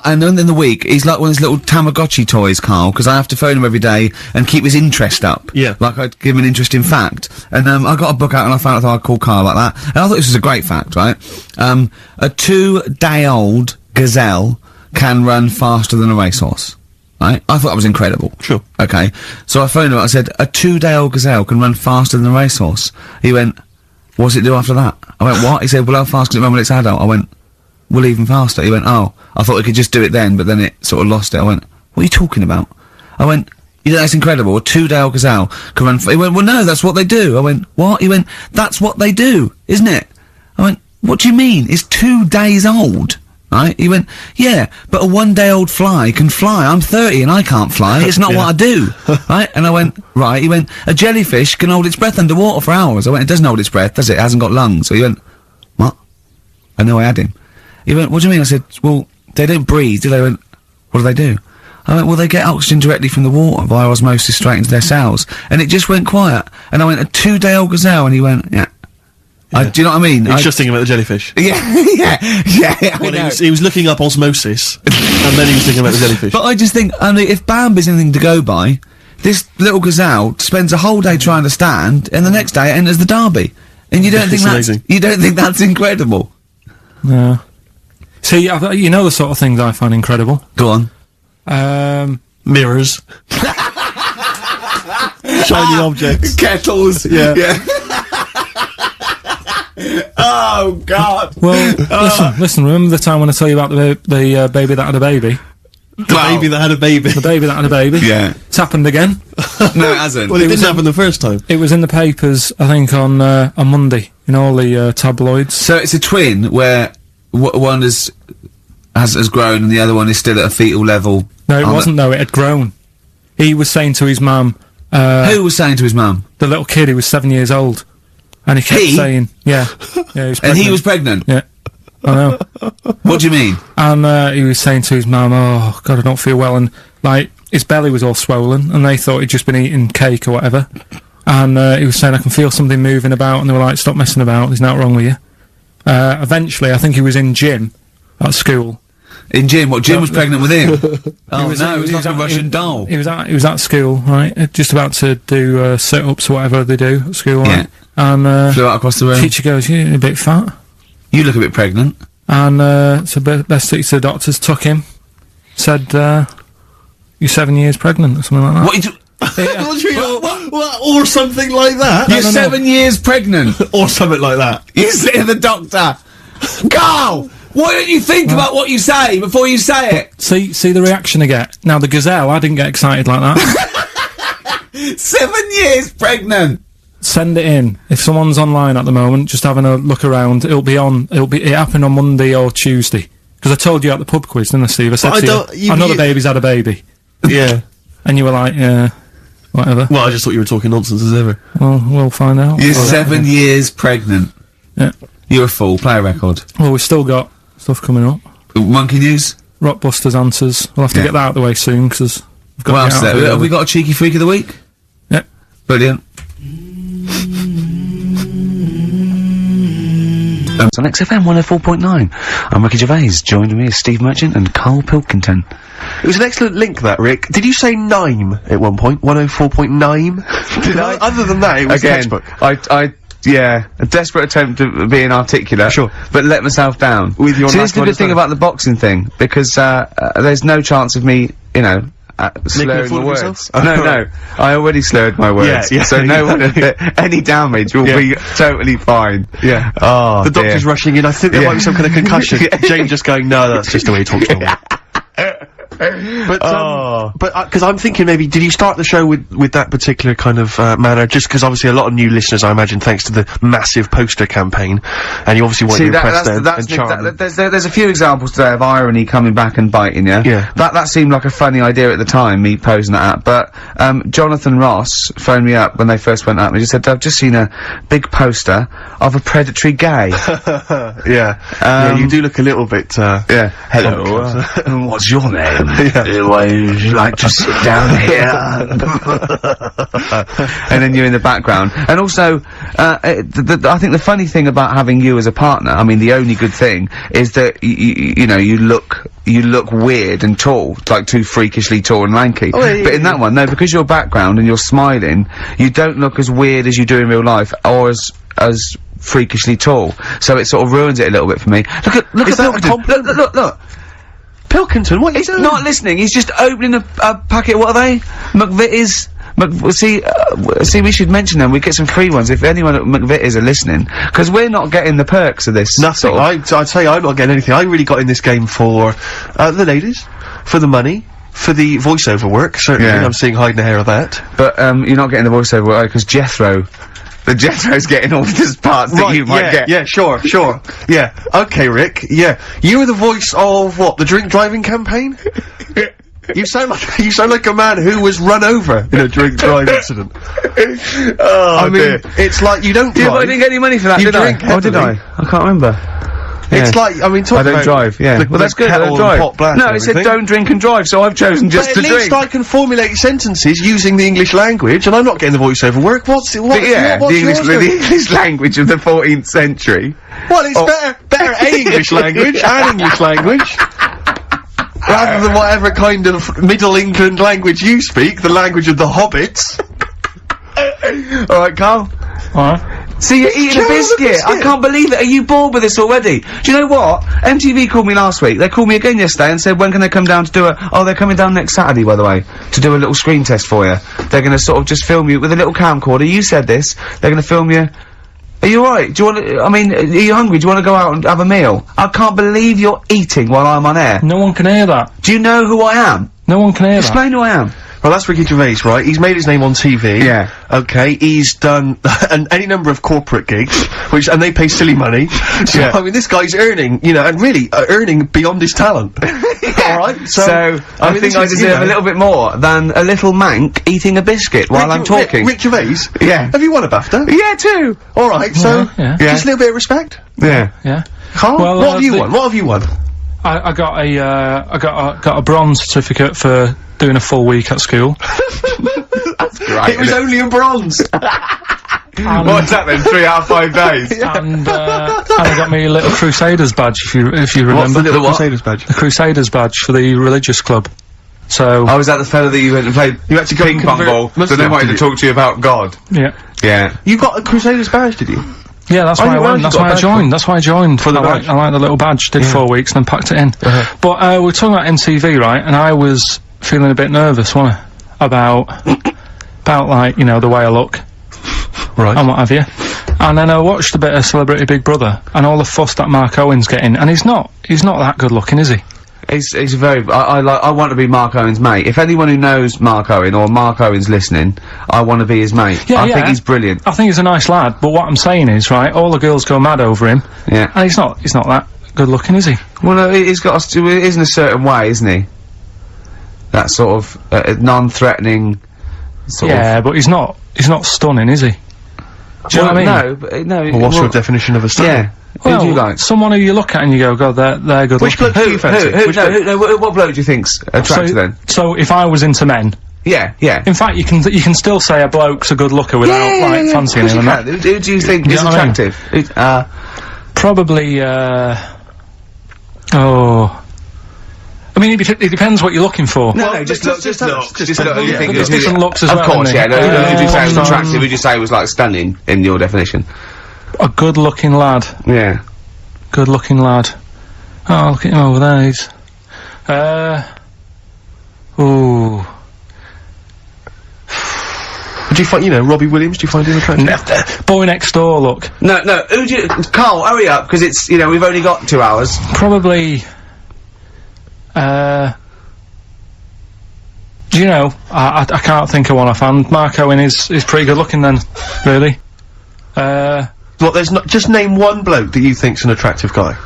and then in the week, he's like one of those little Tamagotchi toys, Karl, because I have to phone him every day and keep his interest up. Yeah. Like I'd give him an interesting fact. And, I got a book out and I found out I'd call Karl like that. And I thought this was a great fact, right? A 2-day-old gazelle can run faster than a racehorse. Right? I thought that was incredible. Sure. Okay. So I phoned him, I said, a 2-day-old gazelle can run faster than a racehorse. He went, what's it do after that? I went, what? He said, well, how fast can it run when it's adult? I went, well, even faster. He went, oh, I thought we could just do it then, but then it sort of lost it. I went, what are you talking about? I went, that's incredible. A 2-day-old gazelle can run he went, well, no, that's what they do. I went, what? He went, that's what they do, isn't it? I went, what do you mean? It's 2 days old. Right? He went, yeah, but a 1-day-old fly can fly. I'm 30 and I can't fly. It's not what I do. Right? And I went, right. He went, a jellyfish can hold its breath underwater for hours. I went, it doesn't hold its breath, does it? It hasn't got lungs. So he went, what? I know I had him. He went, what do you mean? I said, well, they don't breathe, do they? He went, what do? I went, well, they get oxygen directly from the water via osmosis straight into their cells. And it just went quiet. And I went, a 2-day-old gazelle? And he went, yeah. Do you know what I mean? He's just thinking about the jellyfish. Yeah. Well, he was looking up osmosis, and then he was thinking about the jellyfish. But I just think, if Bambi's anything to go by, this little gazelle spends a whole day trying to stand, and the next day it enters the derby. And you don't think that's incredible? No. See, you know the sort of things I find incredible. Go on. Mirrors. Shiny objects. Kettles. Yeah. Oh, God. Well, listen, remember the time when I tell you about the baby that had a baby? Baby that had a baby. The baby that had a baby? Yeah. It's happened again. No, it hasn't. Well, it didn't happen the first time. It was in the papers, I think, on Monday, in all the tabloids. So it's a twin where one has grown and the other one is still at a fetal level. No, it wasn't, though. It had grown. He was saying to his mum... Who was saying to his mum? The little kid who was 7 years old. And he kept saying... Yeah. He was and he was pregnant? Yeah. I know. What do you mean? And he was saying to his mum, oh, God, I don't feel well. And, like, his belly was all swollen, and they thought he'd just been eating cake or whatever. And he was saying, I can feel something moving about, and they were like, stop messing about, there's nothing wrong with you. Eventually, I think he was in gym at school. In gym? What, Jim was pregnant with him? Oh, no, he was like a Russian doll. He was at school, right, just about to do sit-ups or whatever they do at school, right? And flew out across the room. Teacher goes, you're a bit fat. You look a bit pregnant. And so best took to the doctors, took him, said, you're 7 years pregnant, or something like that. What? Or something like that? You're 7 years pregnant! Or something like that. You say to the doctor, Karl, why don't you think about what you say before you say it? See the reaction I get? Now, the gazelle, I didn't get excited like that. 7 years pregnant! Send it in. If someone's online at the moment, just having a look around, it happened on Monday or Tuesday. Because I told you at the pub quiz, didn't I, Steve? I said to you, I know the baby's had a baby. Yeah. And you were like, yeah, whatever. Well, I just thought you were talking nonsense as ever. Well, we'll find out. You're 7 years pregnant. Yeah. You're a fool. Play a record. Well, we've still got stuff coming up. Monkey News? Rockbusters answers. We'll have to get that out of the way soon, because we've got what else is there? Have we got a cheeky freak of the week? Yeah. Brilliant. On XFM 104.9, I'm Ricky Gervais. Joining me is Steve Merchant and Karl Pilkington. It was an excellent link, that, Rick. Did you say Nime at one point? 104.9? Did I? Other than that, it was textbook. Yeah, a desperate attempt at being articulate. Sure. But let myself down. With your here's the good thing about the boxing thing, because, there's no chance of me, slurring the words. No, I already slurred my words. Yeah, so any damage will be totally fine. Yeah. Oh, the doctor's rushing in. I think there might be some kind of concussion. Jane just going, no, that's just the way he talks normally. But because I'm thinking maybe, did you start the show with that particular kind of manner? Just because obviously a lot of new listeners, I imagine, thanks to the massive poster campaign, and you obviously want to impress them and charm them. There's a few examples today of irony coming back and biting you. Yeah. That seemed like a funny idea at the time, me posing that up. But Jonathan Ross phoned me up when they first went up and he just said, I've just seen a big poster of a predatory gay. Yeah. You do look a little bit. Yeah. Hello. What's your name? Why would you like to sit down here? And then you're in the background. And also, I think the funny thing about having you as a partner, I mean, the only good thing is that you look weird and tall, like too freakishly tall and lanky. Oh, yeah, but in that one, no, because your background and you're smiling, you don't look as weird as you do in real life, or as freakishly tall. So it sort of ruins it a little bit for me. Look at Pilkington. Look. Pilkington, what are you doing? Not listening. He's just opening a packet. What are they? McVitie's. See, we should mention them. We get some free ones if anyone at McVitie's are listening, because we're not getting the perks of this. Nothing. I'd say I'm not getting anything. I really got in this game for the ladies, for the money, for the voiceover work. Certainly, I'm seeing hide and hair of that. But you're not getting the voiceover work because Jethro's getting all these parts that you might get. Yeah, sure. Yeah. Okay, Rick. Yeah. You were the voice of what? The drink driving campaign? You sound like a man who was run over in a drink drive incident. I mean, it's like you don't drive. Yeah, but I didn't get any money for that, did I? Oh, did I? I can't remember. It's like, I mean, I don't drive, yeah. Well, that's good, I don't drive. No, it said don't drink and drive, so I've chosen just to drink. But at least I can formulate sentences using the English language, and I'm not getting the voiceover work. The English language of the 14th century. Well, it's better English language and English language. rather than whatever kind of Middle England language you speak, the language of the hobbits. Alright, Carl. Alright. So you're eating a biscuit. I can't believe it. Are you bored with this already? Do you know what? MTV called me last week. They called me again yesterday and said, when can they come down to do they're coming down next Saturday, by the way, to do a little screen test for you. They're gonna sort of just film you with a little camcorder. You said this. They're gonna film you. Are you alright? Do you are you hungry? Do you want to go out and have a meal? I can't believe you're eating while I'm on air. No one can hear that. Do you know who I am? No one can hear that. Explain who I am. Well, that's Ricky Gervais, right? He's made his name on TV. Yeah. Okay, he's done any number of corporate gigs, and they pay silly money. So, I mean, this guy's earning, and really, earning beyond his talent. Alright? So, I think I deserve a little bit more than a little mank eating a biscuit while I'm talking. Rick Gervais? Yeah. Have you won a BAFTA? Yeah, too. Alright, so, Yeah. just a little bit of respect. Yeah. Yeah. Carl, Well, what have you won? What have you won? I got a bronze certificate for doing a full week at school. That's great. It was only a bronze! What's that then? 3 out of 5 days? And I got me a little Crusaders badge, if you remember. What's the little what? Crusaders badge? The Crusaders badge for the religious club. So, I was at the fella that you went and played You had to go ping and pong convert ball, so Muslim, they wanted did to you? talk to you about God. yeah. Yeah. You got a Crusaders badge, did you? Yeah, that's Oh, why I you went. actually That's got why a I badge joined. That's why I joined. For the badge. I like the little badge. Did 4 weeks and then packed it in. But we're talking about MTV, right? And I was feeling a bit nervous, wasn't I? About like the way I look Right. and what have you. And then I watched a bit of Celebrity Big Brother and all the fuss that Mark Owen's getting. And he's not that good looking, is he? He's very. I want to be Mark Owen's mate. If anyone who knows Mark Owen or Mark Owen's listening, I want to be his mate. Yeah, I think he's brilliant. I think he's a nice lad. But what I'm saying is, right, all the girls go mad over him. Yeah. And he's not that good looking, is he? Well, no, he's got. He is in a certain way, isn't he? That sort of non-threatening. Yeah, but he's not stunning, is he? Do you know what I mean? No, but no. Well, what's your definition of a star? Yeah. Who do you like? Someone who you look at and you go, God, they're good Which looking. bloke do you fancy? What bloke do you think's attractive then? So if I was into men, Yeah. in fact, you can still say a bloke's a good looker without fancying him. And that. Who do you think is know what I mean? attractive? Probably. I mean, it depends what you're looking for. No, just look. Just look. You think There's who- different looks as Of well, course, isn't yeah. there? No, who do you say was Um, attractive? Who do you say was like stunning in your definition? A good-looking lad. Yeah. Good-looking lad. Oh, look at him over there. He's. Ooh. Do you find, Robbie Williams, do you find him attractive? Boy next door. Look. No. Who do you? Carl, hurry up, because it's we've only got 2 hours. Probably. Do you know? I can't think of one offhand. Mark Owen is pretty good looking then, really. What, there's not, just name one bloke that you think's an attractive guy.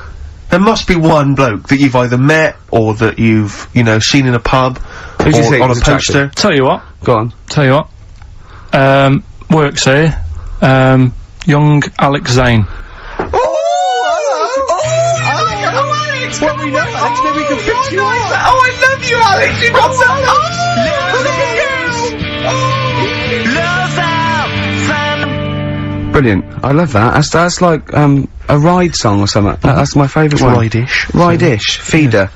There must be one bloke that you've either met, or that you've, seen in a pub, Who do you or think on a is attractive? poster. Tell you what. Go on. Works here. Young Alex Zane. Alex! Well, we know Alex, maybe we can fix you up. Oh, I love you, Alex. You've got Brilliant. I love that. That's like a ride song or something. That's my favourite one. Ride-ish. Ride-ish. Feeder.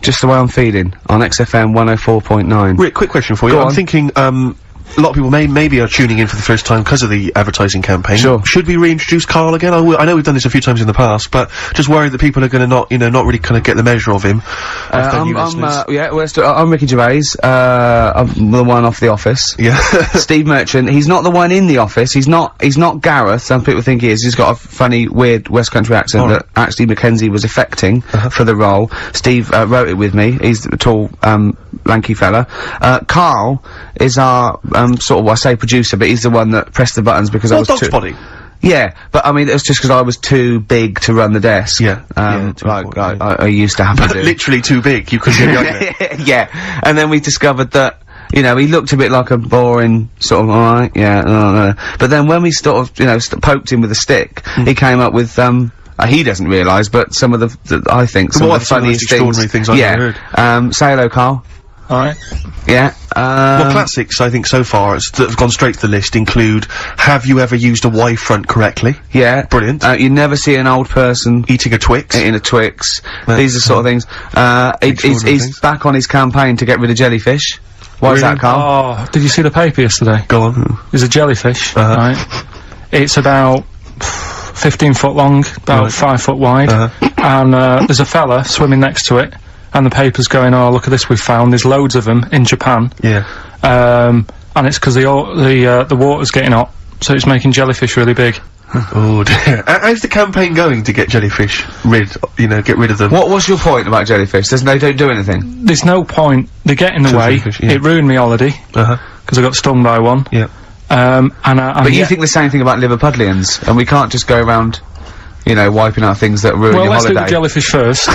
Just the way I'm feeding on XFM 104.9. Rick, quick question for you. Go I'm on. thinking, a lot of people maybe are tuning in for the first time because of the advertising campaign. Sure. Should we reintroduce Karl again? I know we've done this a few times in the past, but just worried that people are going to not really kind of get the measure of him. I'm Ricky Gervais. I'm the one off The Office. Yeah. Steve Merchant. He's not the one in The Office. He's not Gareth. Some people think he is. He's got a funny, weird West Country accent that actually Mackenzie was affecting for the role. Steve wrote it with me. He's a tall, lanky fella. Karl is our sort of, I say producer, but he's the one that pressed the buttons because I was Dog's too. Body. Yeah, but I mean, it was just because I was too big to run the desk. Yeah. Yeah, too like important, I used to have to do. Literally too big. You couldn't get it. Yeah, and then we discovered that, he looked a bit like a boring sort of, alright, yeah, no. But then when we sort of, poked him with a stick, he came up with, he doesn't realise, but some of the I think, some of the funniest extraordinary things I've ever heard. Say hello, Karl. Alright? Yeah. Well, classics, I think, so far, that have gone straight to the list include, have you ever used a Y-front correctly? Yeah. Brilliant. You never see an old person Eating a Twix. eating a Twix. These are the sort of things. He's back on his campaign to get rid of jellyfish. Why is that, Carl? Oh, did you see the paper yesterday? Go on. There's a jellyfish, right? It's about 15 foot long, about 5 foot wide, and there's a fella swimming next to it, and the paper's going, oh, look at this we've found, there's loads of them in Japan. Yeah. And it's because the water's getting hot, so it's making jellyfish really big. Oh dear. How's the campaign going to get jellyfish get rid of them? What's your point about jellyfish? They don't do anything. There's no point, they get in the way, jellyfish, yeah. it ruined me holiday, because I got stung by one. Yeah. But you think the same thing about Liverpudlians, and we can't just go around, wiping out things that ruin your let's holiday. do the jellyfish first,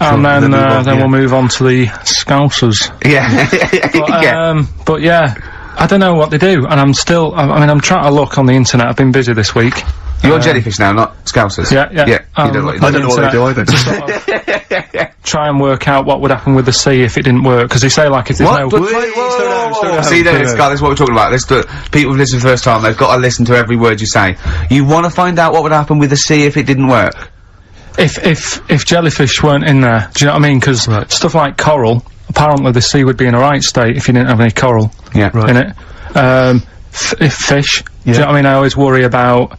and then we'll move on to the Scousers. Yeah. But yeah, I don't know what they do, and I'm trying to look on the internet. I've been busy this week. You're jellyfish now, not Scousers. Yeah. You don't know what I don't know what they do either. to sort of try and work out what would happen with the sea if it didn't work, because they say, like, if there's What? no... See, there it is, Carl, this is what we're talking about. People who've listened for the first time, they've got to listen to every word you say. You want to find out what would happen with the sea if it didn't work? If jellyfish weren't in there, do you know what I mean? Because stuff like coral, apparently the sea would be in a right state if you didn't have any coral in it. If fish, do you know what I mean? I always worry about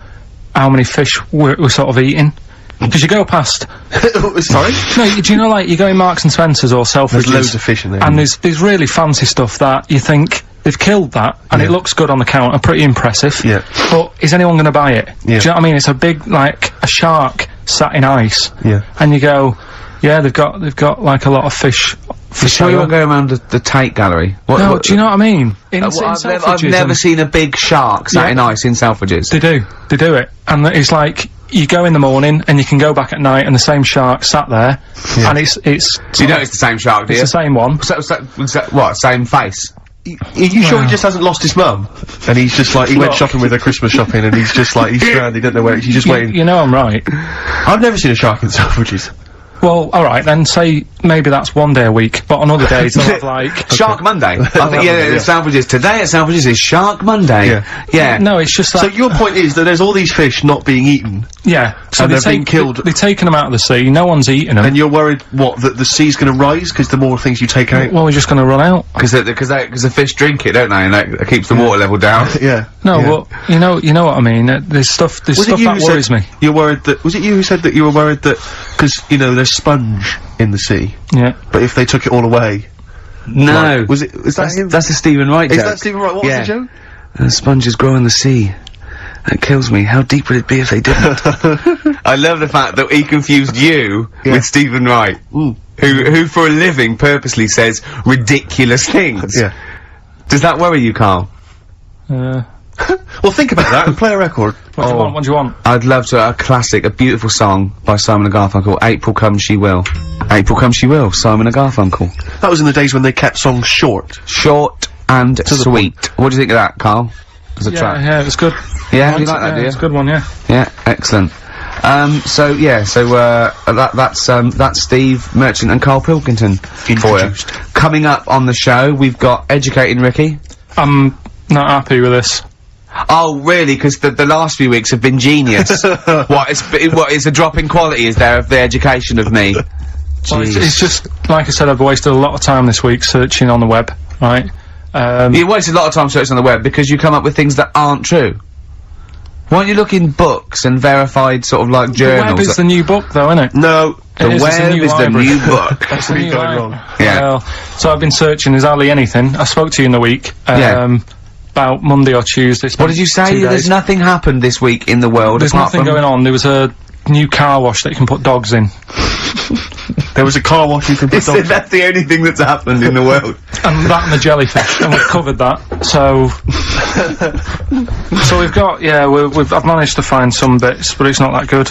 how many fish we're sort of eating. Because you go past... Sorry? No, do you know, like, you go in Marks and Spencer's or Selfridges... There's loads of fish in there. And there's really fancy stuff that you think, they've killed that, and it looks good on the counter, pretty impressive. Yeah. But is anyone gonna buy it? Yeah. Do you know what I mean? It's a big, like, a shark sat in ice. Yeah. And you go, yeah, they've got, like, a lot of fish... For sure you won't go around the Tate Gallery? No, do you know what I mean? I've never seen a big shark sat in ice in Selfridges. They do it. And it's like, you go in the morning, and you can go back at night, and the same shark sat there, and it's... So you know it's the same shark, do you? It's the same one. What, same face? Are you sure he just hasn't lost his mum? And he's just like, he went shopping with her, Christmas shopping, and he's just like, he's stranded, he doesn't know where, he's just waiting. You know I'm right. I've never seen a shark in Selfridges. Well, alright, then say maybe that's one day a week, but on other days they'll have like... Shark Monday. I think, Selfridges. Today at Selfridges is Shark Monday. Yeah. No, it's just that... So your point is that there's all these fish not being eaten. Yeah. So and they're being killed. They're taking them out of the sea, no one's eating them. And you're worried, what, that the sea's gonna rise because the more things you take out? Well, we're just gonna run out. Because the fish drink it, don't they? And that keeps the water level down. Yeah. No, well, you know what I mean. There's stuff that worries me. You're worried that... Was it you who said that you were worried that... Because, there's sponge in the sea. Yeah. But if they took it all away... No. Like, is that him? That's the Stephen Wright joke. Is that Stephen Wright? What was the joke? Sponges grow in the sea. That kills me. How deep would it be if they didn't? I love the fact that he confused you with Stephen Wright. Who for a living purposely says ridiculous things. Yeah. Does that worry you, Carl? Well, think about that and play a record. What do you want? I'd love to, a classic, a beautiful song by Simon & Garfunkel, April Come She Will. April Come She Will, Simon & Garfunkel. That was in the days when they kept songs short. Short and sweet. What do you think of that, Carl? As a track? Yeah, it's good. Yeah, you like that, do you? It's a good one, yeah. Yeah, excellent. That's Steve Merchant and Carl Pilkington for you. Coming up on the show, we've got Educating Ricky. I'm not happy with this. Oh, really? Because the last few weeks have been genius. What is a drop in quality, is there, of the education of me? Well, it's just, like I said, I've wasted a lot of time this week searching on the web, right? You wasted a lot of time searching on the web because you come up with things that aren't true. Why don't you look in books and verified sort of like journals? The web is the new book, though, isn't it? No, the web is the new book. That's the new going wrong. Yeah. Well, so I've been searching, there's hardly anything. I spoke to you in the week, about Monday or Tuesday. What did you say? There's nothing happened this week in the world. There's nothing going on. There was a new car wash that you can put dogs in. There was a car wash you can put dogs in. That's the only thing that's happened in the world. And that and the jellyfish, and we've covered that. So, so we've got, I've managed to find some bits, but it's not that good.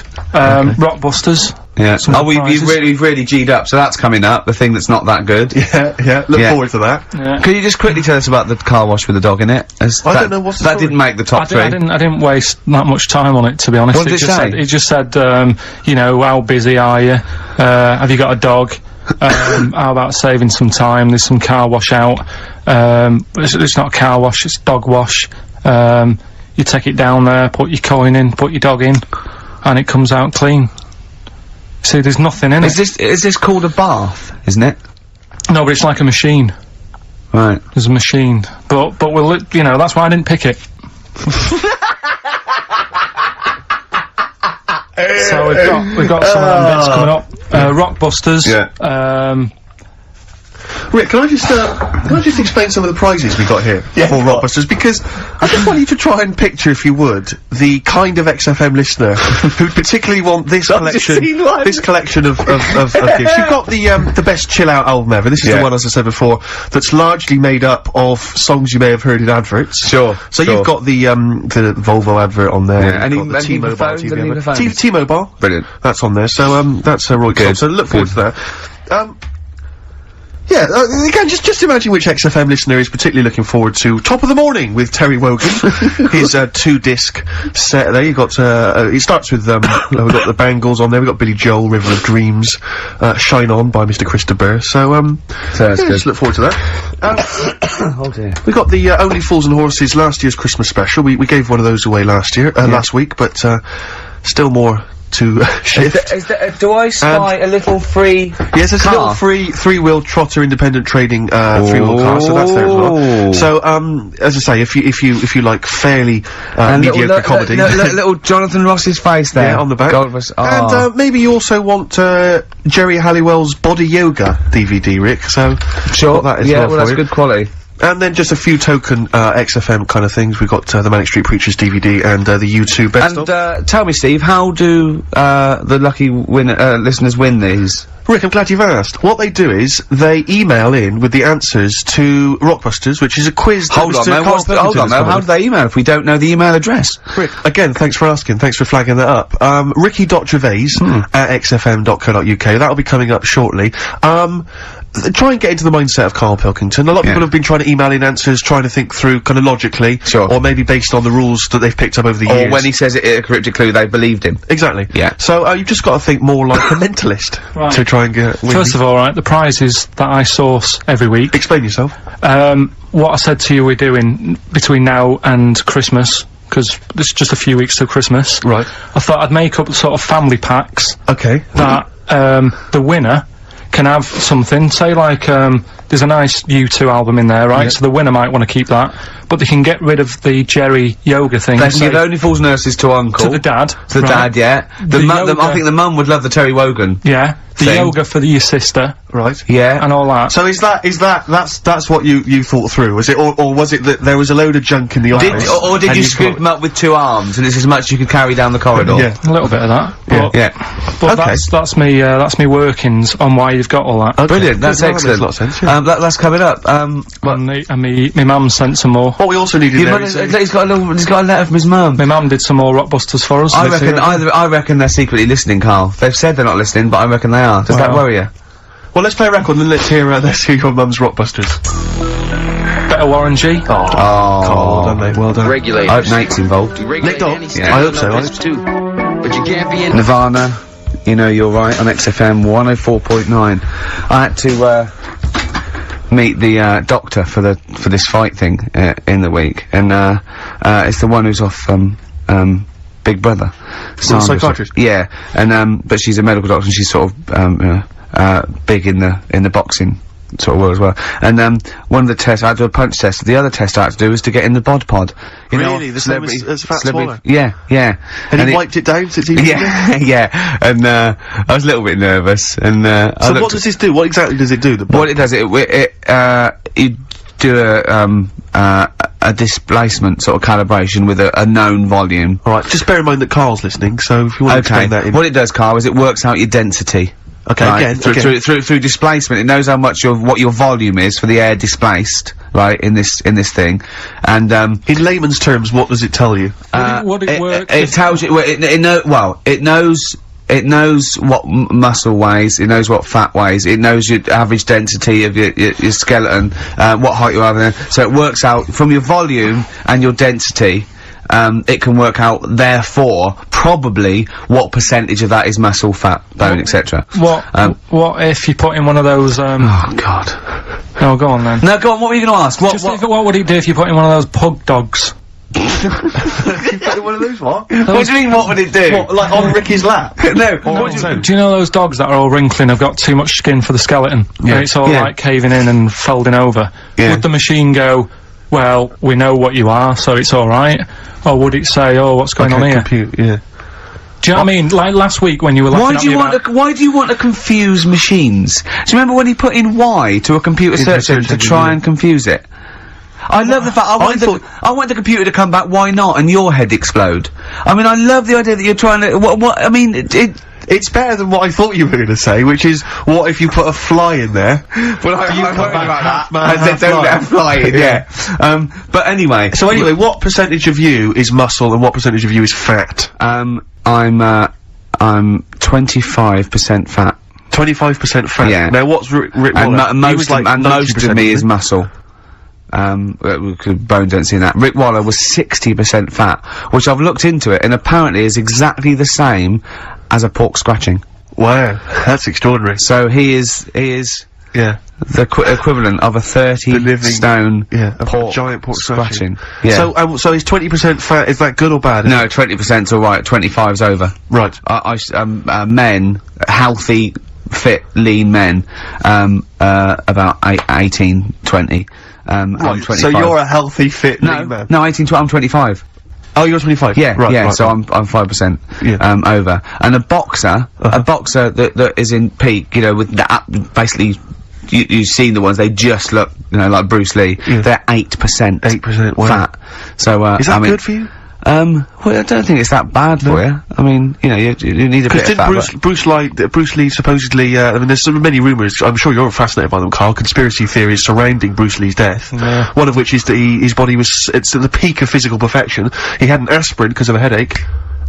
Rockbusters. Yeah. We've really G'd up, so that's coming up, the thing that's not that good. Yeah. Look forward to that. Yeah. Could you just quickly tell us about the car wash with the dog in it? I don't know what's the That story. didn't make the top three. I didn't waste that much time on it, to be honest. What did it say? It just said, how busy are you? Have you got a dog? How about saving some time? There's some car wash out. It's not a car wash, it's dog wash. You take it down there, put your coin in, put your dog in, and it comes out clean. See, there's nothing in it. Is this called a bath, isn't it? No, but it's like a machine. Right. There's a machine. But we'll, you know, that's why I didn't pick it. So we've got some bits coming up. Rockbusters. Yeah. Rick, can I just explain some of the prizes we got here for Rockbusters? Because I just want you to try and picture, if you would, the kind of XFM listener who'd particularly want this collection of gifts. You've got the best chill out album ever. This is the one, as I said before, that's largely made up of songs you may have heard in adverts. Sure. So you've got the Volvo advert on there. Yeah. You've got the T-Mobile TV. T-Mobile. Brilliant. That's on there. So that's Roy Cobb. So look forward to that. Yeah, again, just imagine which XFM listener is particularly looking forward to Top of the Morning with Terry Wogan, his 2-disc set there. You've got, it starts with, we've got the Bangles on there, we've got Billy Joel, River of Dreams, Shine On by Mr. Christopher. So that's good. Just look forward to that. Oh dear. We got the Only Fools and Horses last year's Christmas special. We gave one of those away last week, but still more to shift. Do I spy a little free Yes, it's a little free 3-wheel trotter independent trading 3-wheel car, so that's there as well. So as I say, if you like fairly mediocre comedy, little Jonathan Ross's face there, yeah, on the back. And maybe you also want Jerry Halliwell's Body Yoga DVD, Rick. So sure, that is that's good quality. And then just a few token XFM kind of things. We've got the Manic Street Preachers DVD and the U2 best of. And tell me, Steve, how do the lucky listeners win these? Rick, I'm glad you've asked. What they do is they email in with the answers to Rockbusters, which is a quiz. Hold on, how do they email if we don't know the email address? Rick, again, thanks for asking. Thanks for flagging that up. Ricky.Gervais at xfm.co.uk. That'll be coming up shortly. Try and get into the mindset of Karl Pilkington. A lot of people have been trying to email in answers, trying to think through kind of logically, or maybe based on the rules that they've picked up over the years. Or when he says it in a cryptic clue, they believed him. Exactly. Yeah. So you've just got to think more like a mentalist to try and get. First of all, right, the prizes that I source every week. Explain yourself. What I said to you we're doing between now and Christmas, because it's just a few weeks till Christmas. Right. I thought I'd make up sort of family packs. Okay. That the winner can have something, say like, there's a nice U2 album in there, right? So the winner might want to keep that, but they can get rid of the Jerry Yoga thing. They can give Only Fools and Nurses to Uncle. To the dad. To the dad, yeah. I think the mum would love the Terry Wogan. Yeah. The yoga for your sister. Right. Yeah. And all that. So that's what you thought through, was it? Or was it that there was a load of junk in the office? Or did you scoop them up with 2 arms and it's as much as you could carry down the corridor? Yeah. A little bit of that. But that's me workings on why you've got all that. Okay. Brilliant, that's excellent. That makes a lot of sense, yeah. That's coming up. And me mum sent some more. What we also needed there is he's got a letter from his mum. My mum did some more Rockbusters for us. I reckon they're secretly listening, Karl. They've said they're not listening, but I reckon they are. Does that worry you? Well, let's play a record and then let's hear your mum's Rockbusters. Better Warren G. Karl, done they? Well done. I hope Nate's involved. Nick Dog? Yeah. I hope so, But you can't be in Nirvana, you know you're right, on XFM 104.9. I had to meet the doctor for this fight thing in the week, and it's the one who's off Big Brother. Psychiatrist. Yeah, and but she's a medical doctor and she's sort of big in the boxing sort of world as well. And one of the tests, I had to do a punch test. The other test I had to do was to get in the bod pod. Really? The same as Fat Swallow? Yeah. And he wiped it down since he was yeah. And I was a little bit nervous. And so what does this do? What exactly does it do? What it does, you do a displacement sort of calibration with a known volume. Alright, just bear in mind that Karl's listening, so if you want to explain that in... What it does, Karl, is it works out your density. Okay, right? again. Through displacement, it knows how much what your volume is for the air displaced, right, in this thing. And, in layman's terms, what does it tell you? It tells you, it knows what muscle weighs, it knows what fat weighs, it knows your average density of your skeleton, what height you are, so it works out from your volume and your density, it can work out, therefore, probably what percentage of that is muscle, fat, bone, etc. What if you put in one of those, Oh, God. No, go on then. No, go on, what were you going to ask? What would he do if you put in one of those pug dogs? You put in one of those, what? What do you mean, what would it do? What, like on Ricky's lap? No, Do you know those dogs that are all wrinkly and have got too much skin for the skeleton? Yeah. And it's all like caving in and folding over. Yeah. Would the machine go, well, we know what you are, so it's alright? Or would it say, oh, what's going on here? Do you know what I mean? Like last week when you were laughing at me about... Why do you want to confuse machines? Do you remember when he put in Y to a computer search engine to try and confuse it? I love the fact I want the computer to come back, why not, and your head explode. I mean, I love the idea that you're trying to, I mean, it's better than what I thought you were going to say, which is, what if you put a fly in there? Well, I'm worried about that. I said don't let a fly in, yeah. But anyway. So anyway, what percentage of you is muscle and what percentage of you is fat? I'm 25% fat. 25% fat? Yeah. Now what's Rick Waller? And most of me is muscle. Bone density in that. Rick Waller was 60% fat, which I've looked into it, and apparently is exactly the same as a pork scratching. Wow, that's extraordinary. So he is yeah, the equivalent of a 30-stone a giant pork scratching. Yeah. So is 20% fat, is that good or bad? No, 20%'s alright, 25's over. Right. Men, healthy, fit, lean men, about 18, 20. I'm 25. So you're a healthy, fit, lean man? No, 18, I'm 25. Oh, you're 25? Yeah, right, so I'm 5%, over. And a boxer, that is in peak, you know, with that, basically, you've seen the ones, they just look, you know, like Bruce Lee. Yeah. They're 8%. 8%, wow. Fat. So, is that good for you? Well, I don't think it's that bad for you. I mean, you know, you need a bit of fat. Bruce Lee supposedly, I mean, there's so many rumours, I'm sure you're fascinated by them, Karl, conspiracy theories surrounding Bruce Lee's death. Yeah. One of which is that his body was, it's at the peak of physical perfection. He had an aspirin because of a headache,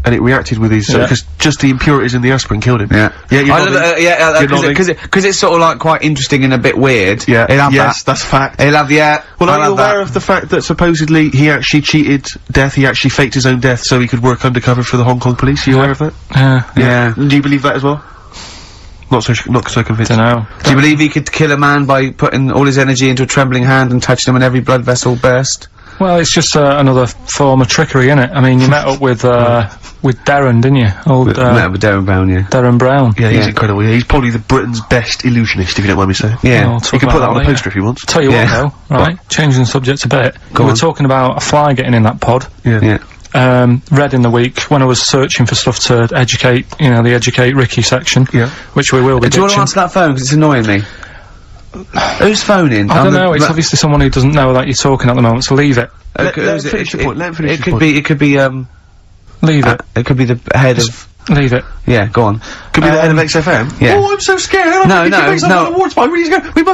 and it reacted with his, because just the impurities in the aspirin killed him. Yeah. Yeah, because it's sort of like quite interesting and a bit weird. Yeah. He'll have yes, that's fact. He'll have Well, are you aware of the fact that supposedly he actually cheated death, he actually faked his own death so he could work undercover for the Hong Kong police? Are you aware of that? Yeah. Do you believe that as well? Not so convinced. Dunno. Do you believe he could kill a man by putting all his energy into a trembling hand and touching him and every blood vessel burst? Well, it's just another form of trickery, innit? I mean, you met up with Darren, didn't you? Met up with Darren Brown, yeah. Darren Brown. Yeah, he's incredible. Yeah, he's probably the Britain's best illusionist, if you don't mind me saying. Yeah. Well, you can put that on a poster if you want. Tell you what, though, right? Changing the subject a bit. We were talking about a fly getting in that pod. Yeah. Read in the week when I was searching for stuff to educate, you know, the Educate Ricky section. Yeah. Which we will be Do you want to answer that phone, because it's annoying me? Who's phoning? I don't know, it's obviously someone who doesn't know that you're talking at the moment, so leave it. Let him finish your point, it could be, leave it. It could be the head of... Leave it. Yeah, go on. Could be the head of XFM? Yeah. Oh, I'm so scared! No, we must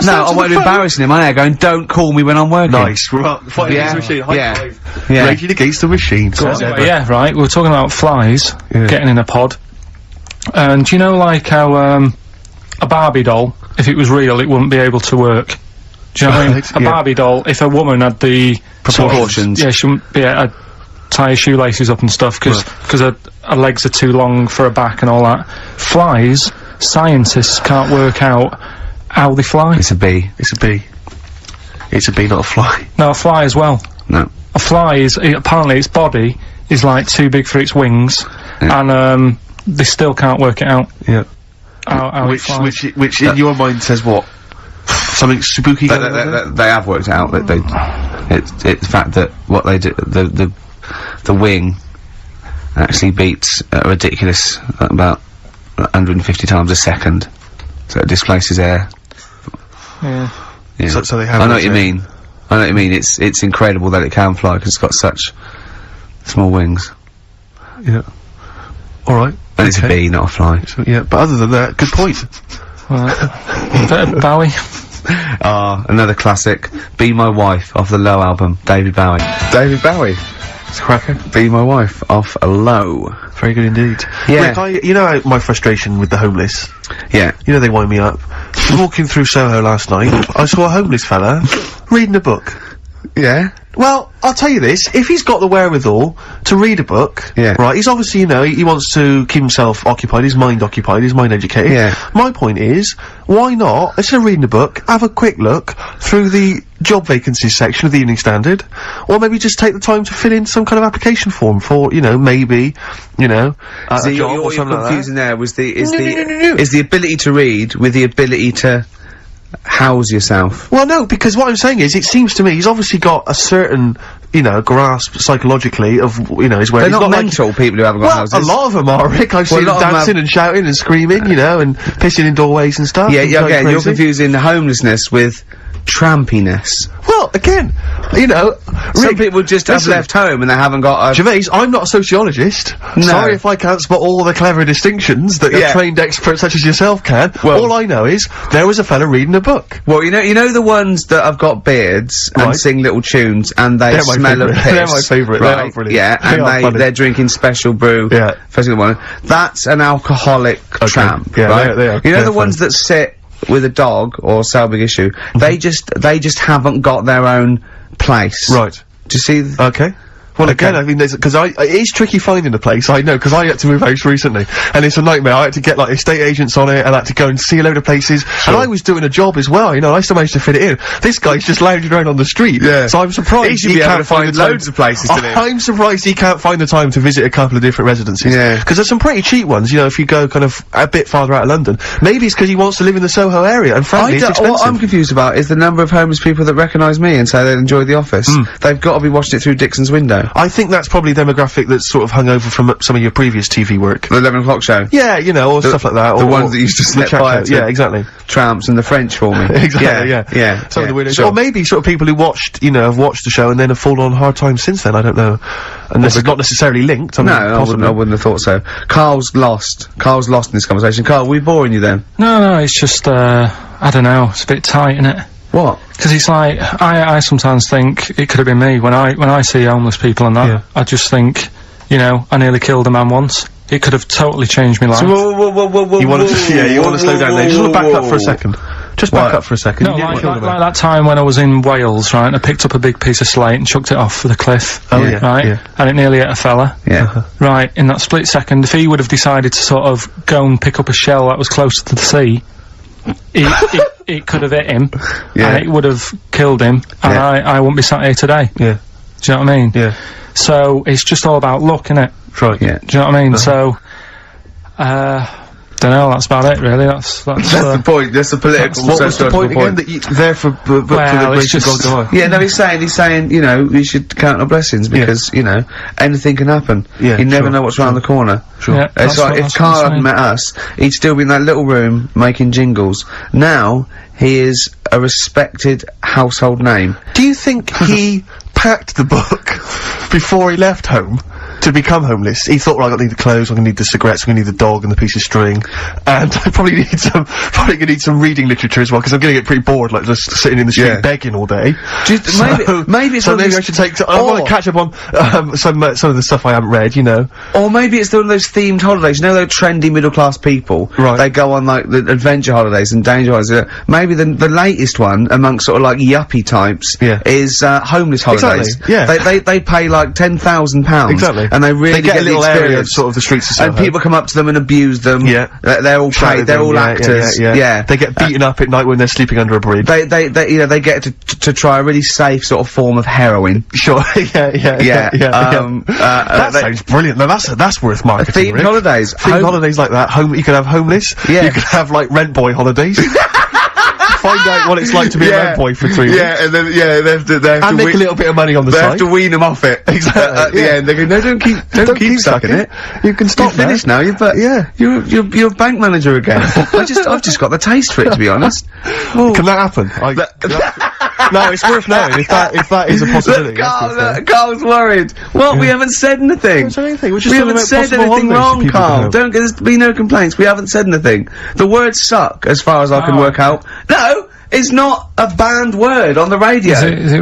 No, I won't be embarrassing him, I going, don't call me when I'm working. Nice, we're fighting against the machine, high five. Raging against the machine. Yeah, right, we were talking about flies getting in a pod. And do you know, like, how, a Barbie doll, if it was real, it wouldn't be able to work. Do you know what I mean? A Barbie doll, if a woman had the proportions, she wouldn't be able to tie her shoelaces up and stuff because her legs are too long for her back and all that. Flies, scientists can't work out how they fly. It's a bee. It's a bee. It's a bee, not a fly. No, a fly as well. No. A fly is apparently its body is like too big for its wings, and they still can't work it out. Yeah. How which in your mind says what? Something spooky. They have worked it out that it's the fact that what they do, the wing actually beats a ridiculous about 150 times a second, so it displaces air. Yeah. So they have. I know what you mean. It's incredible that it can fly because it's got such small wings. Yeah. All right. And it's a bee, not a fly. So, yeah, but other than that, good point. Bowie. Another classic. Be My Wife off the Low album. David Bowie. David Bowie. It's a cracker. Be My Wife off a Low. Very good indeed. Yeah. Rick, you know my frustration with the homeless? Yeah. You know they wind me up. Walking through Soho last night, I saw a homeless fella reading a book. Yeah. Well, I'll tell you this, if he's got the wherewithal to read a book, Yeah. right, he's obviously, you know, he wants to keep himself occupied, his mind educated. Yeah. My point is, why not, instead of reading a book, have a quick look through the job vacancies section of the Evening Standard, or maybe just take the time to fill in some kind of application form for, you know, maybe, you know, a See, job or what you're something like that. confusing there was is the ability to read with the ability to house yourself. Well, no, because what I'm saying is, it seems to me he's obviously got a certain, you know, grasp psychologically of, you know, his where They're he's not like- mental people who haven't got Well, houses. a lot of them are, Rick. I've seen a them lot of 'em dancing and shouting and screaming, you know, and pissing in doorways and stuff. Yeah, and yeah, going again, you're crazy. confusing homelessness with trampiness. Well, again, you know, Some Rick, people just have listen, left home and they haven't got a... Gervais, I'm not a sociologist. No. Sorry if I can't spot all the clever distinctions that Yeah. a trained expert such as yourself can. Well- all I know is, there was a fella reading a book. Well, you know the ones that have got beards and Right. sing little tunes and they They're my smell of favourite. piss. They're my favourite. They Right? are brilliant. Yeah, They and are funny. they're drinking special brew. Yeah. Special one. That's an alcoholic tramp, Yeah, right? they are. You know They're the ones that sit with a dog or sell big issue. They just haven't got their own place. Right. Do you see? Okay. Well, again, I mean, because it is tricky finding a place, I know, because I had to move house recently, and it's a nightmare. I had to get, like, estate agents on it, and I had to go and see a load of places, and I was doing a job as well, you know, I still managed to fit it in. This guy's just lounging around on the street, Yeah. so I'm surprised He should be able to find loads of places to live. I'm surprised he can't find the time to visit a couple of different residences. Yeah. Because there's some pretty cheap ones, you know, if you go kind of a bit farther out of London. Maybe it's because he wants to live in the Soho area, and frankly, it's expensive. What I'm confused about is the number of homeless people that recognise me and say they'd enjoy The Office. They've got to be watching it through Dixon's window. I think that's probably demographic that's sort of hung over from some of your previous TV work. The 11 o'clock show. Yeah, you know, or stuff like that. The or ones that used to the set chat fire show. to Yeah, exactly. tramps and the French for me. Exactly, yeah. Some of the weirdos. Sure. Or maybe sort of people who watched, you know, have watched the show and then have fallen on hard times since then, I don't know. And this is not necessarily linked, I mean, No, possibly. I wouldn't have thought so. Carl's lost in this conversation. Carl, we boring you then? No, it's just, I don't know, it's a bit tight, innit? What? Because it's like, I sometimes think it could have been me. When I see homeless people and that, Yeah. I just think, you know, I nearly killed a man once. It could have totally changed my life. You want to slow down there. You just want to back up for a second. Just back up for a second. No, You didn't like, kill like, the man. like that time when I was in Wales, right, and I picked up a big piece of slate and chucked it off the cliff. Oh, yeah, Right? yeah. And it nearly hit a fella. Yeah. Right, in that split second, if he would have decided to sort of go and pick up a shell that was closer to the sea, it could have hit him, Yeah. and it would have killed him, and Yeah. I wouldn't be sat here today. Yeah. Do you know what I mean? Yeah. So, it's just all about luck, innit? Right. Yeah. Do you know what I mean? So, don't know, that's about it, really. That's That's the point. That's the political, What was the sociological point again? That you there for the Well, grace it's of just- God? Yeah, no, he's saying, you know, we should count our blessings because, you know, anything can happen. Yeah, You never sure, know what's around the corner. Sure. Yeah, It's that's like what- if that's what I'm Karl hadn't saying. met us, he'd still be in that little room making jingles. Now, he is a respected household name. Do you think he packed the book before he left home to become homeless? He thought, right, I'm gonna need the clothes, I'm gonna need the cigarettes, I'm gonna need the dog and the piece of string, and I probably gonna need some reading literature as well, because I'm gonna get pretty bored, like, just sitting in the street Yeah. begging all day. Maybe it's So one of maybe those- I should I want Or- to catch up on, some of the stuff I haven't read, you know. Or maybe it's one of those themed holidays. You know those trendy middle class people? Right. They go on like the adventure holidays and danger holidays. Maybe the latest one amongst sort of like yuppie types Yeah. is homeless holidays. Exactly, yeah. They pay like £10,000. Exactly. And they really They get a the little area of experience. sort of the streets of Soho. And people come up to them and abuse them. Yeah. They're all Shadow paid. They're them, all yeah, actors. yeah. They get beaten up at night when they're sleeping under a bridge. They you know, they get to try a really safe sort of form of heroin. Sure, yeah. That they- sounds brilliant. Now that's worth marketing, Themed Rick. holidays. Themed holidays like that. You could have homeless. Yeah. You could have like rent boy holidays. Find out what it's like to be a rent boy for 3 weeks. Yeah, and then they have to And make a little bit of money on the They side. have to wean them off it. Exactly, At the yeah. end, they go, no, don't keep sucking it. You can stop You're finished now. You're a bank manager again. I've just got the taste for it, to be honest. Can that happen? No, it's worth knowing if that is a possibility. That's worth knowing. Carl's worried. What? We haven't said anything. Haven't said anything. We're just We talking haven't about said possible anything holidays for wrong, people to Carl. have. Don't there's be no complaints. We haven't said anything. The word suck, as far as I can work out. No, it's not a banned word on the radio. Is it